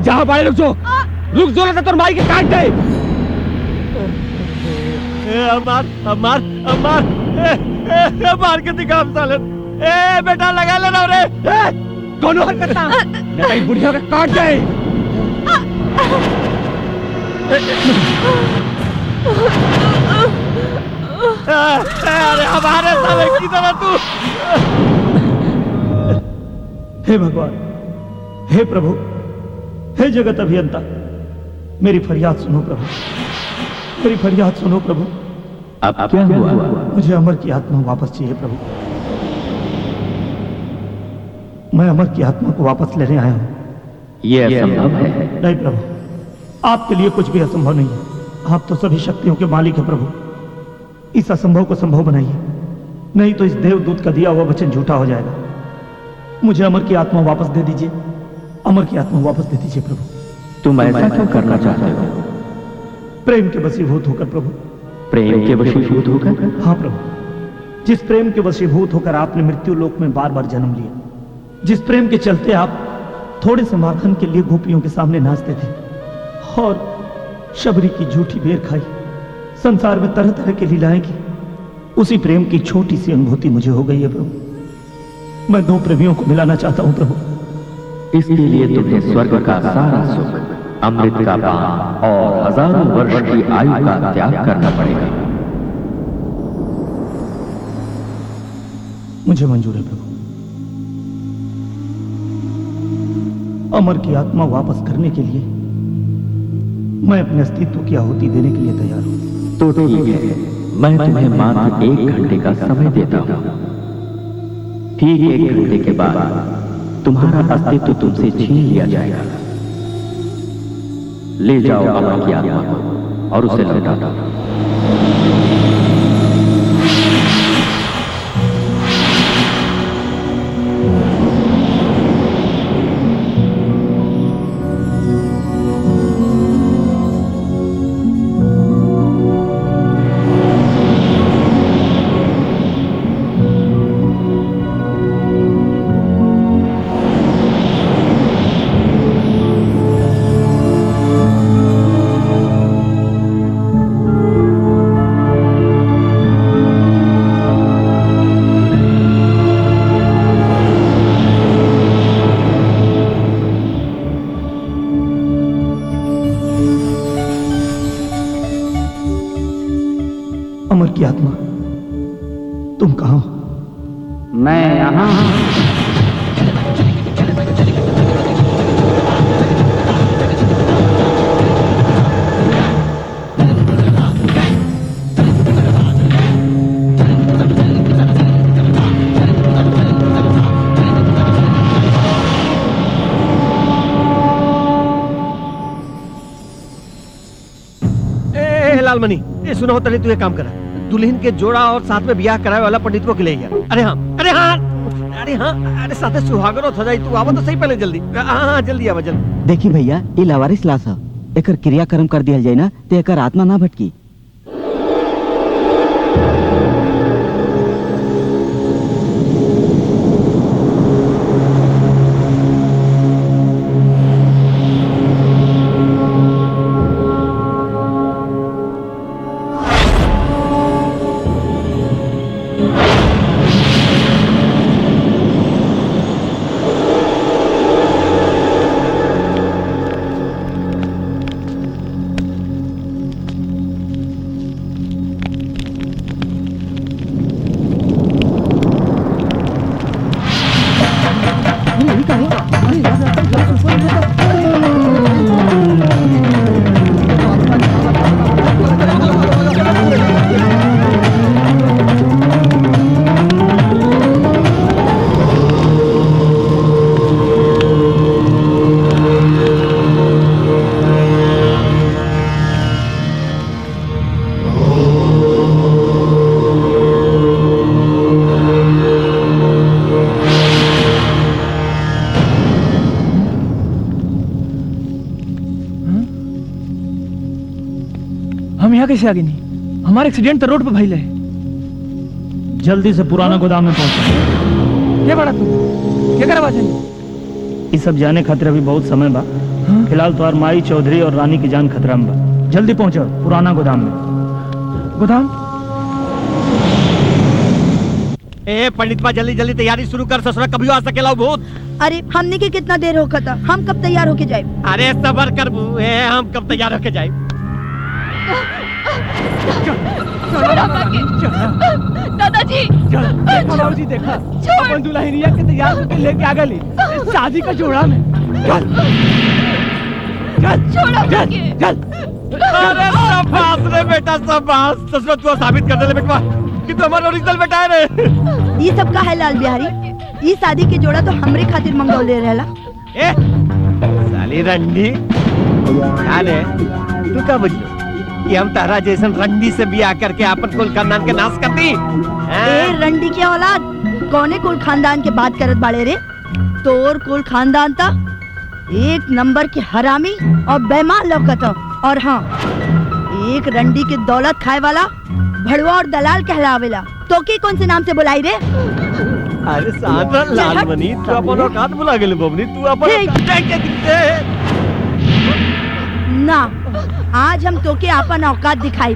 [SPEAKER 6] जहाँ बाड़े रुक जो ना तो माई के काट दे।
[SPEAKER 7] मार के दिखा सालन। ए बेटा लगा लेना रे।
[SPEAKER 6] दोनों हरकत ना नहीं बुढ़िया के काट दे।
[SPEAKER 7] अरे हमारे साले की तरह तू।
[SPEAKER 4] हे भगवान, हे प्रभु, हे जगत अभियंता, मेरी फरियाद सुनो प्रभु, मेरी फरियाद सुनो प्रभु।
[SPEAKER 15] अब क्या हुआ?
[SPEAKER 4] मुझे अमर की आत्मा वापस चाहिए प्रभु। मैं अमर की आत्मा को वापस लेने आया हूं।
[SPEAKER 15] यह असंभव है।
[SPEAKER 4] नहीं प्रभु, आपके लिए कुछ भी असंभव नहीं है। आप तो सभी शक्तियों के मालिक हैं प्रभु। इस असंभव को संभव बनाइए, नहीं तो इस देवदूत का दिया हुआ वचन झूठा हो जाएगा। मुझे अमर की आत्मा वापस दे दीजिए, अमर की आत्मा वापस दे दीजिए प्रभु।
[SPEAKER 15] तुम ऐसा क्यों करना चाहते हो?
[SPEAKER 4] प्रेम के वशीभूत होकर प्रभु।
[SPEAKER 15] प्रेम के वशीभूत होकर?
[SPEAKER 4] हाँ प्रभु, जिस प्रेम के वशीभूत होकर आपने मृत्यु लोक में बार बार जन्म लिया, जिस प्रेम के चलते आप थोड़े से माखन के लिए गोपियों के सामने नाचते थे और शबरी की झूठी बेर खाई, संसार में तरह तरह की लीलाएं की, उसी प्रेम की छोटी सी अनुभूति मुझे हो गई है प्रभु। मैं दो प्रेमियों को मिलाना चाहता हूं प्रभु।
[SPEAKER 15] इसके लिए तुम्हें स्वर्ग का सारा सुख, अमृत का पान और हजारों वर्ष की आयु का त्याग करना पड़ेगा।
[SPEAKER 4] मुझे मंजूर है प्रभु। अमर की आत्मा वापस करने के लिए मैं अपने अस्तित्व की आहुति देने के लिए तैयार हूं।
[SPEAKER 15] तो ठीक है, मैं तुम्हें मात्र 1 घंटे का समय देता हूं। ठीक 1 घंटे के बाद तुम्हारा अस्तित्व तुमसे छीन लिया जाएगा। ले जाओ अमर की आत्मा को और उसे लौटा दो।
[SPEAKER 4] अमर की आत्मा, तुम कहां हो?
[SPEAKER 15] मैं यहां हूं।
[SPEAKER 7] लालमणि, ये सुनो तनी, तू एक काम करा, दुल्हन के जोड़ा और साथ में ब्याह कराए वाला पंडित को ले गया। अरे हाँ, अरे हाँ, अरे हाँ, अरे साथे सुहागनो हो जाई। तू आवा तो सही पहले जल्दी। हाँ जल्दी आवा जल्दी।
[SPEAKER 16] देखी भैया, ये लावारिस लाश है, एकर क्रियाक्रम कर दिया जाए ना तो एकर आत्मा ना भटकी।
[SPEAKER 9] हम यहाँ कैसे आगे नहीं? हमारा एक्सीडेंट तो रोड पे भइल है।
[SPEAKER 4] जल्दी से पुराना गोदाम में पहुंचो।
[SPEAKER 9] क्या बड़ा तू? क्या करवा चाहिए?
[SPEAKER 4] ये सब जाने खातिर अभी बहुत समय बा। फिलहाल तुम्हार माई, चौधरी और रानी की जान खतरा में बा। जल्दी पहुंचो पुराना गोदाम में।
[SPEAKER 9] गोदाम?
[SPEAKER 7] ए पंडित बा, जल्दी जल्दी तैयारी शुरू कर, ससुरा कभी आ सकेला भूत।
[SPEAKER 10] अरे हमने के कितना देर होगा था, हम कब तैयार होके जाए?
[SPEAKER 7] अरे सबर कर बू, हम कब तैयार होके जाए?
[SPEAKER 13] दादाजी
[SPEAKER 6] देखा बाबूजी देखा अपन दुल्हनिया के तैयार करके लेके आ गली शादी का जोड़ा में चल चल
[SPEAKER 7] अरे शाबाश रे बेटा शाबाश ससुर तू साबित कर दे बेटवा कि तू हमारा ओरिजिनल बेटा है रे।
[SPEAKER 10] ये सब का है लाल बिहारी? ये शादी के जोड़ा तो हमरे खातिर मंगौले रहला।
[SPEAKER 7] ए साली रंडी अरे तू का बुझलो कि हम तारा जैसन रंडी से बियाह करके अपन कुल खानदान के नाश कर दी?
[SPEAKER 10] ए रंडी के औलाद कौने कुल खानदान के बात करत बाड़े रे? तोर कुल खानदान था एक नंबर के हरामी और बेईमान लौकत। और हाँ, एक रंडी के दौलत खाए वाला भड़वा और दलाल कहलावेला। तो के कौन से नाम से बुलाई रे?
[SPEAKER 7] अरे साधरा लालमणि तू अपन औकात भुला गेले बबनी तू अपन
[SPEAKER 10] ना आज हम तोके अपन औकात दिखाई।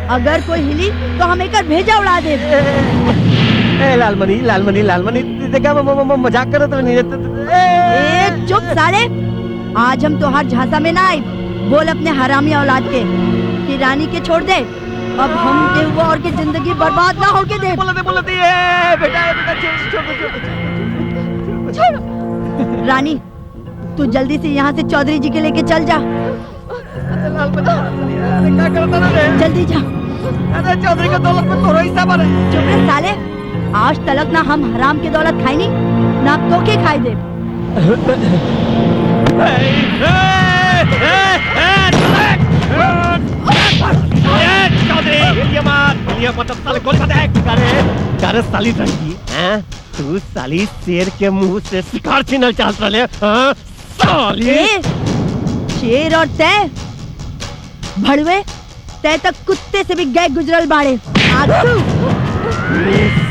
[SPEAKER 10] अगर कोई हिली तो हम एक भेजा उड़ा दे।
[SPEAKER 7] ए लालमणि लालमणि लालमणि देखा मजाक करत नहीं।
[SPEAKER 10] ए चुप साले, आज हम तोहार झांसा में ना आए। बोल अपने हरामी औलाद के कि रानी के छोड़ दे। अब हम के वो और की जिंदगी बर्बाद ना होके दे।
[SPEAKER 7] बोल दे बेटा छोड़।
[SPEAKER 10] रानी तू जल्दी से यहाँ से चौधरी जी के लेके चल जा।
[SPEAKER 7] क्या करता रे?
[SPEAKER 10] जल्दी जा।
[SPEAKER 7] अरे चौधरी का दौलत में तोरो हिस्सा बने।
[SPEAKER 10] चुप रह साले, आज तलक ना हम हराम की दौलत खाई नहीं ना तो के खाई दे।
[SPEAKER 7] चौधरी साली रंगी तू साली शेर के मुंह से शिकार छीनल चाहत रहे। साली
[SPEAKER 10] शेर और तय भड़वे तय तक कुत्ते से भी गए गुजरल बाड़े।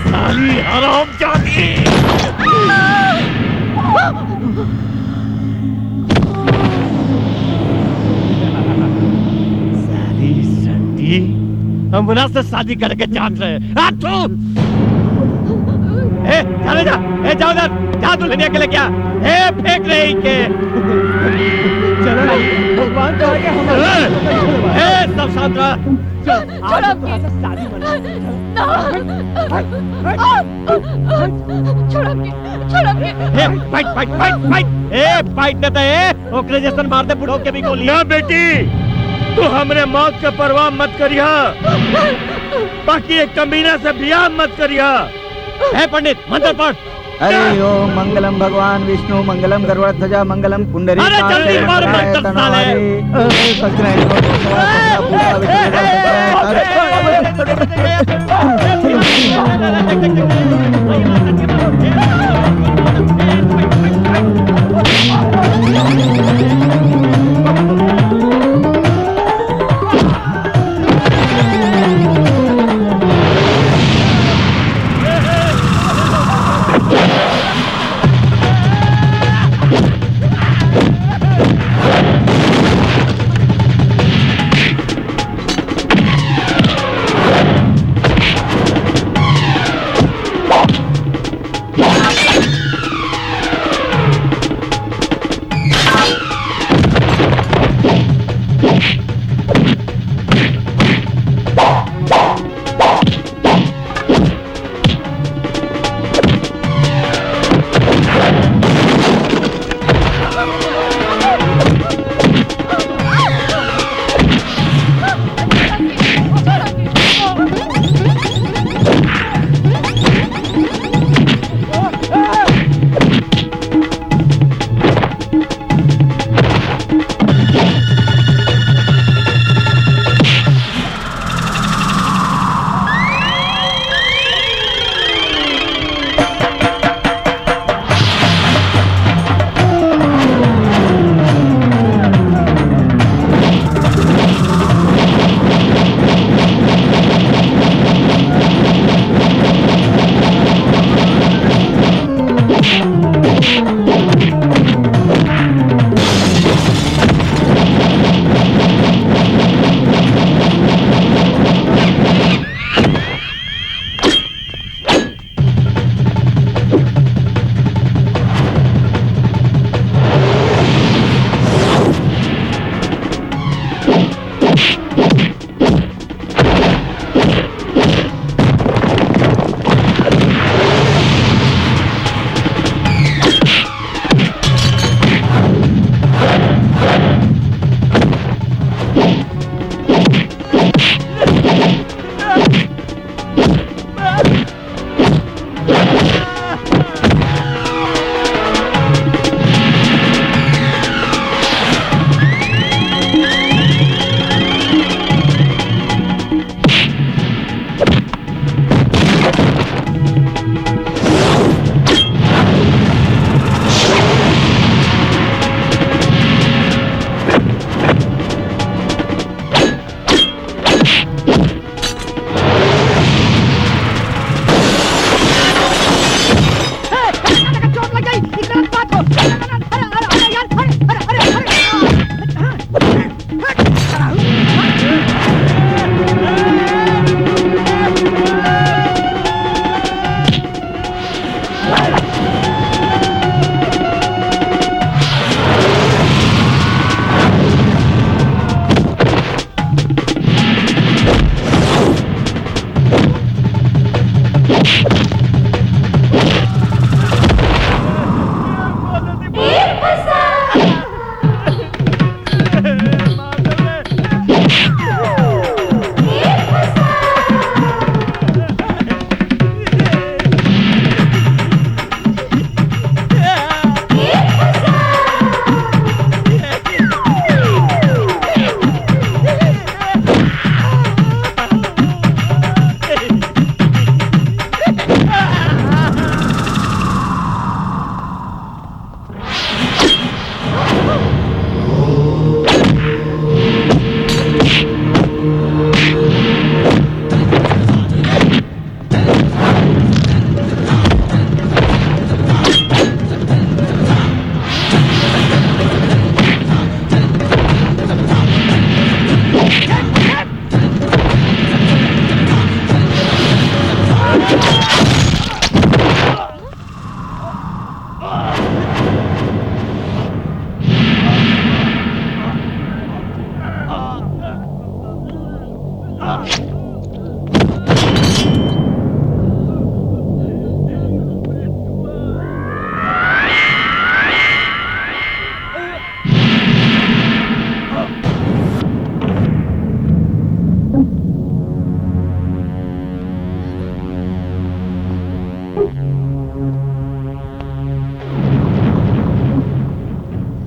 [SPEAKER 7] साली हराम जाती। साली संडी हमरा से शादी करके चाहत रहे। ए चले जा, ए जाओ जा दुल्हनिया के लेके आ। ए फेंक रही के चलो भगवान का आगे हम। ए सब शांत रह। ओकरे जैसन मार दे बुढ़ो के भी गोली। ना बेटी तू हमरे मौत के परवाह मत करिया, बाकी एक कमीना से बियाह मत करिया। है पंडित मंत्र पढ़।
[SPEAKER 16] हरि ओम मंगलम भगवान विष्णु मंगलम गरुड़ध्वजा मंगलम पुंडरी।
[SPEAKER 7] अरे जल्दी मार मंत्र साले।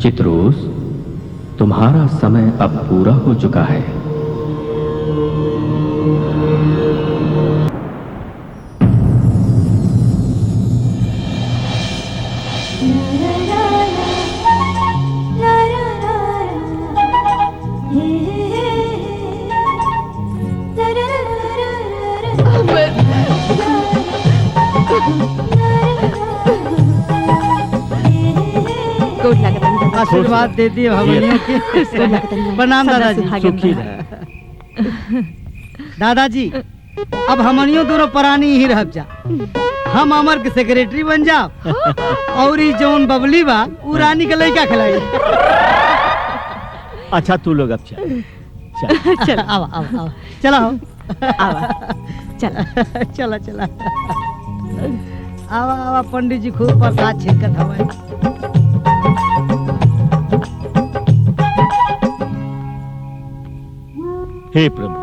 [SPEAKER 15] चित्रोस, तुम्हारा समय अब पूरा हो चुका है।
[SPEAKER 3] आशीर्वाद दे दिए भगवान के। प्रणाम दादाजी।
[SPEAKER 8] सुखी रहे।
[SPEAKER 3] दादाजी अब हमनियों दोनों प्राणी ही रह जा। हम अमर के सेक्रेटरी बन जाओ और ई जौन बबली बा उ रानी के लइका खिलाई।
[SPEAKER 8] अच्छा तू लोग अब चल चल
[SPEAKER 3] चल आओ आओ आओ चलो
[SPEAKER 11] आवा चल
[SPEAKER 3] चला चला आवा आवा पंडित जी खूब प्रसाद छिड़कत हवे।
[SPEAKER 8] हे प्रभु,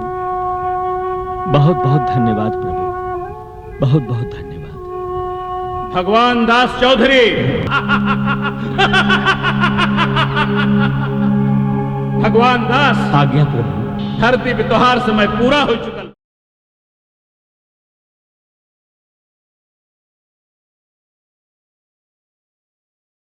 [SPEAKER 8] बहुत बहुत धन्यवाद प्रभु, बहुत बहुत धन्यवाद।
[SPEAKER 7] भगवान दास चौधरी भगवान दास
[SPEAKER 8] आज्ञा प्रभु।
[SPEAKER 7] धरती पे तोहार समय पूरा हो चुका।